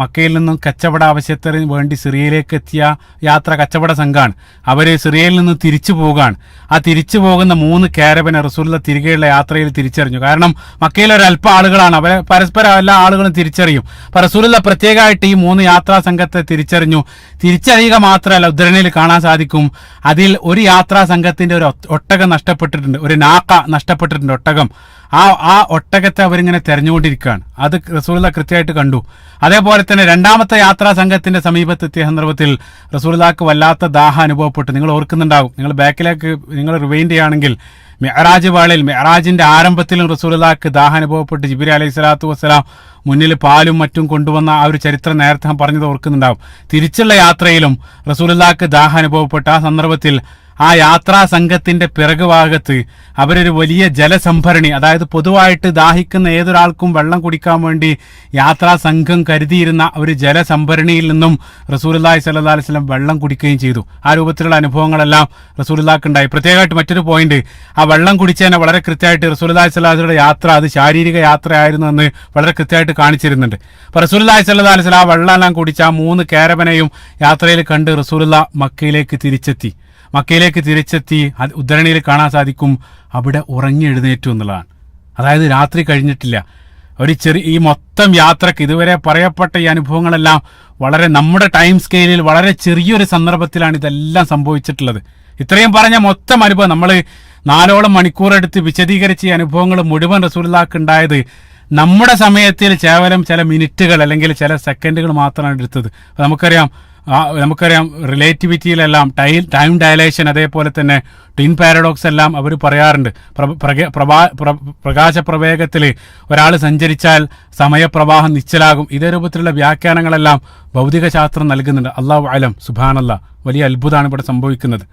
മക്കയിൽ നിന്നും കച്ചവട ആവശ്യത്തിന് വേണ്ടി സിറിയയിലേക്ക് എത്തിയ കച്ചവട സംഘമാണ്. അവർ സിറിയയിൽ നിന്ന് തിരിച്ചു പോവുകയാണ്. ആ തിരിച്ചു പോകുന്ന 3 കാരവനെ റസൂലുള്ളാഹി തിരികെയുള്ള യാത്രയിൽ തിരിച്ചറിഞ്ഞു. കാരണം മക്കയിൽ ഒരല്പം ആളുകളാണ്, അവരെ പരസ്പരം എല്ലാ ആളുകളും തിരിച്ചറിയും. അപ്പോൾ റസൂലുള്ളാഹി പ്രത്യേകമായിട്ട് ഈ 3 യാത്രാ സംഘത്തെ തിരിച്ചറിയുക മാത്രമല്ല, ഉദ്ധരണിയിൽ കാണാൻ സാധിക്കും, അതിൽ ഒരു യാത്രാ സംഘത്തിന്റെ ഒരു ഒട്ടകം നഷ്ടപ്പെട്ടിട്ടുണ്ട്, ഒരു നാക്ക നഷ്ടപ്പെട്ടിട്ടുണ്ട്, ഒട്ടകം. ആ ഒട്ടകത്തെ അവരിങ്ങനെ തെരഞ്ഞുകൊണ്ടിരിക്കുകയാണ്. അത് റസൂലുള്ളാഹി കൃത്യമായിട്ട് കണ്ടു. അതേപോലെ തന്നെ രണ്ടാമത്തെ യാത്രാ സംഘത്തിന്റെ സമീപത്തെത്തിയ സന്ദർഭത്തിൽ റസൂലുള്ളാഹിക്ക് വല്ലാത്ത ദാഹം അനുഭവപ്പെട്ടു. നിങ്ങൾ ഓർക്കുന്നുണ്ടാകും, നിങ്ങൾ ബാക്കിലേക്ക് നിങ്ങൾ റിവൈൻഡ് ചെയ്യുകയാണെങ്കിൽ മിഅ്റാജിന്റെ ആരംഭത്തിലും റസൂലുള്ളാഹിക്ക് ദാഹം അനുഭവപ്പെട്ട് ജിബ്രീൽ അലൈഹി സ്വലാത്തു വസ്സലാം മുന്നിൽ പാലും മറ്റും കൊണ്ടുവന്ന ആ ഒരു ചരിത്രം നേരത്തെ പറഞ്ഞത് ഓർക്കുന്നുണ്ടാവും. തിരിച്ചുള്ള യാത്രയിലും റസൂലുള്ളാഹിക്ക് ദാഹം അനുഭവപ്പെട്ട ആ സന്ദർഭത്തിൽ ആ യാത്രാ സംഘത്തിന്റെ പിറകുഭാഗത്ത് അവരൊരു വലിയ ജലസംഭരണി, അതായത് പൊതുവായിട്ട് ദാഹിക്കുന്ന ഏതൊരാൾക്കും വെള്ളം കുടിക്കാൻ വേണ്ടി യാത്രാ സംഘം കരുതിയിരുന്ന ഒരു ജലസംഭരണിയിൽ നിന്നും റസൂലുള്ളാഹി സ്വല്ലല്ലാഹി അലൈഹി വസല്ലം വെള്ളം കുടിക്കുകയും ചെയ്തു. ആ രൂപത്തിലുള്ള അനുഭവങ്ങളെല്ലാം റസൂലുള്ളാഹിക്ക് ഉണ്ടായി. പ്രത്യേകമായിട്ട് മറ്റൊരു പോയിന്റ്, ആ വെള്ളം കുടിച്ചതിനെ വളരെ കൃത്യമായിട്ട് റസൂലുള്ളാഹി സ്വല്ലല്ലാഹി അലൈഹി വസല്ലം യാത്ര അത് ശാരീരിക യാത്രയായിരുന്നു എന്ന് വളരെ കൃത്യമായിട്ട് കാണിച്ചിരുന്നുണ്ട്. അപ്പോൾ റസൂലുള്ളാഹി സ്വല്ലല്ലാഹി അലൈഹി വസല്ലം ആ വെള്ളമെല്ലാം കുടിച്ച ആ 3 കാരവനെയും യാത്രയിൽ കണ്ട് റസൂലുള്ളാഹി മക്കയിലേക്ക് തിരിച്ചെത്തി ഉദ്ധരണിയിൽ കാണാൻ സാധിക്കും, അവിടെ ഉറങ്ങി എഴുന്നേറ്റു എന്നുള്ളതാണ്. അതായത് രാത്രി കഴിഞ്ഞിട്ടില്ല. ഈ മൊത്തം യാത്രക്ക് ഇതുവരെ പറയപ്പെട്ട ഈ അനുഭവങ്ങളെല്ലാം വളരെ നമ്മുടെ ടൈം സ്കെയിലിൽ വളരെ ചെറിയൊരു സന്ദർഭത്തിലാണ് ഇതെല്ലാം സംഭവിച്ചിട്ടുള്ളത്. ഇത്രയും പറഞ്ഞ മൊത്തം അനുഭവം നമ്മൾ 4ഓളം മണിക്കൂറെടുത്ത് വിശദീകരിച്ച ഈ അനുഭവങ്ങൾ മുഴുവൻ റസൂലുള്ളാഹിക്ക് ഉണ്ടായത് നമ്മുടെ സമയത്തിൽ കേവലം ചില മിനിറ്റുകൾ അല്ലെങ്കിൽ ചില സെക്കൻഡുകൾ മാത്രമാണ് എടുത്തത്. അപ്പോൾ നമുക്കറിയാം നമുക്കറിയാം റിലേറ്റിവിറ്റിയിലെല്ലാം ടൈം ഡയലേഷൻ, അതേപോലെ തന്നെ ട്വിൻ പാരഡോക്സ് എല്ലാം അവർ പറയാറുണ്ട്. പ്രകാശപ്രവേഗത്തിൽ ഒരാൾ സഞ്ചരിച്ചാൽ സമയപ്രവാഹം നിശ്ചലാകും. ഇതേ രൂപത്തിലുള്ള വ്യാഖ്യാനങ്ങളെല്ലാം ഭൗതിക ശാസ്ത്രം നൽകുന്നുണ്ട്. അല്ലാഹു അലം. സുബ്ഹാനല്ലാഹ്, വലിയ അത്ഭുതമാണ് ഇവിടെ സംഭവിക്കുന്നത്.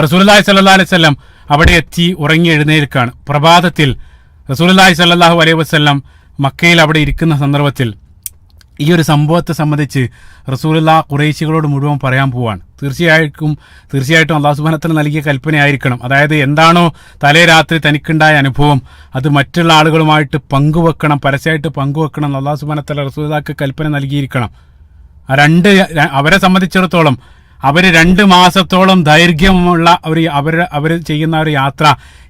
റസൂലുള്ളാഹി സ്വല്ലല്ലാഹു അലൈഹി വസല്ലം അവിടെ എത്തി ഉറങ്ങി എഴുന്നേൽക്കാണ്. പ്രഭാതത്തിൽ റസൂലുള്ളാഹി സ്വല്ലല്ലാഹു അലൈഹി വസല്ലം മക്കയിൽ അവിടെ ഇരിക്കുന്ന സന്ദർഭത്തിൽ ഈ ഒരു സംഭവത്തെ സംബന്ധിച്ച് റസൂലുള്ളാഹി ഖുറൈശികളോട് മുഴുവൻ പറയാൻ പോവാണ്. തീർച്ചയായിട്ടും അല്ലാഹു സുബ്ഹാനഹു വ തആല നൽകിയ കൽപ്പനയായിരിക്കണം. അതായത് എന്താണോ തലേ രാത്രി തനിക്കുണ്ടായ അനുഭവം അത് മറ്റുള്ള ആളുകളുമായിട്ട് പങ്കുവെക്കണം, പരസ്യമായിട്ട് പങ്കുവെക്കണം എന്ന് അല്ലാഹു സുബ്ഹാനഹു വ തആല റസൂലുള്ളാഹിക്ക് കൽപ്പന നൽകിയിരിക്കണം. അവരെ സംബന്ധിച്ചിടത്തോളം അവർ 2 മാസത്തോളം ദൈർഘ്യമുള്ള അവർ ചെയ്യുന്ന ഒരു യാത്ര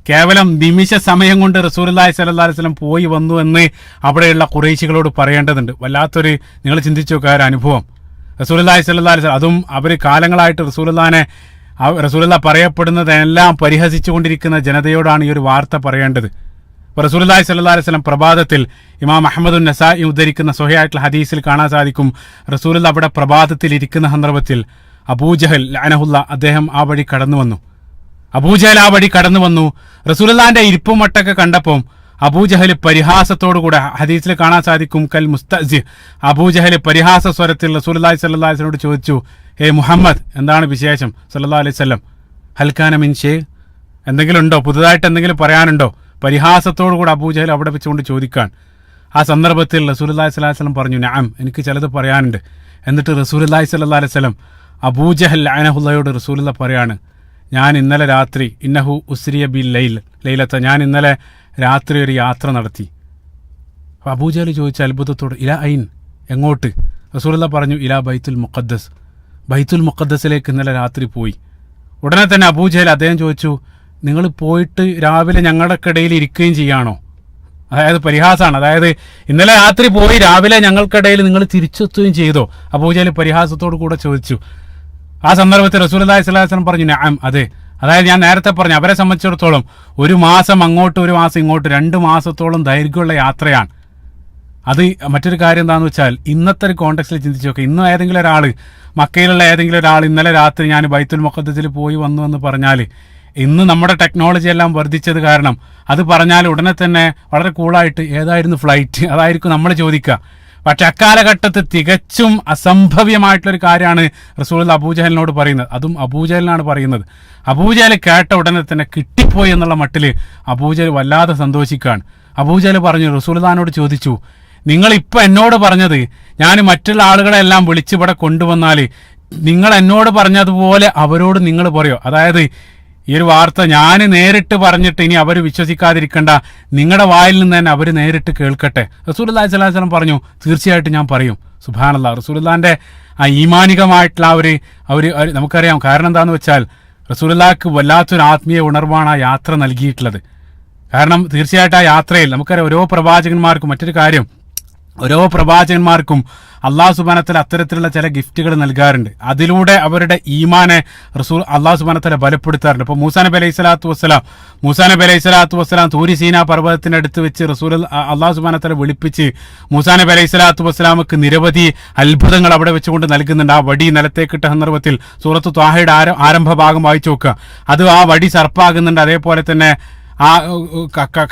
കേവലം നിമിഷ സമയം കൊണ്ട് റസൂലുള്ളാഹി സ്വല്ലല്ലാഹു അലൈഹി വസല്ലം പോയി വന്നു എന്ന് അവിടെയുള്ള ഖുറൈശികളോട് പറയേണ്ടതുണ്ട്. വല്ലാത്തൊരു, നിങ്ങൾ ചിന്തിച്ചു നോക്കുക, ഒരു അനുഭവം. റസൂലുള്ളാഹി സ്വല്ലല്ലാഹു അലൈഹി വസല്ലം, അതും അവർ കാലങ്ങളായിട്ട് റസൂലുള്ളാഹി പറയപ്പെടുന്നതെല്ലാം പരിഹസിച്ചുകൊണ്ടിരിക്കുന്ന ജനതയോടാണ് ഈ ഒരു വാർത്ത പറയേണ്ടത്. റസൂലുള്ളാഹി സ്വല്ലല്ലാഹു അലൈഹി വസല്ലം പ്രഭാതത്തിൽ ഇമാം അഹ്മദുൻ നസായി ഉദ്ധരിക്കുന്ന സ്വഹീഹായിട്ടുള്ള ഹദീസിൽ കാണാൻ സാധിക്കും, റസൂലുള്ളാഹി അവിടെ പ്രഭാതത്തിൽ ഇരിക്കുന്ന സന്ദർഭത്തിൽ അബൂജഹൽ ലഅനഹുല്ലാ അദ്ദേഹം ആ വഴി കടന്നു വന്നു. റസൂലുള്ളാഹിന്റെ ഇരിപ്പും മട്ടൊക്കെ കണ്ടപ്പോൾ അബൂജഹൽ പരിഹാസത്തോടുകൂടെ, ഹദീസിൽ കാണാൻ സാധിക്കും, കൽ മുസ്തഅ്സി, അബൂജഹൽ പരിഹാസ സ്വരത്തിൽ റസൂലുള്ളാഹി സ്വല്ലല്ലാഹു അലൈഹി വസല്ലമയോട് ചോദിച്ചു, ഹേ മുഹമ്മദ്, എന്താണ് വിശേഷം സല്ലല്ലാഹു അലൈഹി വസല്ലം, ഹൽ കാന മിൻ ഷൈ, എന്തെങ്കിലും ഉണ്ടോ, പുതുതായിട്ട് എന്തെങ്കിലും പറയാനുണ്ടോ? പരിഹാസത്തോടുകൂടെ അബൂജഹൽ അവിടെ വെച്ചുകൊണ്ട് ചോദിക്കാൻ. ആ സന്ദർഭത്തിൽ റസൂലുള്ളാഹി സ്വല്ലല്ലാഹു അലൈഹി വസല്ലം പറഞ്ഞു, നഅം, എനിക്ക് ചിലത് പറയാനുണ്ട്. എന്നിട്ട് റസൂലുള്ളാഹി സ്വല്ലല്ലാഹു അലൈഹി വസല്ലം അബൂജഹൽ ലഅനഹുല്ലാഹയോട് റസൂലുള്ളാഹി പറയാണ്, ഞാൻ ഇന്നലെ രാത്രി ഇന്നഹു ഉസ്രിയ ബിൽ ലൈലത്ത, ഞാൻ ഇന്നലെ രാത്രി ഒരു യാത്ര നടത്തി. അപ്പോൾ അബൂജഹൽ ചോദിച്ച അത്ഭുതത്തോട്, ഇലാ ഐൻ, എങ്ങോട്ട്? റസൂലുള്ളാഹി പറഞ്ഞു, ഇലാ ബൈത്തുൽ മുഖദ്ദസിലേക്ക് ഇന്നലെ രാത്രി പോയി. ഉടനെ തന്നെ അബൂജഹൽ അദ്ദേഹം ചോദിച്ചു, നിങ്ങൾ പോയിട്ട് രാവിലെ ഞങ്ങളുടെ ഇടയിൽ ഇരിക്കുകയും ചെയ്യാണോ? അതായത് പരിഹാസമാണ്. അതായത് ഇന്നലെ രാത്രി പോയി രാവിലെ ഞങ്ങൾക്കിടയിൽ നിങ്ങൾ തിരിച്ചെത്തുകയും ചെയ്തോ? അബൂജഹൽ പരിഹാസത്തോടു കൂടെ ചോദിച്ചു. ആ സന്ദർഭത്തിൽ റസൂലുള്ളാഹി സ്വല്ലല്ലാഹു അലൈഹി വസല്ലം പറഞ്ഞു, നഅം, അതെ. അതായത് ഞാൻ നേരത്തെ പറഞ്ഞു, അവരെ സംബന്ധിച്ചിടത്തോളം 1 മാസം അങ്ങോട്ട് 1 മാസം ഇങ്ങോട്ട് 2 മാസത്തോളം ദൈർഘ്യമുള്ള യാത്രയാണ്. അത് മറ്റൊരു കാര്യം എന്താണെന്ന് വെച്ചാൽ, ഇന്നത്തെ ഒരു കോണ്ടെക്സ്റ്റിൽ ചിന്തിച്ചു നോക്കുക. ഇന്നും ഏതെങ്കിലും ഒരാൾ, മക്കയിലുള്ള ഏതെങ്കിലും ഒരാൾ ഇന്നലെ രാത്രി ഞാൻ ബൈത്തുൽ മുഖദ്ദസിൽ പോയി വന്നു എന്ന് പറഞ്ഞാൽ, ഇന്ന് നമ്മുടെ ടെക്നോളജി എല്ലാം വർദ്ധിച്ചത് കാരണം അത് പറഞ്ഞാൽ ഉടനെ തന്നെ വളരെ കൂളായിട്ട് ഏതായിരുന്നു ഫ്ലൈറ്റ്, അതായിരിക്കും നമ്മൾ ചോദിക്കുക. പക്ഷെ അക്കാലഘട്ടത്തിൽ തികച്ചും അസംഭവ്യമായിട്ടുള്ളൊരു കാര്യമാണ് റസൂലുള്ളാഹി അബൂജഹലിനോട് പറയുന്നത്. അതും അബൂജഹലിനാണ് പറയുന്നത്. അബൂജഹൽ കേട്ട ഉടനെ തന്നെ കിട്ടിപ്പോയി എന്നുള്ള മട്ടിൽ അബൂജഹൽ വല്ലാതെ സന്തോഷിക്കുകയാണ്. അബൂജഹൽ പറഞ്ഞു, റസൂലുള്ളാഹിനോട് ചോദിച്ചു, നിങ്ങൾ ഇപ്പം എന്നോട് പറഞ്ഞത് ഞാൻ മറ്റുള്ള ആളുകളെല്ലാം വിളിച്ച് ഇവിടെ കൊണ്ടുവന്നാൽ നിങ്ങൾ എന്നോട് പറഞ്ഞതുപോലെ അവരോട് നിങ്ങൾ പറയോ? അതായത് ഈ ഒരു വാർത്ത ഞാൻ നേരിട്ട് പറഞ്ഞിട്ട് ഇനി അവർ വിശ്വസിക്കാതിരിക്കണ്ട, നിങ്ങളുടെ വായിൽ നിന്ന് തന്നെ അവർ നേരിട്ട് കേൾക്കട്ടെ. റസൂലുള്ളാഹി സ്വല്ലല്ലാഹു അലൈഹി വസല്ലം പറഞ്ഞു, തീർച്ചയായിട്ടും ഞാൻ പറയും. സുബ്ഹാനല്ലാഹ്, റസൂലുള്ളാഹിന്റെ ആ ഈമാനികമായിട്ടുള്ള നമുക്കറിയാം. കാരണം എന്താണെന്ന് വെച്ചാൽ റസൂലുള്ളാഹിക്ക് വല്ലാത്തൊരു ആത്മീയ ഉണർവാണ് ആ യാത്ര നൽകിയിട്ടുള്ളത്. കാരണം തീർച്ചയായിട്ടും ആ യാത്രയിൽ നമുക്കറിയാം, ഓരോ പ്രവാചകന്മാർക്കും അള്ളാഹു സുബ്ഹാനഹു വ തആല അത്തരത്തിലുള്ള ചില ഗിഫ്റ്റുകൾ നൽകാറുണ്ട്. അതിലൂടെ അവരുടെ ഈമാനെ അള്ളാഹു സുബ്ഹാനഹു വ തആല ബലപ്പെടുത്താറുണ്ട്. ഇപ്പോൾ മൂസാ നബി അലൈഹി സ്വലാത്തു വസ്സലാം തൂരി സീനാ പർവ്വതത്തിന്റെ അടുത്ത് വെച്ച് അള്ളാഹു സുബ്ഹാനഹു വ തആല വിളിപ്പിച്ച് മൂസാ നബി അലൈഹി സ്വലാത്തു വസ്സലാമക്ക് നിരവധി അത്ഭുതങ്ങൾ അവിടെ വെച്ചുകൊണ്ട് നൽകുന്നുണ്ട്. ആ വടി നിലത്തേക്കിട്ട സന്ദർഭത്തിൽ സൂറത്ത് ത്വാഹയുടെ ആരംഭ ഭാഗം വായിച്ചു നോക്കുക. അത് ആ വടി സർപ്പാകുന്നുണ്ട്. അതേപോലെ തന്നെ ആ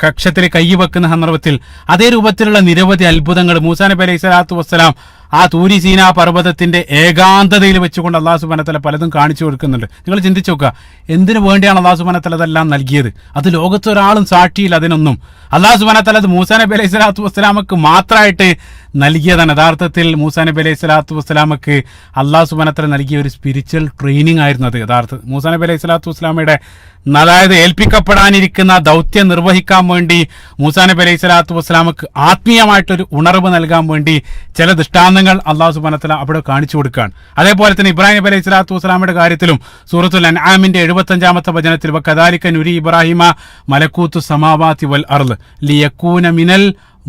കക്ഷത്തിൽ കൈ വെക്കുന്ന സന്ദർഭത്തിൽ അതേ രൂപത്തിലുള്ള നിരവധി അത്ഭുതങ്ങൾ മൂസാ നബി അലൈഹി സ്വലാത്തു വസ്സലാം ആ തൂരി സീനാ പർവ്വതത്തിന്റെ ഏകാന്തതയിൽ വെച്ചുകൊണ്ട് അള്ളാഹു സുബ്ഹാനഹു വ തആല പലതും കാണിച്ചു കൊടുക്കുന്നുണ്ട്. നിങ്ങൾ ചിന്തിച്ചു നോക്കുക, എന്തിനു വേണ്ടിയാണ് അള്ളാഹു സുബ്ഹാനഹു വ തആല അതെല്ലാം നൽകിയത്? അത് ലോകത്തൊരാളും സാക്ഷിയില്ല അതിനൊന്നും. അള്ളാഹു സുബ്ഹാനഹു വ തആല അത് മൂസാ നബി അലൈഹി സ്വലാത്തു വസ്സലാമക്ക് മാത്രമായിട്ട് നൽകിയതാണ്. യഥാർത്ഥത്തിൽ മൂസാ നബി അലൈഹി സ്വലാത്തു വസ്സലാമക്ക് അള്ളാഹു സുബ്ഹാനഹു വ തആല നൽകിയ ഒരു സ്പിരിച്വൽ ട്രെയിനിങ് ആയിരുന്നു അത്. യഥാർത്ഥത്തിൽ മൂസാ നബി അലൈഹി സ്വലാത്തു വസ്സലാമയുടെ അതായത് ഏൽപ്പിക്കപ്പെടാനിരിക്കുന്ന ദൗത്യം നിർവഹിക്കാൻ വേണ്ടി മൂസാ നബി അലൈഹി സ്വലാത്തു വസ്സലാമക്ക് ആത്മീയമായിട്ടൊരു ഉണർവ് നൽകാൻ വേണ്ടി ചില ദൃഷ്ടാന്തങ്ങൾ അള്ളാഹു സുബ്ഹാനഹു വ തആല അവിടെ കാണിച്ചു കൊടുക്കുകയാണ്. അതേപോലെ തന്നെ ഇബ്രാഹിം നബി അലൈഹി സ്വലാത്തു വസ്സലാമയുടെ കാര്യത്തിലും സൂറത്തുൽ അൻആമിന്റെ 75-ാമത്തെ വചനത്തിൽ വകദാലിക നുരി ഇബ്രാഹിമ മലക്കൂത്തു സമാവാതി വൽ അർള് ലിയകൂന മിനൽ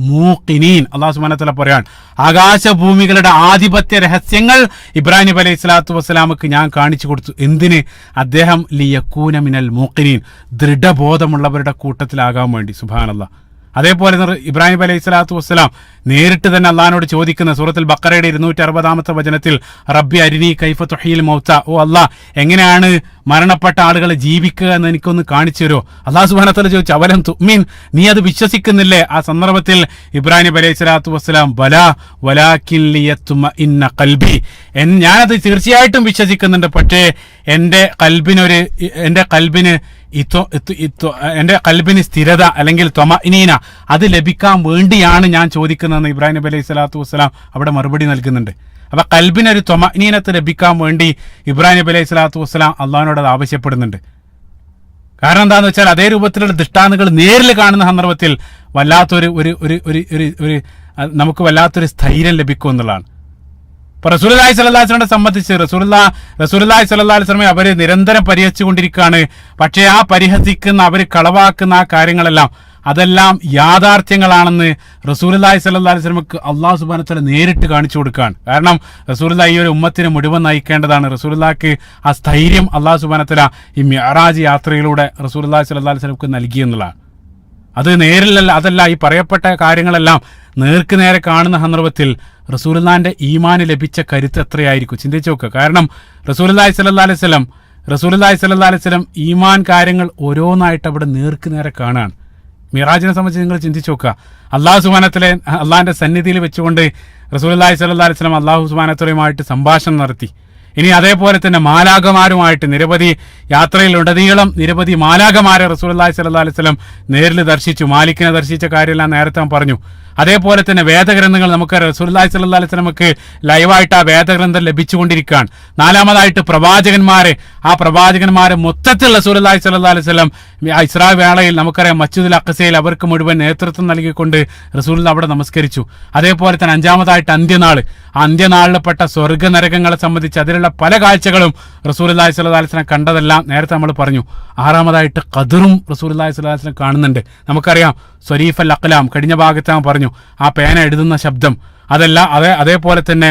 മൂഖിനീൻ. അല്ലാഹു സുബ്ഹാനഹു വ തആല പറയാണ്, ആകാശഭൂമികളുടെ ആധിപത്യ രഹസ്യങ്ങൾ ഇബ്രാഹിം നബി അലൈഹി സ്വലാത്തു വസ്സലാമക്ക് ഞാൻ കാണിച്ചു കൊടുത്തു. എന്തിന്? അദ്ദേഹം ലിയകൂന മിനൽ മൂഖിനീൻ, ദൃഢബോധമുള്ളവരുടെ കൂട്ടത്തിലാകാൻ വേണ്ടി. സുബ്ഹാനല്ലാഹ്. അതേപോലെ ഇബ്രാഹിം അലൈഹി സ്വലാത്തു വസ്സലാം നേരിട്ട് തന്നെ അള്ളാഹിനോട് ചോദിക്കുന്ന സൂറത്തുൽ ബഖറയുടെ 260 വചനത്തിൽ റബ്ബി അരിനി കൈഫ തുഹീൽ മൗത, ഓ അല്ലാഹ് എങ്ങനെയാണ് മരണപ്പെട്ട ആളുകളെ ജീവിക്കുക എന്ന് എനിക്കൊന്ന് കാണിച്ചു തരുമോ? അള്ളാഹു സുബ്ഹാനഹു വ തആല ചോദിച്ചു, അവലം തുഅ്മിൻ, നീ അത് വിശ്വസിക്കുന്നില്ലേ? ആ സന്ദർഭത്തിൽ ഇബ്രാഹിം അലൈഹി സ്വലാത്തു വസ്സലാം ബലാ വലാകിൻ ലിയത്മഇന്ന ഖൽബി, ഞാനത് തീർച്ചയായിട്ടും വിശ്വസിക്കുന്നുണ്ട്, പക്ഷേ എന്റെ കൽബിന് സ്ഥിരത അല്ലെങ്കിൽ ത്വമഇനീന അത് ലഭിക്കാൻ വേണ്ടിയാണ് ഞാൻ ചോദിക്കുന്നതെന്ന് ഇബ്രാഹിം നബി അലൈഹി സ്വലാത്തു വസ്സലാം അവിടെ മറുപടി നൽകുന്നുണ്ട്. അപ്പൊ കൽബിനൊരു ത്വമഇനീനത്ത് ലഭിക്കാൻ വേണ്ടി ഇബ്രാഹിം നബി അലൈഹി സ്വലാത്തു വസ്സലാം അള്ളാഹിനോട് അത് ആവശ്യപ്പെടുന്നുണ്ട്. കാരണം എന്താന്ന് വെച്ചാൽ അതേ രൂപത്തിലുള്ള ദൃഷ്ടാന്തങ്ങൾ നേരിൽ കാണുന്ന സന്ദർഭത്തിൽ വല്ലാത്തൊരു നമുക്ക് വല്ലാത്തൊരു സ്ഥൈര്യം ലഭിക്കും എന്നുള്ളതാണ്. ഇപ്പൊ റസൂലുള്ളാഹി സ്വല്ലല്ലാഹു അലൈഹി വസല്ലമയെ സംബന്ധിച്ച് റസൂലുള്ളാഹി സ്വല്ലല്ലാഹു അലൈഹി വസല്ലമയെ അവര് നിരന്തരം പരിഹസിച്ചുകൊണ്ടിരിക്കുകയാണ്. പക്ഷേ ആ പരിഹസിക്കുന്ന, അവര് കളവാക്കുന്ന ആ കാര്യങ്ങളെല്ലാം അതെല്ലാം യാഥാർത്ഥ്യങ്ങളാണെന്ന് റസൂലുള്ളാഹി സ്വല്ലല്ലാഹു അലൈഹി വസല്ലമക്ക് അല്ലാഹു സുബ്ഹാനഹു വ തആല നേരിട്ട് കാണിച്ചു കൊടുക്കുകയാണ്. കാരണം റസൂലുള്ളാഹി ഈ ഒരു ഉമ്മത്തിനെ മുഴുവൻ നയിക്കേണ്ടതാണ്. റസൂലുള്ളാഹിക്ക് ആ സ്ഥൈര്യം അല്ലാഹു സുബ്ഹാനഹു വ തആല ഈ മിഅ്റാജ് യാത്രയിലൂടെ റസൂലുള്ളാഹി സ്വല്ലല്ലാഹു അലൈഹി വസല്ലമക്ക് നൽകി എന്നുള്ളതാണ്. അത് നേരിലല്ല, അതല്ല, ഈ പറയപ്പെട്ട കാര്യങ്ങളെല്ലാം നേർക്ക് നേരെ കാണുന്ന സന്ദർഭത്തിൽ റസൂലുള്ളാഹിന്റെ ഈമാന് ലഭിച്ച കരുത്ത് എത്രയായിരിക്കും ചിന്തിച്ചു നോക്കുക. കാരണം റസൂലുള്ളാഹി സ്വല്ലല്ലാഹു അലൈഹി വസല്ലം ഈമാൻ കാര്യങ്ങൾ ഓരോന്നായിട്ട് അവിടെ നേർക്ക് നേരെ കാണാണ്. മിറാജിനെ സംബന്ധിച്ച് നിങ്ങൾ ചിന്തിച്ചു നോക്കുക. അള്ളാഹു സുബ്ഹാനഹു വ തആല അള്ളാഹിന്റെ സന്നിധിയിൽ വെച്ചുകൊണ്ട് റസൂലുള്ളാഹി സ്വല്ലല്ലാഹു അലൈഹി വസല്ലം അള്ളാഹു സുബ്ഹാനഹു വ തആലയുമായിട്ട് സംഭാഷണം നടത്തി. ഇനി അതേപോലെ തന്നെ മാലാഖമാരുമായിട്ട് നിരവധി യാത്രയിലുടനീളം നിരവധി മാലാഖമാരെ റസൂലുള്ളാഹി സ്വല്ലല്ലാഹു അലൈഹി വസല്ലം നേരിൽ ദർശിച്ചു. മാലിക്കിനെ ദർശിച്ച കാര്യമെല്ലാം നേരത്തെ പറഞ്ഞു. അതേപോലെ തന്നെ വേദഗ്രന്ഥങ്ങൾ നമുക്ക് റസൂലുള്ളാഹി സ്വല്ലല്ലാഹു അലൈഹി വസല്ലമക്ക് ലൈവായിട്ട് ആ വേദഗ്രന്ഥം ലഭിച്ചുകൊണ്ടിരിക്കുകയാണ്. നാലാമതായിട്ട് ആ പ്രവാചകന്മാരെ മൊത്തത്തിൽ റസൂലുള്ളാഹി സ്വല്ലല്ലാഹു അലൈഹി വസല്ലം ഇസ്രാ വേളയിൽ നമുക്കറിയാം മസ്ജിദുൽ അഖ്സയിൽ അവർക്ക് മുഴുവൻ നേതൃത്വം നൽകിക്കൊണ്ട് റസൂലുള്ളാഹി അവിടെ നമസ്കരിച്ചു. അതേപോലെ തന്നെ അഞ്ചാമതായിട്ട് അന്ത്യനാൾ, ആ അന്ത്യനാളിൽപ്പെട്ട സ്വർഗ്ഗ നരകങ്ങളെ സംബന്ധിച്ച് അതിലുള്ള പല കാഴ്ചകളും റസൂലുള്ളാഹി സ്വല്ലല്ലാഹു അലൈഹി വസല്ലം കണ്ടതെല്ലാം നേരത്തെ നമ്മൾ പറഞ്ഞു. ആറാമതായിട്ട് ഖദറും റസൂലുള്ളാഹി സ്വല്ലല്ലാഹു അലൈഹി വസല്ലം കാണുന്നുണ്ട്. നമുക്കറിയാം സ്വരീഫൽ അഖ്ലാം, കഴിഞ്ഞ ഭാഗത്ത് ഞാൻ പറഞ്ഞു, ആ പേന എഴുതുന്ന ശബ്ദം, അതേപോലെ തന്നെ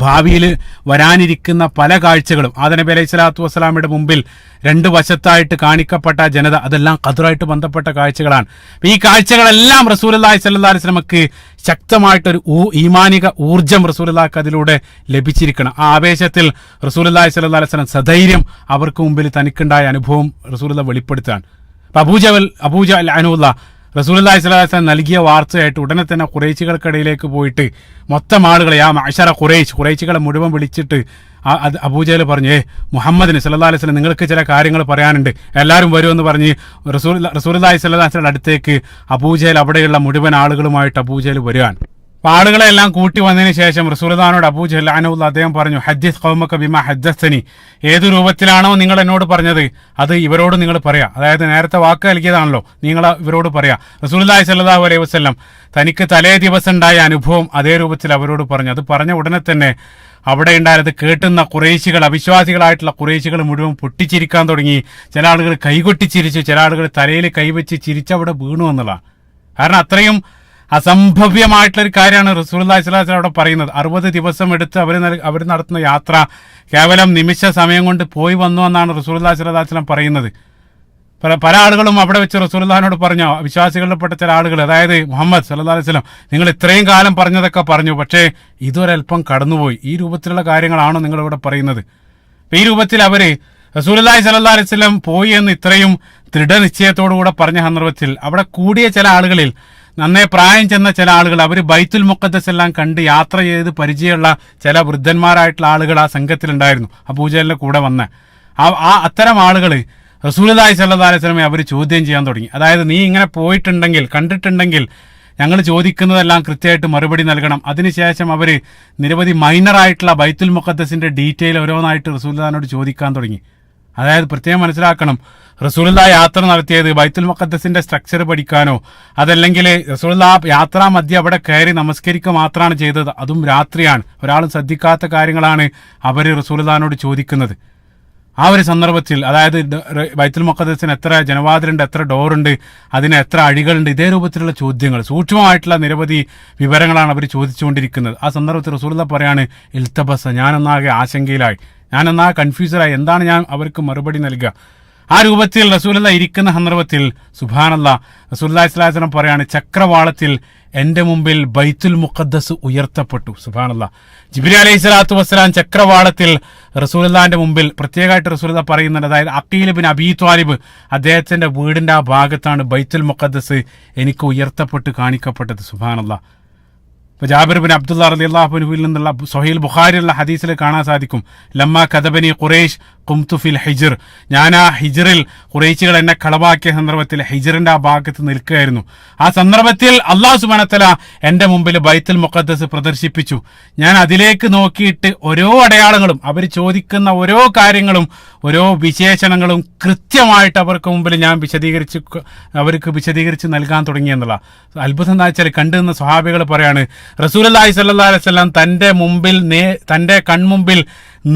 ഭാവിയിൽ വരാനിരിക്കുന്ന പല കാഴ്ചകളും ആദം നബി അലൈഹി സ്വലാത്തു വസ്സലാമയുടെ മുമ്പിൽ 2 വശത്തായിട്ട് കാണിക്കപ്പെട്ട ജനത, അതെല്ലാം ഖദറുമായിട്ട് ബന്ധപ്പെട്ട കാഴ്ചകളാണ്. ഈ കാഴ്ചകളെല്ലാം റസൂലുള്ളാഹി സ്വല്ലല്ലാഹു അലൈഹി വസല്ലമക്ക് ശക്തമായിട്ടൊരു ഈമാനിക ഊർജ്ജം റസൂലുള്ളാഹിക്ക് അതിലൂടെ ലഭിച്ചിരിക്കണം. ആ ആവേശത്തിൽ റസൂലുള്ളാഹി സ്വല്ലല്ലാഹു അലൈഹി വസല്ലം സധൈര്യം അവർക്ക് മുമ്പിൽ തനിക്കുണ്ടായ അനുഭവം റസൂലുള്ളാഹി വെളിപ്പെടുത്താൻ. അബൂജഹൽ അൻഹുല്ലാഹ് റസൂലുള്ളാഹി സ്വല്ലല്ലാഹു അലൈഹി വസല്ലം നൽകിയ വാർത്തയായിട്ട് ഉടനെ തന്നെ ഖുറൈശികൾക്കിടയിലേക്ക് പോയിട്ട് മൊത്തം ആളുകളെ, യാ മഅ്ശറ ഖുറൈശികളെ മുഴുവൻ വിളിച്ചിട്ട് അബൂജഹൽ പറഞ്ഞു, മുഹമ്മദിന് സ്വല്ലല്ലാഹു അലൈഹി വസല്ലം നിങ്ങൾക്ക് ചില കാര്യങ്ങൾ പറയാനുണ്ട്, എല്ലാവരും വരുമെന്ന് പറഞ്ഞ് റസൂലുള്ളാഹി സ്വല്ലല്ലാഹു അലൈഹി വസല്ലം അടുത്തേക്ക് അബൂജഹൽ അവിടെയുള്ള മുഴുവൻ ആളുകളുമായിട്ട് അബൂജഹൽ വരികയാണ്. ആളുകളെ എല്ലാം കൂട്ടി വന്നതിന് ശേഷം റസൂലുള്ളാഹിനോട് അബൂജഹൽ അൻഹു അദ്ദേഹം പറഞ്ഞു, ഹദ്ദിസ് ഖൗമക ബിമാ ഹദ്ദസ്തനി, ഏതു രൂപത്തിലാണോ നിങ്ങൾ എന്നോട് പറഞ്ഞത് അത് ഇവരോട് നിങ്ങൾ പറയാ. അതായത് നേരത്തെ വാക്ക് നൽകിയതാണല്ലോ, നിങ്ങൾ ഇവരോട് പറയാ. റസൂലുള്ളാഹി സ്വല്ലല്ലാഹു അലൈഹി വസല്ലം തനിക്ക് തലേ ദിവസം ഉണ്ടായ അനുഭവം അതേ രൂപത്തിൽ അവരോട് പറഞ്ഞു. അത് പറഞ്ഞ ഉടനെ തന്നെ അവിടെ ഉണ്ടായത് കേട്ടുന്ന ഖുറൈശികൾ, അവിശ്വാസികളായിട്ടുള്ള ഖുറൈശികൾ മുഴുവൻ പൊട്ടിച്ചിരിക്കാൻ തുടങ്ങി. ചില ആളുകൾ കൈകൊട്ടിച്ചിരിച്ചു, ചില ആളുകൾ തലയിൽ കൈവച്ച് ചിരിച്ചവിടെ വീണു എന്നുള്ളതാണ്. കാരണം അത്രയും അസംഭവ്യമായിട്ടുള്ളൊരു കാര്യമാണ് റസൂലുള്ളാഹി സ്വല്ലല്ലാഹു അലൈഹി വസല്ലം അവിടെ പറയുന്നത്. 60 ദിവസം എടുത്ത് അവർ നടത്തുന്ന യാത്ര കേവലം നിമിഷ സമയം കൊണ്ട് പോയി വന്നു എന്നാണ് റസൂലുള്ളാഹി സ്വല്ലല്ലാഹു അലൈഹി വസല്ലം പറയുന്നത്. പല ആളുകളും അവിടെ വെച്ച് റസൂലുള്ളാഹിനോട് പറഞ്ഞു, വിശ്വാസികളിൽപ്പെട്ട ചില ആളുകൾ, അതായത് മുഹമ്മദ് സല്ലല്ലാഹു അലൈഹി വസല്ലം നിങ്ങൾ ഇത്രയും കാലം പറഞ്ഞതൊക്കെ പറഞ്ഞു, പക്ഷേ ഇതൊരൽപ്പം കടന്നുപോയി, ഈ രൂപത്തിലുള്ള കാര്യങ്ങളാണോ നിങ്ങളിവിടെ പറയുന്നത്? ഈ രൂപത്തിൽ അവര് റസൂലുള്ളാഹി സ്വല്ലല്ലാഹു അലൈഹി വസല്ലം പോയി എന്ന് ഇത്രയും ദൃഢനിശ്ചയത്തോടുകൂടെ പറഞ്ഞ സന്ദർഭത്തിൽ അവിടെ കൂടിയ ചില ആളുകളിൽ നന്നേ പ്രായം ചെന്ന ചില ആളുകൾ, അവർ ബൈത്തുൽ മുഖദ്ദസ് എല്ലാം കണ്ട് യാത്ര ചെയ്ത് പരിചയമുള്ള ചില വൃദ്ധന്മാരായിട്ടുള്ള ആളുകൾ ആ സംഘത്തിലുണ്ടായിരുന്നു, അബൂജഹലിന്റെ കൂടെ വന്ന അത്തരം ആളുകൾ റസൂലുള്ളാഹി സ്വല്ലല്ലാഹു അലൈഹി വസല്ലമയെ അവർ ചോദ്യം ചെയ്യാൻ തുടങ്ങി. അതായത് നീ ഇങ്ങനെ പോയിട്ടുണ്ടെങ്കിൽ, കണ്ടിട്ടുണ്ടെങ്കിൽ ഞങ്ങൾ ചോദിക്കുന്നതെല്ലാം കൃത്യമായിട്ട് മറുപടി നൽകണം. അതിനുശേഷം അവർ നിരവധി മൈനറായിട്ടുള്ള ബൈത്തുൽ മുഖദ്ദസിന്റെ ഡീറ്റെയിൽ ഓരോന്നായിട്ട് റസൂലുള്ളാഹിനോട് ചോദിക്കാൻ തുടങ്ങി. അതായത് പ്രത്യേകം മനസ്സിലാക്കണം, റസൂലുള്ളാഹി യാത്ര നടത്തിയത് ബൈത്തുൽ മുഖദ്ദസിന്റെ സ്ട്രക്ചർ പഠിക്കാനോ അതല്ലെങ്കിൽ റസൂലുള്ളാഹി യാത്രാ മധ്യ അവിടെ കയറി നമസ്കരിക്കുക മാത്രമാണ് ചെയ്തത്, അതും രാത്രിയാണ്. ഒരാളും ശ്രദ്ധിക്കാത്ത കാര്യങ്ങളാണ് അവർ റസൂലുള്ളാഹിനോട് ചോദിക്കുന്നത്. ആ ഒരു സന്ദർഭത്തിൽ, അതായത് ബൈത്തുൽ മുഖദ്ദസിന് എത്ര ജനവാതിലുണ്ട്, എത്ര ഡോറുണ്ട്, അതിന് എത്ര അഴികളുണ്ട്, ഇതേ രൂപത്തിലുള്ള ചോദ്യങ്ങൾ, സൂക്ഷ്മമായിട്ടുള്ള നിരവധി വിവരങ്ങളാണ് അവർ ചോദിച്ചുകൊണ്ടിരിക്കുന്നത്. ആ സന്ദർഭത്തിൽ റസൂലുള്ളാഹി പറയാണ്, ഇൽതബസ, ഞാനൊന്നാകെ ആശങ്കയിലായി, ഞാനൊന്നാകെ കൺഫ്യൂസറായി, എന്താണ് ഞാൻ അവർക്ക് മറുപടി നൽകുക? ആ രൂപത്തിൽ റസൂലുള്ള ഇരിക്കുന്ന സന്ദർഭത്തിൽ സുബ്ഹാനല്ലാഹ് റസൂലുള്ളാഹി സ്വല്ലല്ലാഹു അലൈഹി വസല്ലം പറയാണ്, ചക്രവാളത്തിൽ എന്റെ മുമ്പിൽ ബൈത്തുൽ മുഖദ്ദസ് ഉയർത്തപ്പെട്ടു. സുബ്ഹാനല്ലാഹ്. ജിബ്രീൽ അലൈഹി സ്വലാത്തു വസ്സലാം ചക്രവാളത്തിൽ റസൂലുള്ളാഹിന്റെ മുമ്പിൽ പ്രത്യേകമായിട്ട് റസൂലുള്ള പറയുന്നുണ്ട്. അതായത് അഖീൽ ഇബ്നു അബീ ത്വാലിബ് അദ്ദേഹത്തിന്റെ വീടിന്റെ ആ ഭാഗത്താണ് ബൈത്തുൽ മുഖദ്ദസ് എനിക്ക് ഉയർത്തപ്പെട്ട് കാണിക്കപ്പെട്ടത്. സുബ്ഹാനല്ലാഹ്. ഇപ്പൊ ജാബിർ ബിൻ അബ്ദുല്ലാ റളിയല്ലാഹു അൻഹുവിൽ നിന്നുള്ള സ്വഹീൽ ബുഖാരിയുള്ള ഹദീസിൽ കാണാൻ സാധിക്കും, ലമ്മ കദബനി ഖുറൈശ് ഖുംതു ഫിൽ ഹിജ്ർ, ഞാൻ ആ ഹിജ്റിൽ ഖുറൈശികൾ എന്നെ കളവാക്കിയ സന്ദർഭത്തിൽ ഹിജ്റിന്റെ ആ ഭാഗത്ത് നിൽക്കുകയായിരുന്നു. ആ സന്ദർഭത്തിൽ അല്ലാഹു സുബ്ഹാനഹു വ തആല എന്റെ മുമ്പിൽ ബൈത്തുൽ മുഖദ്ദസ് പ്രദർശിപ്പിച്ചു. ഞാൻ അതിലേക്ക് നോക്കിയിട്ട് ഓരോ അടയാളങ്ങളും, അവർ ചോദിക്കുന്ന ഓരോ കാര്യങ്ങളും, ഓരോ വിശേഷണങ്ങളും കൃത്യമായിട്ട് അവർക്ക് മുമ്പിൽ ഞാൻ അവർക്ക് വിശദീകരിച്ച് നൽകാൻ തുടങ്ങി എന്നുള്ള അത്ഭുതം. എന്താ വെച്ചാൽ കണ്ടുനിന്ന സ്വഹാബികൾ പറയാണ്, റസൂലുള്ളാഹി സ്വല്ലല്ലാഹു അലൈഹി വസല്ലം തന്റെ കൺമുമ്പിൽ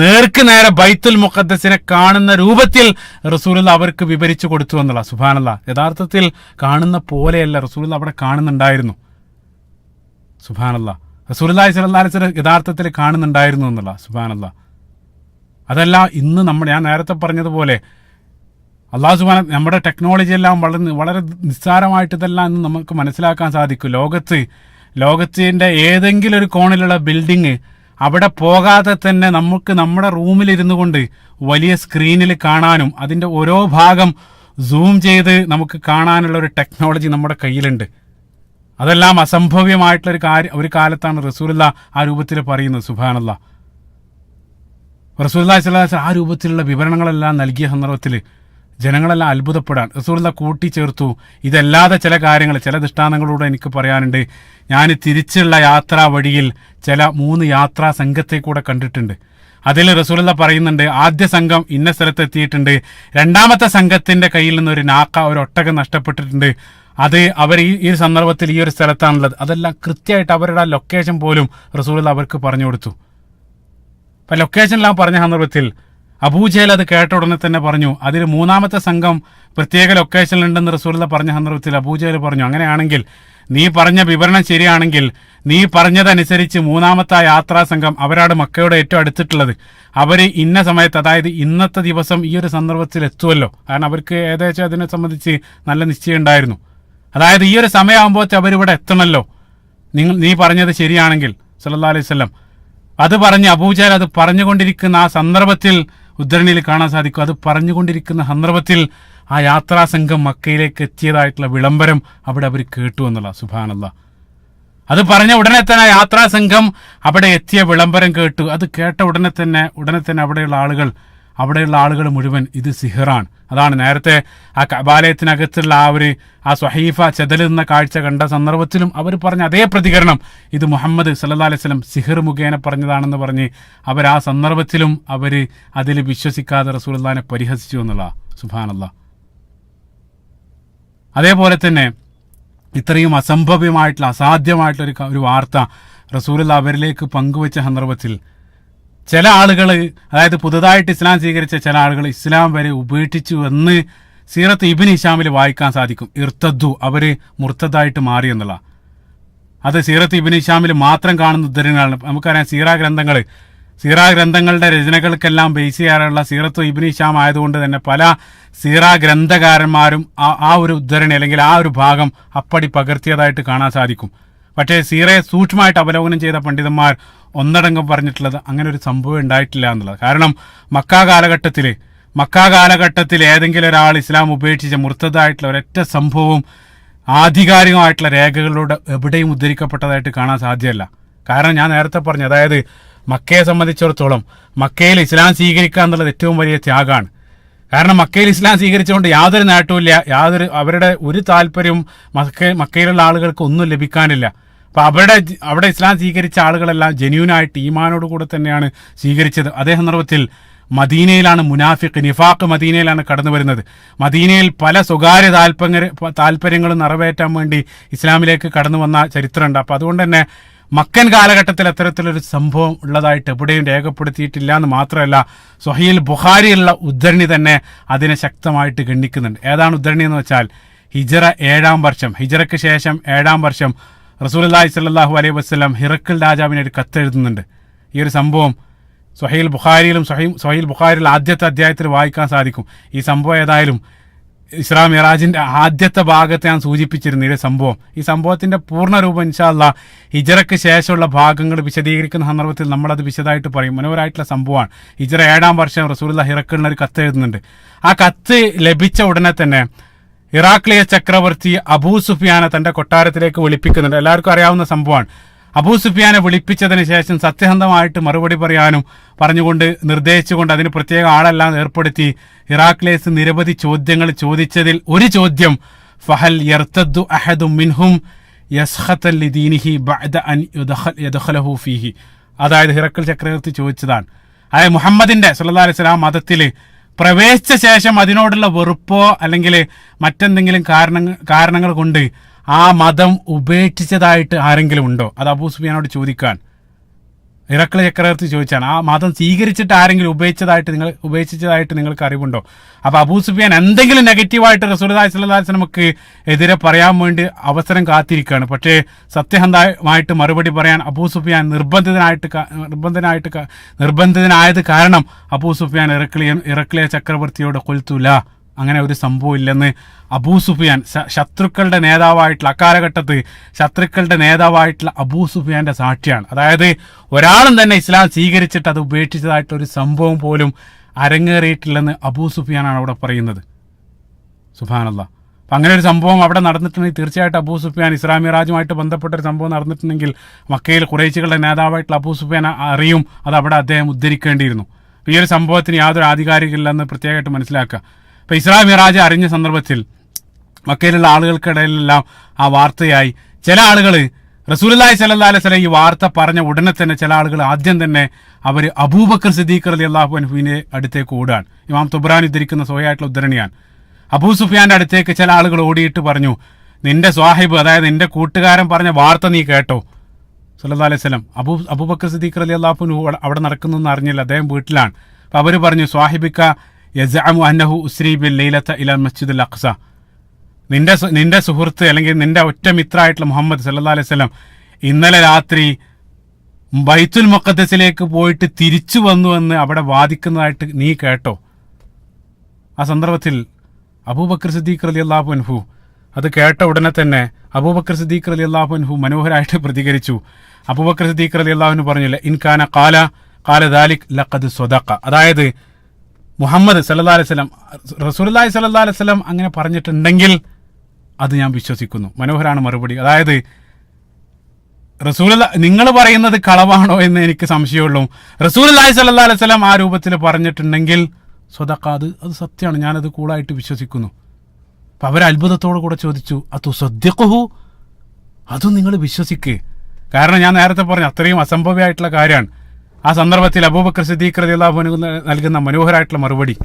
നേർക്ക് നേരെ ബൈത്തുൽ മുഖദ്ദസിനെ കാണുന്ന രൂപത്തിൽ റസൂലുള്ള അവർക്ക് വിവരിച്ചു കൊടുത്തു എന്നുള്ള. സുബ്ഹാനല്ലാഹ്. യഥാർത്ഥത്തിൽ കാണുന്ന പോലെയല്ല റസൂലുള്ള അവിടെ കാണുന്നുണ്ടായിരുന്നു. സുബ്ഹാനല്ലാഹ്. റസൂലുള്ളാഹി സ്വല്ലല്ലാഹു അലൈഹി വസല്ലം യഥാർത്ഥത്തിൽ കാണുന്നുണ്ടായിരുന്നു എന്നുള്ള. സുബ്ഹാനല്ലാഹ്. അതല്ല ഇന്ന് ഞാൻ നേരത്തെ പറഞ്ഞതുപോലെ അല്ലാഹു സുബ്ഹാനഹു നമ്മുടെ ടെക്നോളജി എല്ലാം വളരെ നിസ്സാരമായിട്ട് ഇതെല്ലാം ഇന്ന് നമുക്ക് മനസ്സിലാക്കാൻ സാധിക്കും. ലോകത്തിന്റെ ഏതെങ്കിലും ഒരു കോണിലുള്ള ബിൽഡിങ് അവിടെ പോകാതെ തന്നെ നമുക്ക് നമ്മുടെ റൂമിലിരുന്നു കൊണ്ട് വലിയ സ്ക്രീനിൽ കാണാനും അതിന്റെ ഓരോ ഭാഗം സൂം ചെയ്ത് നമുക്ക് കാണാനുള്ള ഒരു ടെക്നോളജി നമ്മുടെ കയ്യിലുണ്ട്. അതെല്ലാം അസംഭവ്യമായിട്ടുള്ള ഒരു കാലത്താണ് റസൂലുള്ളാഹി ആ രൂപത്തിൽ പറയുന്നത്. സുബ്ഹാനല്ലാഹ്. റസൂലുള്ളാഹി സ്വല്ലല്ലാഹു അലൈഹി വസല്ലം ആ രൂപത്തിലുള്ള വിവരണങ്ങളെല്ലാം നൽകിയ സന്ദർഭത്തിൽ ജനങ്ങളെല്ലാം അത്ഭുതപ്പെടാൻ റസൂലുള്ളാഹി കൂട്ടിച്ചേർത്തു. ഇതല്ലാതെ ചില കാര്യങ്ങൾ, ചില ദൃഷ്ടാന്തങ്ങളൂടെ എനിക്ക് പറയാനുണ്ട്. ഞാൻ തിരിച്ചുള്ള യാത്രാ വഴിയിൽ 3 യാത്രാ സംഘത്തെ കൂടെ കണ്ടിട്ടുണ്ട്. അതിൽ റസൂലുള്ളാഹി പറയുന്നുണ്ട്, ആദ്യ സംഘം ഇന്ന സ്ഥലത്ത് എത്തിയിട്ടുണ്ട്, രണ്ടാമത്തെ സംഘത്തിന്റെ കയ്യിൽ നിന്ന് ഒരു ഒട്ടകം നഷ്ടപ്പെട്ടിട്ടുണ്ട്, അത് അവർ ഈ സന്ദർഭത്തിൽ ഈ ഒരു സ്ഥലത്താണുള്ളത്. അതെല്ലാം കൃത്യമായിട്ട് അവരുടെ ആ ലൊക്കേഷൻ പോലും റസൂലുള്ളാഹി അവർക്ക് പറഞ്ഞു കൊടുത്തു. അപ്പൊ ലൊക്കേഷനെല്ലാം പറഞ്ഞ സന്ദർഭത്തിൽ അബൂജഹൽ അത് കേട്ട ഉടനെ തന്നെ പറഞ്ഞു, അതിൽ 3-ാമത്തെ സംഘം പ്രത്യേക ലൊക്കേഷനിലുണ്ടെന്ന് റസൂലുള്ളാഹി പറഞ്ഞ സന്ദർഭത്തിൽ അബൂജഹൽ പറഞ്ഞു, അങ്ങനെയാണെങ്കിൽ നീ പറഞ്ഞ വിവരണം ശരിയാണെങ്കിൽ നീ പറഞ്ഞതനുസരിച്ച് 3-ാമത്തെ യാത്രാ സംഘം അവരാണ് മക്കയോട് ഏറ്റവും അടുത്തിട്ടുള്ളത്, അവർ ഇന്ന സമയത്ത്, അതായത് ഇന്നത്തെ ദിവസം ഈ ഒരു സന്ദർഭത്തിൽ എത്തുമല്ലോ. കാരണം അവർക്ക് ഏകദേശം അതിനെ സംബന്ധിച്ച് നല്ല നിശ്ചയം ഉണ്ടായിരുന്നു. അതായത് ഈ ഒരു സമയമാകുമ്പോൾ അവരിവിടെ എത്തണമല്ലോ, നീ പറഞ്ഞത് ശരിയാണെങ്കിൽ സല്ലല്ലാഹു അലൈഹി വസല്ലം. അത് പറഞ്ഞ് അബൂജഹൽ അത് പറഞ്ഞുകൊണ്ടിരിക്കുന്ന ആ സന്ദർഭത്തിൽ ഉദ്ധരണിയിൽ കാണാൻ സാധിക്കും. അത് പറഞ്ഞുകൊണ്ടിരിക്കുന്ന സന്ദർഭത്തിൽ ആ യാത്രാ സംഘം മക്കയിലേക്ക് എത്തിയതായിട്ടുള്ള വിളംബരം അവിടെ അവർ കേട്ടു എന്നുള്ള. സുബ്ഹാനല്ലാഹ്. അത് പറഞ്ഞ ഉടനെ തന്നെ യാത്രാ സംഘം അവിടെ എത്തിയ വിളംബരം കേട്ടു. അത് കേട്ട ഉടനെ തന്നെ അവിടെയുള്ള ആളുകൾ മുഴുവൻ ഇത് സിഹറാണ്. അതാണ് നേരത്തെ ആ കഅബാലയത്തിനകത്തുള്ള ആ സ്വഹീഫ ചെതലുന്ന കാഴ്ച കണ്ട സന്ദർഭത്തിലും അവർ പറഞ്ഞ അതേ പ്രതികരണം, ഇത് മുഹമ്മദ് സല്ലല്ലാഹു അലൈഹി വസല്ലം സിഹർ മുഖേന പറഞ്ഞതാണെന്ന് പറഞ്ഞ് അവർ ആ സന്ദർഭത്തിലും അതിൽ വിശ്വസിക്കാതെ റസൂലുള്ളാഹിനെ പരിഹസിച്ചു എന്നുള്ള. സുബ്ഹാനല്ലാഹ്. അതേപോലെ തന്നെ ഇത്രയും അസംഭവ്യമായിട്ടുള്ള അസാധ്യമായിട്ടുള്ള ഒരു വാർത്ത റസൂലുള്ളാഹി അവരിലേക്ക് പങ്കുവെച്ച സന്ദർഭത്തിൽ ചില ആളുകൾ, അതായത് പുതുതായിട്ട് ഇസ്ലാം സ്വീകരിച്ച ചില ആളുകൾ ഇസ്ലാം വരെ ഉപേക്ഷിച്ചു എന്ന് സീറത്ത് ഇബ്നു ഹിശാമിൽ വായിക്കാൻ സാധിക്കും. ഇർത്തദ്ദു, അവര് മുർത്തദായിട്ട് മാറി എന്നുള്ള. അത് സീറത്ത് ഇബ്നു ഹിശാമിൽ മാത്രം കാണുന്ന ഉദ്ധരണങ്ങളാണ്. നമുക്കറിയാം സീറാ ഗ്രന്ഥങ്ങളുടെ രചനകൾക്കെല്ലാം ബേസ് ചെയ്യാറുള്ള സീറത്ത് ഇബ്നു ഹിശാം ആയതുകൊണ്ട് തന്നെ പല സീറാ ഗ്രന്ഥകാരന്മാരും ആ ഒരു ഉദ്ധരണി അല്ലെങ്കിൽ ആ ഒരു ഭാഗം അപ്പടി പകർത്തിയതായിട്ട് കാണാൻ സാധിക്കും. പക്ഷേ സീറയെ സൂക്ഷ്മമായിട്ട് അവലോകനം ചെയ്ത പണ്ഡിതന്മാർ ഒന്നടങ്കം പറഞ്ഞിട്ടുള്ളത് അങ്ങനെ ഒരു സംഭവം ഉണ്ടായിട്ടില്ല എന്നുള്ളത്. കാരണം മക്ക കാലഘട്ടത്തിൽ ഏതെങ്കിലും ഒരാൾ ഇസ്ലാം ഉപേക്ഷിച്ച മുർത്തദായിട്ടുള്ള ഒരൊറ്റ സംഭവവും ആധികാരികമായിട്ടുള്ള രേഖകളിലൂടെ എവിടെയും ഉദ്ധരിക്കപ്പെട്ടതായിട്ട് കാണാൻ സാധ്യമല്ല. കാരണം ഞാൻ നേരത്തെ പറഞ്ഞു, അതായത് മക്കയെ സംബന്ധിച്ചിടത്തോളം മക്കയിൽ ഇസ്ലാം സ്വീകരിക്കുക എന്നുള്ളത് ഏറ്റവും വലിയ ത്യാഗമാണ്. കാരണം മക്കയിൽ ഇസ്ലാം സ്വീകരിച്ചുകൊണ്ട് യാതൊരു നേട്ടവുമില്ല, അവരുടെ ഒരു താല്പര്യവും മക്കയിലുള്ള ആളുകൾക്ക് ഒന്നും ലഭിക്കാനില്ല. അപ്പൊ അവിടെ ഇസ്ലാം സ്വീകരിച്ച ആളുകളെല്ലാം ജെന്യൂനായിട്ട് ഈമാനോട് കൂടെ തന്നെയാണ് സ്വീകരിച്ചത്. അതേ സന്ദർഭത്തിൽ മദീനയിലാണ് നിഫാഖ് മദീനയിലാണ് കടന്നു വരുന്നത്. മദീനയിൽ പല സ്വകാര്യ താല്പര്യങ്ങളും നിറവേറ്റാൻ വേണ്ടി ഇസ്ലാമിലേക്ക് കടന്നു വന്ന ചരിത്രമുണ്ട്. അപ്പൊ അതുകൊണ്ട് തന്നെ മക്കൻ കാലഘട്ടത്തിൽ അത്തരത്തിലൊരു സംഭവം ഉള്ളതായിട്ട് എവിടെയും രേഖപ്പെടുത്തിയിട്ടില്ല എന്ന് മാത്രമല്ല, സ്വഹീൽ ബുഖാരിയുള്ള ഉദ്ധരണി തന്നെ അതിനെ ശക്തമായിട്ട് ഗണ്ണിക്കുന്നുണ്ട്. ഏതാണ് ഉദ്ധരണി എന്ന് വെച്ചാൽ, ഹിജറയ്ക്ക് ശേഷം 7-ാം വർഷം റസൂലുള്ളാഹി സ്വല്ലല്ലാഹു അലൈഹി വസല്ലം ഹിറക്കിൾ രാജാവിന് ഒരു കത്തെഴുതുന്നുണ്ട്. ഈ ഒരു സംഭവം സ്വഹീൽ ബുഖാരിയിലും സ്വഹീൽ ബുഖാരിയിൽ ആദ്യത്തെ അധ്യായത്തിൽ വായിക്കാൻ സാധിക്കും. ഈ സംഭവം ഏതായാലും ഇസ്രാ മിറാജിന്റെ ആദ്യത്തെ ഭാഗത്തെ ഞാൻ സൂചിപ്പിച്ചിരുന്നു ഈ സംഭവം. ഈ സംഭവത്തിന്റെ പൂർണ്ണരൂപം ഇൻഷാ അല്ലാഹ് ഹിജ്റയ്ക്ക് ശേഷമുള്ള ഭാഗങ്ങൾ വിശദീകരിക്കുന്ന സന്ദർഭത്തിൽ നമ്മളത് വിശദമായിട്ട് പറയും. മനോഹരമായിട്ടുള്ള സംഭവമാണ്. ഹിജ്റ 7-ാം വർഷം റസൂലുള്ളാഹി ഹിറക്കിളിന് ഒരു കത്ത് എഴുതുന്നുണ്ട്. ആ കത്ത് ലഭിച്ച ഉടനെ തന്നെ ഇറാഖ്ലിയ ചക്രവർത്തി അബൂ സുഫിയാനെ തന്റെ കൊട്ടാരത്തിലേക്ക് വിളിപ്പിക്കുന്നുണ്ട്. എല്ലാവർക്കും അറിയാവുന്ന സംഭവമാണ്. അബൂ സുഫിയാനെ വിളിപ്പിച്ചതിന് ശേഷം സത്യസന്ധമായിട്ട് മറുപടി പറയാനും പറഞ്ഞുകൊണ്ട് നിർദ്ദേശിച്ചുകൊണ്ട് അതിന് പ്രത്യേക ആളെല്ലാം ഏർപ്പെടുത്തി ഇറാഖ്ലേസ് നിരവധി ചോദ്യങ്ങൾ ചോദിച്ചതിൽ ഒരു ചോദ്യം ഫഹൽ യർതദ്ദു അഹദും മിൻഹും യസ്ഖതൻ ലിദീനിഹി ബഅദ അൻ യദ്ഖലഹു ഫീഹി. അതായത് ഹിറക്കിൾ ചക്രവർത്തി ചോദിച്ചതാണ്, അതായത് മുഹമ്മദിന്റെ സല്ലല്ലാഹു അലൈഹി വസല്ലം മതത്തിൽ പ്രവേശിച്ച ശേഷം അതിനോടുള്ള വെറുപ്പോ അല്ലെങ്കിൽ മറ്റെന്തെങ്കിലും കാരണങ്ങൾ കൊണ്ട് ആ മതം ഉപേക്ഷിച്ചതായിട്ട് ആരെങ്കിലും ഉണ്ടോ? അത് അബൂ സുഫിയാനോട് ചോദിക്കാൻ ഹിറക്കിൾ ചക്രവർത്തി ചോദിച്ചാണ്. ആ മതം സ്വീകരിച്ചിട്ട് ആരെങ്കിലും ഉപേക്ഷിച്ചതായിട്ട് നിങ്ങൾക്ക് അറിവുണ്ടോ? അപ്പൊ അബൂ സുഫിയാൻ എന്തെങ്കിലും നെഗറ്റീവായിട്ട് റസൂലുള്ളാഹി സ്വല്ലല്ലാഹു അലൈഹി വസല്ലമക്ക് എതിരെ പറയാൻ വേണ്ടി അവസരം കാത്തിരിക്കുകയാണ്. പക്ഷേ സത്യസന്ധമായിട്ട് മറുപടി പറയാൻ അബൂ സുഫിയാൻ നിർബന്ധിതനായത് കാരണം അബൂ സുഫിയാൻ ഇറക്ലിയ ചക്രവർത്തിയോട് ഖുൽതുല, അങ്ങനെ ഒരു സംഭവം ഇല്ലെന്ന് അബൂ സുഫിയാൻ, ശത്രുക്കളുടെ നേതാവായിട്ടുള്ള അക്കാലഘട്ടത്ത് ശത്രുക്കളുടെ നേതാവായിട്ടുള്ള അബൂ സുഫിയാന്റെ സാക്ഷിയാണ്. അതായത് ഒരാളും തന്നെ ഇസ്ലാം സ്വീകരിച്ചിട്ട് അത് ഉപേക്ഷിച്ചതായിട്ടുള്ള ഒരു സംഭവം പോലും അരങ്ങേറിയിട്ടില്ലെന്ന് അബൂ സുഫിയാനാണ് അവിടെ പറയുന്നത്. സുബ്ഹാനല്ലാഹ്. അപ്പം അങ്ങനെ ഒരു സംഭവം അവിടെ നടന്നിട്ടുണ്ടെങ്കിൽ തീർച്ചയായിട്ടും അബൂ സുഫിയാൻ ഇസ്രാ മിറാജുമായിട്ട് ബന്ധപ്പെട്ട ഒരു സംഭവം നടന്നിട്ടുണ്ടെങ്കിൽ മക്കയിൽ ഖുറൈശികളുടെ നേതാവായിട്ടുള്ള അബൂ സുഫിയാൻ അറിയും, അത് അവിടെ അദ്ദേഹം ഉദ്ധരിക്കേണ്ടിയിരുന്നു. ഈ ഒരു സംഭവത്തിന് യാതൊരു ആധികാരികമില്ലെന്ന് പ്രത്യേകമായിട്ട് മനസ്സിലാക്കുക. ഇപ്പം ഇസ്രാ മിറാജ് അറിഞ്ഞ സന്ദർഭത്തിൽ മക്കയിലുള്ള ആളുകൾക്കിടയിലെല്ലാം ആ വാർത്തയായി. ചില ആളുകൾ റസൂലുള്ളാഹി സ്വല്ലല്ലാഹു അലൈഹി വസല്ലം ഈ വാർത്ത പറഞ്ഞ ഉടനെ തന്നെ ചില ആളുകൾ ആദ്യം തന്നെ അവർ അബൂബക്കർ സിദ്ദീഖ് റളിയല്ലാഹു അൻഹുവിന്റെ അടുത്തേക്ക് ഓടുകയാണ്. ഇമാം തുബ്രാനി ഉദ്ധരിക്കുന്ന സ്വഹീഹായിട്ടുള്ള ഉദ്ധരണിയാണ്. അബൂ സുഫിയാന്റെ അടുത്തേക്ക് ചില ആളുകൾ ഓടിയിട്ട് പറഞ്ഞു, നിന്റെ സ്വാഹിബ്, അതായത് നിന്റെ കൂട്ടുകാരൻ പറഞ്ഞ വാർത്ത നീ കേട്ടോ? സല്ലല്ലാഹു അലൈഹി വസല്ലം അബൂബക്കർ സിദ്ദീഖ് റളിയല്ലാഹു അൻഹു അവിടെ നടക്കുന്നൊന്നും അറിഞ്ഞില്ല, അദ്ദേഹം വീട്ടിലാണ്. അപ്പൊ അവർ പറഞ്ഞു, സ്വാഹിബിക്ക യസ്അമു അന്നഹു ഉസ്രി ബിൽ ലൈലത ഇലാ മസ്ജിദുൽ അഖ്സ, നിന്റെ സുഹൃത്ത് അല്ലെങ്കിൽ നിന്റെ ഒറ്റ മിത്രമായിട്ടുള്ള മുഹമ്മദ് സല്ലല്ലാഹു അലൈഹി വസല്ലം ഇന്നലെ രാത്രി ബൈത്തുൽ മുഖദ്ദസിലേക്ക് പോയിട്ട് തിരിച്ചു വന്നു എന്ന് അവിടെ വാദിക്കുന്നതായിട്ട് നീ കേട്ടോ? ആ സന്ദർഭത്തിൽ അബൂബക്കർ സിദ്ദീഖ് റളിയല്ലാഹു അൻഹു അത് കേട്ട ഉടനെ തന്നെ അബൂബക്കർ സിദ്ദീഖ് റളിയല്ലാഹു അൻഹു മനോഹരമായിട്ട് പ്രതികരിച്ചു. അബൂബക്കർ സിദ്ദീഖ് റളിയല്ലാഹു അൻഹു പറഞ്ഞില്ല, ഇൻകാന ഖാല ദാലിക് ലഖദ് സ്വദഖ, അതായത് മുഹമ്മദ് സല്ലല്ലാഹു അലൈഹി വസല്ലം റസൂലുള്ളാഹി സ്വല്ലല്ലാഹു അലൈഹി വസല്ലം അങ്ങനെ പറഞ്ഞിട്ടുണ്ടെങ്കിൽ അത് ഞാൻ വിശ്വസിക്കുന്നു. മനോഹരാണ് മറുപടി. അതായത് റസൂലുള്ളാഹി നിങ്ങൾ പറയുന്നത് കളവാണോ എന്ന് എനിക്ക് സംശയമുള്ളൂ. റസൂലുള്ളാഹി സ്വല്ലല്ലാഹു അലൈഹി വസല്ലം ആ രൂപത്തിൽ പറഞ്ഞിട്ടുണ്ടെങ്കിൽ സ്വദഖ, അത് സത്യമാണ്, ഞാനത് കൂളായിട്ട് വിശ്വസിക്കുന്നു. അപ്പം അവർ അത്ഭുതത്തോടു കൂടെ ചോദിച്ചു, അതുസദ്ദിഖുഹു, അതും നിങ്ങൾ വിശ്വസിക്കുക? കാരണം ഞാൻ നേരത്തെ പറഞ്ഞു അത്രയും അസംഭവ്യമായിട്ടുള്ള കാര്യമാണ്. ആ സന്ദർഭത്തിൽ അബൂബക്കർ സിദ്ദീഖ് റളിയല്ലാഹു അൻഹു നൽകുന്ന മനോഹരമായിട്ടുള്ള മറുപടി,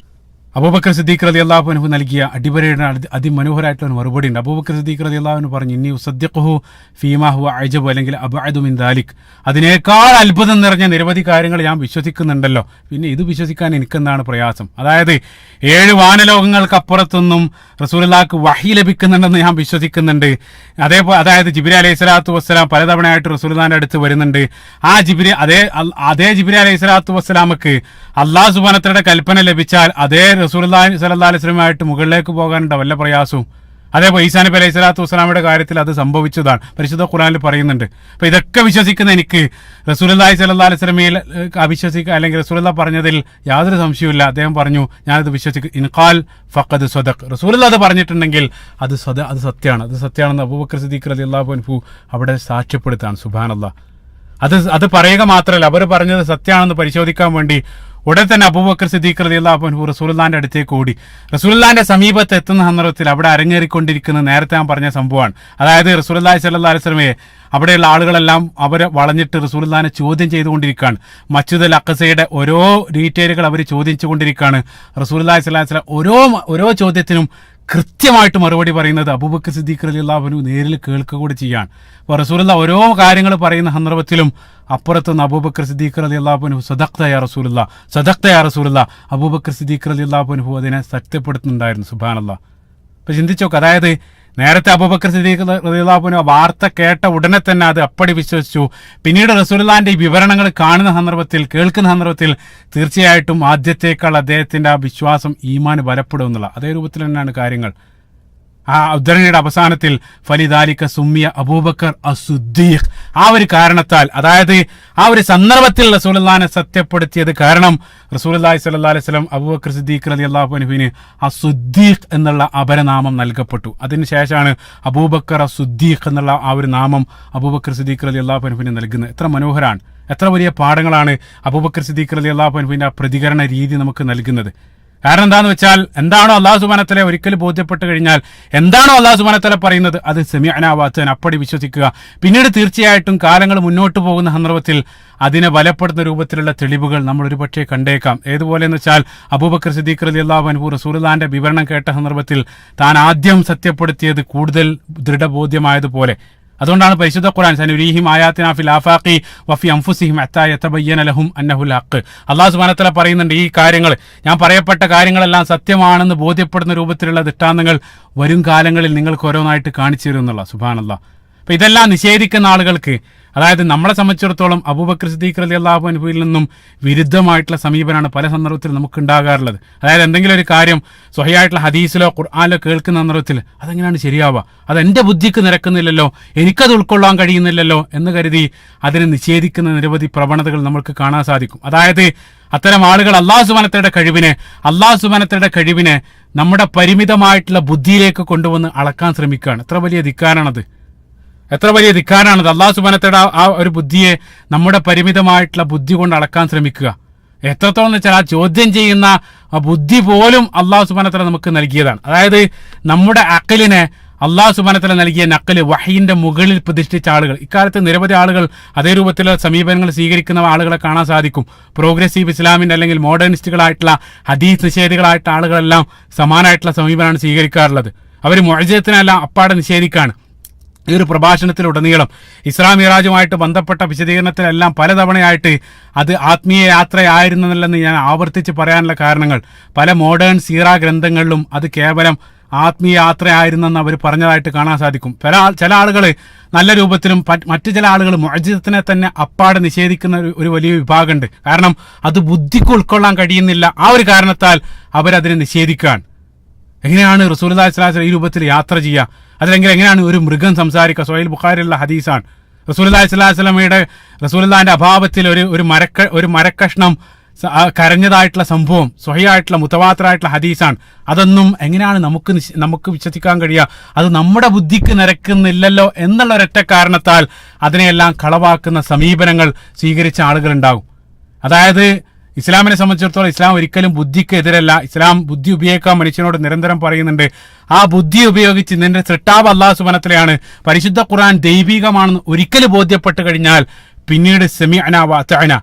അബൂബക്കർ സിദ്ദീഖ് റളിയല്ലാഹു അൻഹു നൽകിയ അടിപൊളിയുടെ അതിമനോഹരമായിട്ടുള്ള മറുപടി ഉണ്ട്. അബൂബക്കർ സിദ്ദീഖ് റളിയല്ലാഹു അൻഹു പറഞ്ഞു, ഇന്നി ഉസദ്ദിഖുഹു ഫീമാ ഹുവ അജബ് അല്ലെങ്കിൽ അബ്അദു മിൻ ദാലിക്, അതിനേക്കാൾ അത്ഭുതം നിറഞ്ഞ നിരവധി കാര്യങ്ങൾ ഞാൻ വിശ്വസിക്കുന്നുണ്ടല്ലോ, പിന്നെ ഇത് വിശ്വസിക്കാൻ എനിക്കെന്താണ് പ്രയാസം? അതായത് 7 വാനലോകങ്ങൾക്ക് അപ്പുറത്തൊന്നും റസൂലുള്ളാഹിക്ക് വഹി ലഭിക്കുന്നുണ്ടെന്ന് ഞാൻ വിശ്വസിക്കുന്നുണ്ട്. അതായത് ജിബ്രീൽ അലൈഹി സ്വലാത്തു വസ്സലാം പലതവണയായിട്ട് റസൂലുള്ളാഹിന്റെ അടുത്ത് വരുന്നുണ്ട്. ആ അതേ ജിബ്രീൽ അലൈഹി സ്വലാത്തു വസ്സലാമക്ക് അല്ലാഹു സുബ്ഹാനഹു വ തആലയുടെ കൽപ്പന ലഭിച്ചാൽ അതേ റസൂലുള്ളാഹി സ്വല്ലല്ലാഹു അലൈഹി വസല്ലമയായിട്ട് മുകളിലേക്ക് പോകാനുണ്ടോ വല്ല പ്രയാസവും? അതേപോലെ ഈസാ നബി അലൈഹി സ്വലാത്തു വസ്സലാമയുടെ കാര്യത്തിൽ അത് സംഭവിച്ചതാണ്, പരിശുദ്ധ ഖുർആനിൽ പറയുന്നുണ്ട്. അപ്പൊ ഇതൊക്കെ വിശ്വസിക്കുന്ന എനിക്ക് റസൂലുള്ളാഹി സ്വല്ലല്ലാഹു അലൈഹി വസല്ലമയിൽ അവിശ്വസിക്കുക അല്ലെങ്കിൽ റസൂലുള്ളാഹി പറഞ്ഞതിൽ യാതൊരു സംശയവുമില്ല. അദ്ദേഹം പറഞ്ഞു, ഞാനത് വിശ്വസിക്കും. ഇൻഖാൽ ഫഖദ് സ്വദഖ്, റസൂലുള്ളാഹി അത് പറഞ്ഞിട്ടുണ്ടെങ്കിൽ അത് സത്യമാണെന്ന് അബൂബക്കർ സിദ്ദീഖ് റളിയല്ലാഹു അൻഹു അവിടെ സാക്ഷ്യപ്പെടുത്താണ്. സുബ്ഹാനല്ലാഹ്. അത് പറയുക മാത്രമല്ല, അവർ പറഞ്ഞത് സത്യമാണെന്ന് പരിശോധിക്കാൻ വേണ്ടി ഉടൻ തന്നെ അബൂബക്കർ സിദ്ദീഖ് റളിയല്ലാഹു അൻഹു റസൂലുള്ളാഹിന്റെ അടുത്തേക്ക് ഓടി. റസൂലുള്ളാഹിന്റെ സമീപത്ത് എത്തുന്ന സന്ദർഭത്തിൽ അവിടെ അരങ്ങേറിക്കൊണ്ടിരിക്കുന്ന നേരത്തെ ഞാൻ പറഞ്ഞ സംഭവമാണ്. അതായത് റസൂലുള്ളാഹി സ്വല്ലല്ലാഹു അലൈഹി വസല്ലമയെ അവിടെയുള്ള ആളുകളെല്ലാം അവരെ വളഞ്ഞിട്ട് റസൂലുള്ളാഹിനെ ചോദ്യം ചെയ്തുകൊണ്ടിരിക്കുകയാണ്. മസ്ജിദുൽ അഖ്സയുടെ ഓരോ ഡീറ്റെയിലുകൾ അവർ ചോദിച്ചുകൊണ്ടിരിക്കുകയാണ്. റസൂലുള്ളാഹി സ്വല്ലല്ലാഹു അലൈഹി വസല്ലം ഓരോ ചോദ്യത്തിനും കൃത്യമായിട്ട് മറുപടി പറയുന്നത് അബൂബക്കർ സിദ്ദീഖ് റളിയല്ലാഹു അൻഹു നേരിൽ കേൾക്കുക കൂടി ചെയ്യാണ്. അപ്പോൾ റസൂലുള്ളാഹി ഓരോ കാര്യങ്ങൾ പറയുന്ന സന്ദർഭത്തിലും അപ്പുറത്തുനിന്ന് അബൂബക്കർ സിദ്ദീഖ് റളിയല്ലാഹു അൻഹു സദഖ്ത യാ റസൂലുള്ളാഹ്, അബൂബക്കർ സിദ്ദീഖ് റളിയല്ലാഹു അൻഹു അതിനെ സത്യപ്പെടുത്തുന്നുണ്ടായിരുന്നു. സുബ്ഹാനല്ലാഹ്. അപ്പോൾ ചിന്തിച്ചോക്ക്, അതായത് നേരത്തെ അബൂബക്കർ സിദ്ദീഖ് റളിയല്ലാഹു അൻഹു വാർത്ത കേട്ട ഉടനെ തന്നെ അത് അപ്പടി വിശ്വസിച്ചു. പിന്നീട് റസൂലുള്ളാഹിന്റെ ഈ വിവരണങ്ങൾ കാണുന്ന സന്ദർഭത്തിൽ, കേൾക്കുന്ന സന്ദർഭത്തിൽ തീർച്ചയായിട്ടും ആദ്യത്തേക്കാൾ അദ്ദേഹത്തിന്റെ ആ വിശ്വാസം, ഈമാൻ ബലപ്പെടും എന്നുള്ള അതേ രൂപത്തിൽ തന്നെയാണ് കാര്യങ്ങൾ. ആ ഉദ്ധരണിയുടെ അവസാനത്തിൽ ഫലിദാലിക സുമ്മിയ അബൂബക്കർ അസുദ്ദീഖ്, ആ ഒരു കാരണത്താൽ, അതായത് ആ ഒരു സന്ദർഭത്തിൽ റസൂലുള്ളാഹിനെ സത്യപ്പെടുത്തിയത് കാരണം റസൂലുള്ളാഹി സ്വല്ലല്ലാഹു അലൈഹി വസല്ലം അബൂബക്കർ സിദ്ദീഖ് റളിയല്ലാഹു അൻഹുവിന് അസുദ്ദീഖ് എന്നുള്ള അപരനാമം നൽകപ്പെട്ടു. അതിനുശേഷമാണ് അബൂബക്കർ അസുദ്ദീഖ് എന്നുള്ള ആ ഒരു നാമം അബൂബക്കർ സിദ്ദീഖ് റളിയല്ലാഹു അൻഹുവിന് നൽകുന്നത്. എത്ര മനോഹരാണ്, എത്ര വലിയ പാഠങ്ങളാണ് അബൂബക്കർ സിദ്ദീഖ് റളിയല്ലാഹു അൻഹുവിന്റെ ആ പ്രതികരണ രീതി നമുക്ക് നൽകുന്നത്. കാരണം എന്താന്ന് വെച്ചാൽ, എന്താണോ അല്ലാഹു സുബ്ഹാനഹു വ തആല ഒരിക്കൽ ബോധ്യപ്പെട്ട് കഴിഞ്ഞാൽ, എന്താണോ അല്ലാഹു സുബ്ഹാനഹു വ തആല പറയുന്നത് അത് സമിഅനാ വഅതഅനാ അപ്പടി വിശ്വസിക്കുക. പിന്നീട് തീർച്ചയായിട്ടും കാലങ്ങൾ മുന്നോട്ട് പോകുന്ന സന്ദർഭത്തിൽ അതിനെ ബലപ്പെടുന്ന രൂപത്തിലുള്ള തെളിവുകൾ നമ്മൾ ഒരുപക്ഷെ കണ്ടേക്കാം. ഏതുപോലെ എന്ന് വെച്ചാൽ, അബൂബക്കർ സിദ്ദീഖ് റളിയല്ലാഹു അൻഹു റസൂലുള്ളാഹിന്റെ വിവരണം കേട്ട സന്ദർഭത്തിൽ താൻ ആദ്യം സത്യപ്പെടുത്തിയത് കൂടുതൽ ദൃഢബോധ്യമായതുപോലെ. അതുകൊണ്ടാണ് പരിശുദ്ധ ഖുർആൻ സനുരീഹിം ആയാതിനാ ഫിൽ ആഫാഖി വഫി അൻഫുസിഹിം ഹത്താ യതബയ്യന ലഹും അന്നഹുൽ ഹഖ്, അല്ലാഹു സുബ്ഹാനഹു വ തആല പറയുന്നുണ്ട്, ഈ കാര്യങ്ങൾ, ഞാൻ പറയപ്പെട്ട കാര്യങ്ങളെല്ലാം സത്യമാണെന്ന് ബോധ്യപ്പെടുന്ന രൂപത്തിലുള്ള ദൃഷ്ടാന്തങ്ങൾ വരും കാലങ്ങളിൽ നിങ്ങൾക്ക് ഓരോന്നായിട്ട് കാണിച്ചു തരും എന്നുള്ള. സുബ്ഹാനല്ലാഹ്. അപ്പൊ ഇതെല്ലാം നിഷേധിക്കുന്ന ആളുകൾക്ക്, അതായത് നമ്മളെ സംബന്ധിച്ചിടത്തോളം അബൂബക്കർ സിദ്ദീഖ് റളിയല്ലാഹു അൻഹുവിൽ നിന്നും വിരുദ്ധമായിട്ടുള്ള സമീപനമാണ് പല സന്ദർഭത്തിൽ നമുക്ക് ഉണ്ടാകാറുള്ളത്. അതായത് എന്തെങ്കിലും ഒരു കാര്യം സ്വഹീഹായിട്ടുള്ള ഹദീസിലോ ഖുർആനിലോ കേൾക്കുന്ന സന്ദർഭത്തിൽ അതെങ്ങനെയാണ് ശരിയാവുക, അത് എൻ്റെ ബുദ്ധിക്ക് നിരക്കുന്നില്ലല്ലോ, എനിക്കത് ഉൾക്കൊള്ളാൻ കഴിയുന്നില്ലല്ലോ എന്ന് കരുതി അതിനെ നിഷേധിക്കുന്ന നിരവധി പ്രവണതകൾ നമുക്ക് കാണാൻ സാധിക്കും. അതായത് അത്തരം ആളുകൾ അല്ലാഹു സുബ്ഹാനഹു വ തആലയുടെ കഴിവിനെ നമ്മുടെ പരിമിതമായിട്ടുള്ള ബുദ്ധിയിലേക്ക് കൊണ്ടുവന്ന് അളക്കാൻ ശ്രമിക്കുകയാണ്. എത്ര വലിയ ധിക്കാരാണത്, എത്ര വലിയ ധിക്കാരാണത്. അല്ലാഹു സുബ്ഹാനഹു വ തആല ആ ഒരു ബുദ്ധിയെ നമ്മുടെ പരിമിതമായിട്ടുള്ള ബുദ്ധി കൊണ്ട് അളക്കാൻ ശ്രമിക്കുക. എത്രത്തോളം എന്ന് വെച്ചാൽ, ആ ചോദ്യം ചെയ്യുന്ന ആ ബുദ്ധി പോലും അല്ലാഹു സുബ്ഹാനഹു വ തആല നമുക്ക് നൽകിയതാണ്. അതായത് നമ്മുടെ അഖലിനെ അല്ലാഹു സുബ്ഹാനഹു വ തആല നൽകിയ നഖല്, വഹയിന്റെ മുകളിൽ പ്രതിഷ്ഠിച്ച ആളുകൾ, ഇക്കാലത്ത് നിരവധി ആളുകൾ അതേ രൂപത്തിലുള്ള സമീപനങ്ങൾ സ്വീകരിക്കുന്ന ആളുകളെ കാണാൻ സാധിക്കും. പ്രോഗ്രസീവ് ഇസ്ലാമിന്റെ അല്ലെങ്കിൽ മോഡേണിസ്റ്റുകളായിട്ടുള്ള ഹദീസ് നിഷേധികളായിട്ടുള്ള ആളുകളെല്ലാം സമാനമായിട്ടുള്ള സമീപനമാണ് സ്വീകരിക്കാറുള്ളത്. അവർ മുഅ്ജിസത്തിനെല്ലാം അപ്പാടെ നിഷേധിക്കാണ്. ഈ ഒരു പ്രഭാഷണത്തിലുടനീളം ഇസ്രാ മിറാജുമായിട്ട് ബന്ധപ്പെട്ട വിശദീകരണത്തിലെല്ലാം പലതവണയായിട്ട് അത് ആത്മീയ യാത്രയായിരുന്നല്ലെന്ന് ഞാൻ ആവർത്തിച്ച് പറയാനുള്ള കാരണങ്ങൾ, പല മോഡേൺ സീറ ഗ്രന്ഥങ്ങളിലും അത് കേവലം ആത്മീയ യാത്രയായിരുന്നെന്ന് അവർ പറഞ്ഞതായിട്ട് കാണാൻ സാധിക്കും. ചില ആളുകൾ നല്ല രൂപത്തിലും മറ്റു ചില ആളുകൾ മുഅ്ജിസത്തിനെ തന്നെ അപ്പാടെ നിഷേധിക്കുന്ന ഒരു വലിയ വിഭാഗമുണ്ട്. കാരണം അത് ബുദ്ധിക്ക് ഉൾക്കൊള്ളാൻ കഴിയുന്നില്ല, ആ ഒരു കാരണത്താൽ അവരതിനെ നിഷേധിക്കുകയാണ്. എങ്ങനെയാണ് റസൂലുള്ളാഹി സ്വല്ലല്ലാഹു അലൈഹി വസല്ലം ഈ രൂപത്തിൽ യാത്ര ചെയ്യുക, അതല്ലെങ്കിൽ എങ്ങനെയാണ് ഒരു മൃഗം സംസാരിക്കുക? സ്വഹീഹുൽ ബുഖാരിയിലുള്ള ഹദീസാണ്. റസൂലുള്ളാഹി സ്വല്ലല്ലാഹു അലൈഹി വസല്ലമയുടെ അഭാവത്തിൽ ഒരു മരക്കഷ്ണം കരഞ്ഞതായിട്ടുള്ള സംഭവം സ്വഹീഹായിട്ടുള്ള മുതവാത്തിറായിട്ടുള്ള ഹദീസാണ്. അതൊന്നും എങ്ങനെയാണ് നമുക്ക് വിശ്വസിക്കാൻ കഴിയുക? അത് നമ്മുടെ ബുദ്ധിക്ക് നിരക്കുന്നില്ലല്ലോ എന്നുള്ള ഒരൊറ്റ കാരണത്താൽ അതിനെയെല്ലാം കളവാക്കുന്ന സമീപനങ്ങൾ സ്വീകരിച്ച ആളുകളുണ്ടാകും. അതായത് ഇസ്ലാമിനെ സംബന്ധിച്ചിടത്തോളം ഇസ്ലാം ഒരിക്കലും ബുദ്ധിക്ക് എതിരല്ല. ഇസ്ലാം ബുദ്ധി ഉപയോഗിക്കാൻ മനുഷ്യനോട് നിരന്തരം പറയുന്നുണ്ട്. ആ ബുദ്ധി ഉപയോഗിച്ച് നിന്റെ സൃഷ്ടാവ് അല്ലാഹു സുബ്ഹാനഹു വ തആലയാണ്, പരിശുദ്ധ ഖുർആൻ ദൈവികമാണെന്ന് ഒരിക്കൽ ബോധ്യപ്പെട്ട് കഴിഞ്ഞാൽ പിന്നീട് സമിഅനാ വഅതഅനാ,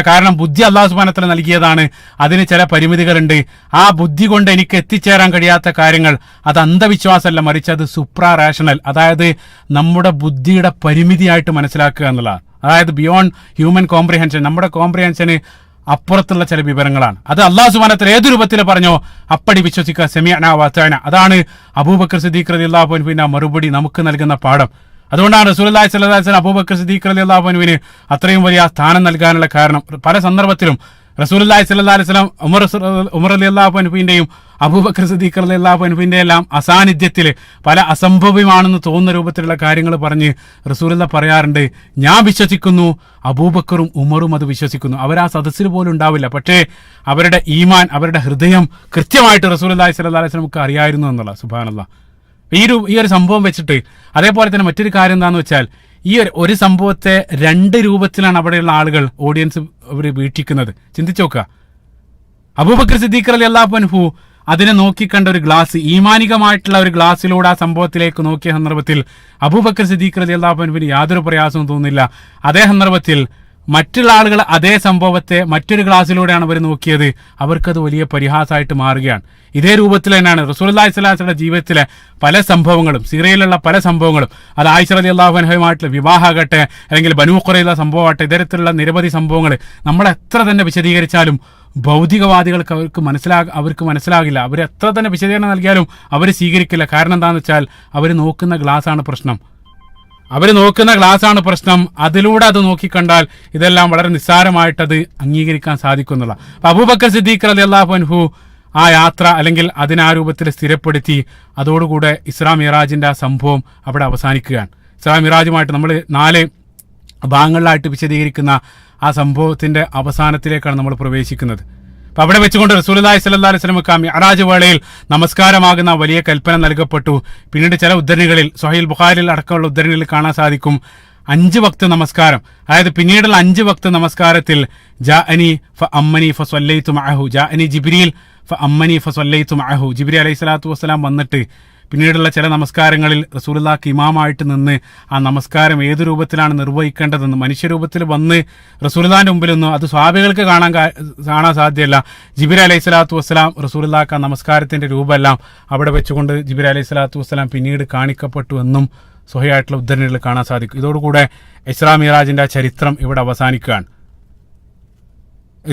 കാരണം ബുദ്ധി അല്ലാഹു സുബ്ഹാനഹു വ തആല നൽകിയതാണ്, അതിന് ചില പരിമിതികളുണ്ട്. ആ ബുദ്ധി കൊണ്ട് എനിക്ക് എത്തിച്ചേരാൻ കഴിയാത്ത കാര്യങ്ങൾ അത് അന്ധവിശ്വാസമല്ല, മറിച്ച് അത് സുപ്രാ റാഷണൽ, അതായത് നമ്മുടെ ബുദ്ധിയുടെ പരിമിതിയായിട്ട് മനസ്സിലാക്കുക എന്നുള്ളതാണ്. അതായത് ബിയോണ്ട് ഹ്യൂമൻ കോംപ്രിഹെൻഷൻ, നമ്മുടെ കോംപ്രിഹെൻഷന് അപ്പുറത്തുള്ള ചില വിവരങ്ങളാണ്. അത് അല്ലാഹു സുബ്ഹാനഹു വ തആല ഏത് രൂപത്തിൽ പറഞ്ഞോ അപ്പടി വിശ്വസിക്കുക, സമിഅനാ വഅതഅനാ. അതാണ് അബൂബക്കർ സിദ്ദീഖ് റളിയല്ലാഹു അൻഹുവിന്റെ മറുപടി നമുക്ക് നൽകുന്ന പാഠം. അതുകൊണ്ടാണ് റസൂലുള്ളാഹി സ്വല്ലല്ലാഹു അലൈഹി വസല്ലം അബൂബക്കർ സിദ്ദീഖ് റളിയല്ലാഹു അൻഹുവിന് അത്രയും വലിയ സ്ഥാനം നൽകാനുള്ള കാരണം. പല സന്ദർഭത്തിലും റസൂലുള്ളാഹി സ്വല്ലല്ലാഹു അലൈഹി വസല്ലം ഉമർ റളിയല്ലാഹു അൻഹുവിന്റെയും അബൂബക്കർ സിദ്ദീഖ് റളിയല്ലാഹു അൻഹുവിന്റെ എല്ലാം അസാന്നിധ്യത്തിൽ പല അസംഭവ്യമാണെന്ന് തോന്നുന്ന രൂപത്തിലുള്ള കാര്യങ്ങൾ പറഞ്ഞ് റസൂലുള്ളാഹി പറയാറുണ്ട്, ഞാൻ വിശ്വസിക്കുന്നു, അബൂബക്കറും ഉമറും അത് വിശ്വസിക്കുന്നു. അവർ ആ സദസ്സിൽ പോലും ഉണ്ടാവില്ല, പക്ഷേ അവരുടെ ഈമാൻ, അവരുടെ ഹൃദയം കൃത്യമായിട്ട് റസൂലുള്ളാഹി സ്വല്ലല്ലാഹു അലൈഹി വസല്ലമക്ക് അറിയായിരുന്നു എന്നുള്ള. സുബ്ഹാനല്ലാഹ്. ഈ ഒരു സംഭവം വെച്ചിട്ട് അതേപോലെ തന്നെ മറ്റൊരു കാര്യം എന്താണെന്ന് വെച്ചാൽ, ഈ ഒരു സംഭവത്തെ രണ്ട് രൂപത്തിലാണ് അവിടെയുള്ള ആളുകൾ, ഓഡിയൻസ് അവർ വീക്ഷിക്കുന്നത്. ചിന്തിച്ചു നോക്കുക. അബൂബക്കർ സിദ്ദീഖ് റളിയല്ലാഹു അൻഹു അതിനെ നോക്കിക്കണ്ട ഒരു ഗ്ലാസ്, ഈമാനികമായിട്ടുള്ള ഒരു ഗ്ലാസ്സിലൂടെ ആ സംഭവത്തിലേക്ക് നോക്കിയ സന്ദർഭത്തിൽ അബൂബക്കർ സിദ്ദീഖ് റളിയല്ലാഹു അൻഹുവിന് യാതൊരു പ്രയാസവും തോന്നുന്നില്ല. അതേ സന്ദർഭത്തിൽ മറ്റുള്ള ആളുകൾ അതേ സംഭവത്തെ മറ്റൊരു ഗ്ലാസ്സിലൂടെയാണ് അവർ നോക്കിയത്, അവർക്കത് വലിയ പരിഹാസമായിട്ട് മാറുകയാണ്. ഇതേ രൂപത്തിൽ തന്നെയാണ് റസൂലുള്ളാഹി സ്വല്ലല്ലാഹു അലൈഹി വസല്ലമയുടെ ജീവിതത്തിലെ പല സംഭവങ്ങളും, സീറയിലുള്ള പല സംഭവങ്ങളും, അത് ആയിഷ റളിയല്ലാഹു അൻഹയുമായിട്ടുള്ള വിവാഹമാകട്ടെ, അല്ലെങ്കിൽ ബനൂ ഖുറൈള സംഭവമാകട്ടെ, ഇത്തരത്തിലുള്ള നിരവധി സംഭവങ്ങൾ നമ്മൾ എത്ര തന്നെ വിശദീകരിച്ചാലും ഭൗതികവാദികൾക്ക് അവർക്ക് മനസ്സിലാകില്ല. അവർ എത്ര തന്നെ വിശദീകരണം നൽകിയാലും അവർ സ്വീകരിക്കില്ല. കാരണം എന്താണെന്ന് വെച്ചാൽ അവർ നോക്കുന്ന ഗ്ലാസ്സാണ് പ്രശ്നം. അതിലൂടെ അത് നോക്കിക്കണ്ടാൽ ഇതെല്ലാം വളരെ നിസ്സാരമായിട്ടത് അംഗീകരിക്കാൻ സാധിക്കുന്നുള്ള. അപ്പൊ അബൂബക്കർ സിദ്ദീഖ് റളിയല്ലാഹു അൻഹു ആ യാത്ര അല്ലെങ്കിൽ അതിനാ രൂപത്തിൽ സ്ഥിരപ്പെടുത്തി. അതോടുകൂടെ ഇസ്രാ മിറാജിന്റെ ആ സംഭവം അവിടെ അവസാനിക്കുകയാണ്. ഇസ്രാ മിറാജുമായിട്ട് നമ്മൾ 4 ഭാഗങ്ങളിലായിട്ട് വിശദീകരിക്കുന്ന ആ സംഭവത്തിന്റെ അവസാനത്തിലേക്കാണ് നമ്മൾ പ്രവേശിക്കുന്നത്. അപ്പൊ അവിടെ വെച്ചുകൊണ്ട് റസൂലുള്ളാഹി സ്വല്ലല്ലാഹു അലൈഹി വസല്ലമക്ക് മിഅ്റാജ് വേളയിൽ നമസ്കാരമാകുന്ന വലിയ കൽപ്പന നൽകപ്പെട്ടു. പിന്നീട് ചില ഉദ്ധരണികളിൽ, സ്വഹീൽ ബുഖാരിയിൽ അടക്കമുള്ള ഉദ്ധരണികളിൽ കാണാൻ സാധിക്കും 5 വക്ത് നമസ്കാരം. അതായത് പിന്നീടുള്ള 5 വക്ത് നമസ്കാരത്തിൽ ജാഅനി ഫഅമ്മനി ഫസല്ലൈതു മഅഹു, ജാഅനി ജിബ്രീൽ ഫഅമ്മനി ഫസല്ലൈതു മഅഹു, ജിബ്രീൽ അലൈഹി സ്വലാത്തു വസ്സലാം വന്നിട്ട് പിന്നീടുള്ള ചില നമസ്കാരങ്ങളിൽ റസൂലുള്ളാഹിക്ക് ഇമാമായിട്ട് നിന്ന് ആ നമസ്കാരം ഏത് രൂപത്തിലാണ് നിർവഹിക്കേണ്ടതെന്ന് മനുഷ്യരൂപത്തിൽ വന്ന് റസൂലുള്ളാഹിന്റെ മുമ്പിൽ നിന്നും അത് സ്വഹാബികൾക്ക് കാണാൻ സാധ്യമല്ല. ജിബ്രീൽ അലൈഹി സ്വലാത്തു വസ്സലാം റസൂലുള്ളാഹിക്ക് ആ നമസ്കാരത്തിന്റെ രൂപമെല്ലാം അവിടെ വെച്ചുകൊണ്ട് ജിബ്രീൽ അലൈഹി സ്വലാത്തു വസ്സലാം പിന്നീട് കാണിക്കപ്പെട്ടു എന്നും സ്വഹീഹായിട്ടുള്ള ഉദ്ധരണികളിൽ കാണാൻ സാധിക്കും. ഇതോടുകൂടെ ഇസ്രാ മിറാജിന്റെ ആ ചരിത്രം ഇവിടെ അവസാനിക്കുകയാണ്.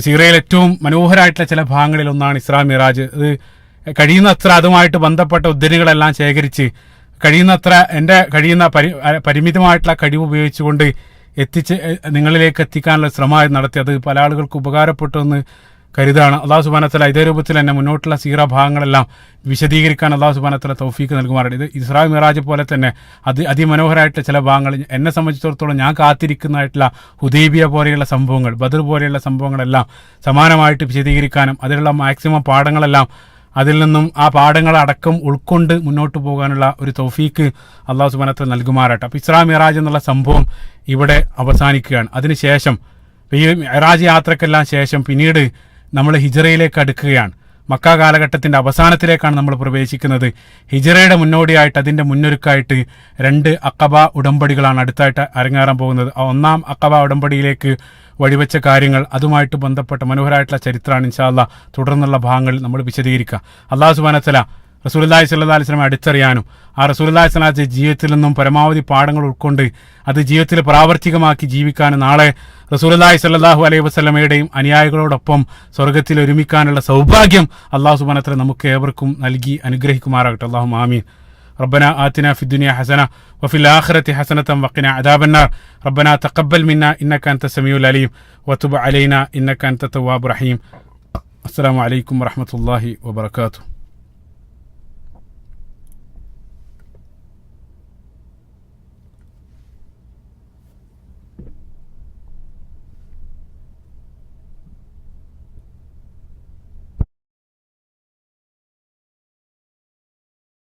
സീറയിൽ ഏറ്റവും മനോഹരമായിട്ടുള്ള ചില ഭാഗങ്ങളിൽ ഒന്നാണ് ഇസ്രാ മിറാജ്. ഇത് കഴിയുന്നത്ര അതുമായിട്ട് ബന്ധപ്പെട്ട ഉദ്ധരണികളെല്ലാം ശേഖരിച്ച് കഴിയുന്നത്ര എൻ്റെ പരിമിതമായിട്ടുള്ള കഴിവ് ഉപയോഗിച്ചുകൊണ്ട് നിങ്ങളിലേക്ക് എത്തിക്കാനുള്ള ശ്രമമായി നടത്തി. അത് പല ആളുകൾക്ക് ഉപകാരപ്പെട്ടു എന്ന് കരുതാണ്. അല്ലാഹു സുബ്ഹാനഹു വ തആല ഇതേ രൂപത്തിൽ തന്നെ മുന്നോട്ടുള്ള സീറ ഭാഗങ്ങളെല്ലാം വിശദീകരിക്കാൻ അല്ലാഹു സുബ്ഹാനഹു വ തആല തൗഫീക്ക് നൽകുമാറാണ്. ഇത് ഇസ്രാ മിറാജ് പോലെ തന്നെ അതിമനോഹരമായിട്ടുള്ള ചില ഭാഗങ്ങൾ എന്നെ സംബന്ധിച്ചിടത്തോളം ഞാൻ കാത്തിരിക്കുന്നതായിട്ടുള്ള ഹുദൈബിയ പോലെയുള്ള സംഭവങ്ങൾ, ബദർ പോലെയുള്ള സംഭവങ്ങളെല്ലാം സമാനമായിട്ട് വിശദീകരിക്കാനും അതിലുള്ള മാക്സിമം പാഠങ്ങളെല്ലാം അതിൽ നിന്നും ആ പാഠങ്ങളടക്കം ഉൾക്കൊണ്ട് മുന്നോട്ട് പോകാനുള്ള ഒരു തൗഫീക്ക് അല്ലാഹു സുബ്ഹാനഹു വ തആല നൽകുമാറാട്ടെ. അപ്പോൾ ഇസ്രാ മിറാജ് എന്നുള്ള സംഭവം ഇവിടെ അവസാനിക്കുകയാണ്. അതിനുശേഷം ഈ മിഅ്റാജ് യാത്രക്കെല്ലാം ശേഷം പിന്നീട് നമ്മൾ ഹിജ്റയിലേക്ക് അടുക്കുകയാണ്. മക്ക കാലഘട്ടത്തിന്റെ അവസാനത്തിലേക്കാണ് നമ്മൾ പ്രവേശിക്കുന്നത്. ഹിജ്റയുടെ മുന്നോടിയായിട്ട്, അതിന്റെ മുന്നൊരുക്കായിട്ട് 2 അഖബ ഉടമ്പടികളാണ് അടുത്തായിട്ട് അരങ്ങേറാൻ പോകുന്നത്. ആ 1-ാം അഖബ ഉടമ്പടിയിലേക്ക് വഴിവെച്ച കാര്യങ്ങൾ, അതുമായിട്ട് ബന്ധപ്പെട്ട മനോഹരമായിട്ടുള്ള ചരിത്രമാണ് ഇൻഷാ അല്ലാഹ് തുടർന്നുള്ള ഭാഗങ്ങളിൽ നമ്മൾ വിശദീകരിക്കുക. അല്ലാഹു സുബ്ഹാനഹു വ തആല റസൂലുള്ളാഹി സ്വല്ലല്ലാഹു അലൈഹി വസല്ലം അടുത്തറിയാനും ആ റസൂലുള്ളാഹി സ്വല്ലല്ലാഹു അലൈഹി വസല്ലം ജീവിതത്തിൽ നിന്നും പരമാവധി പാഠങ്ങൾ ഉൾക്കൊണ്ട് അത് ജീവിതത്തിൽ പ്രാവർത്തികമാക്കി ജീവിക്കാനും നാളെ റസൂലുള്ളാഹി സ്വല്ലല്ലാഹു അലൈഹി വസല്ലമയുടെയും അനുയായികളോടൊപ്പം സ്വർഗ്ഗത്തിൽ ഒരുമിക്കാനുള്ള സൗഭാഗ്യം അല്ലാഹു സുബ്ഹാനഹു വ തആല നമുക്ക് ഏവർക്കും നൽകി അനുഗ്രഹിക്കുമാറാകട്ടെ. അല്ലാഹുമ്മ ആമീൻ. ربنا آتنا في الدنيا حسنة وفي الآخرة حسنة وقنا عذاب النار. ربنا تقبل منا إنك أنت السميع العليم وتب علينا إنك أنت التواب الرحيم. السلام عليكم ورحمة الله وبركاته.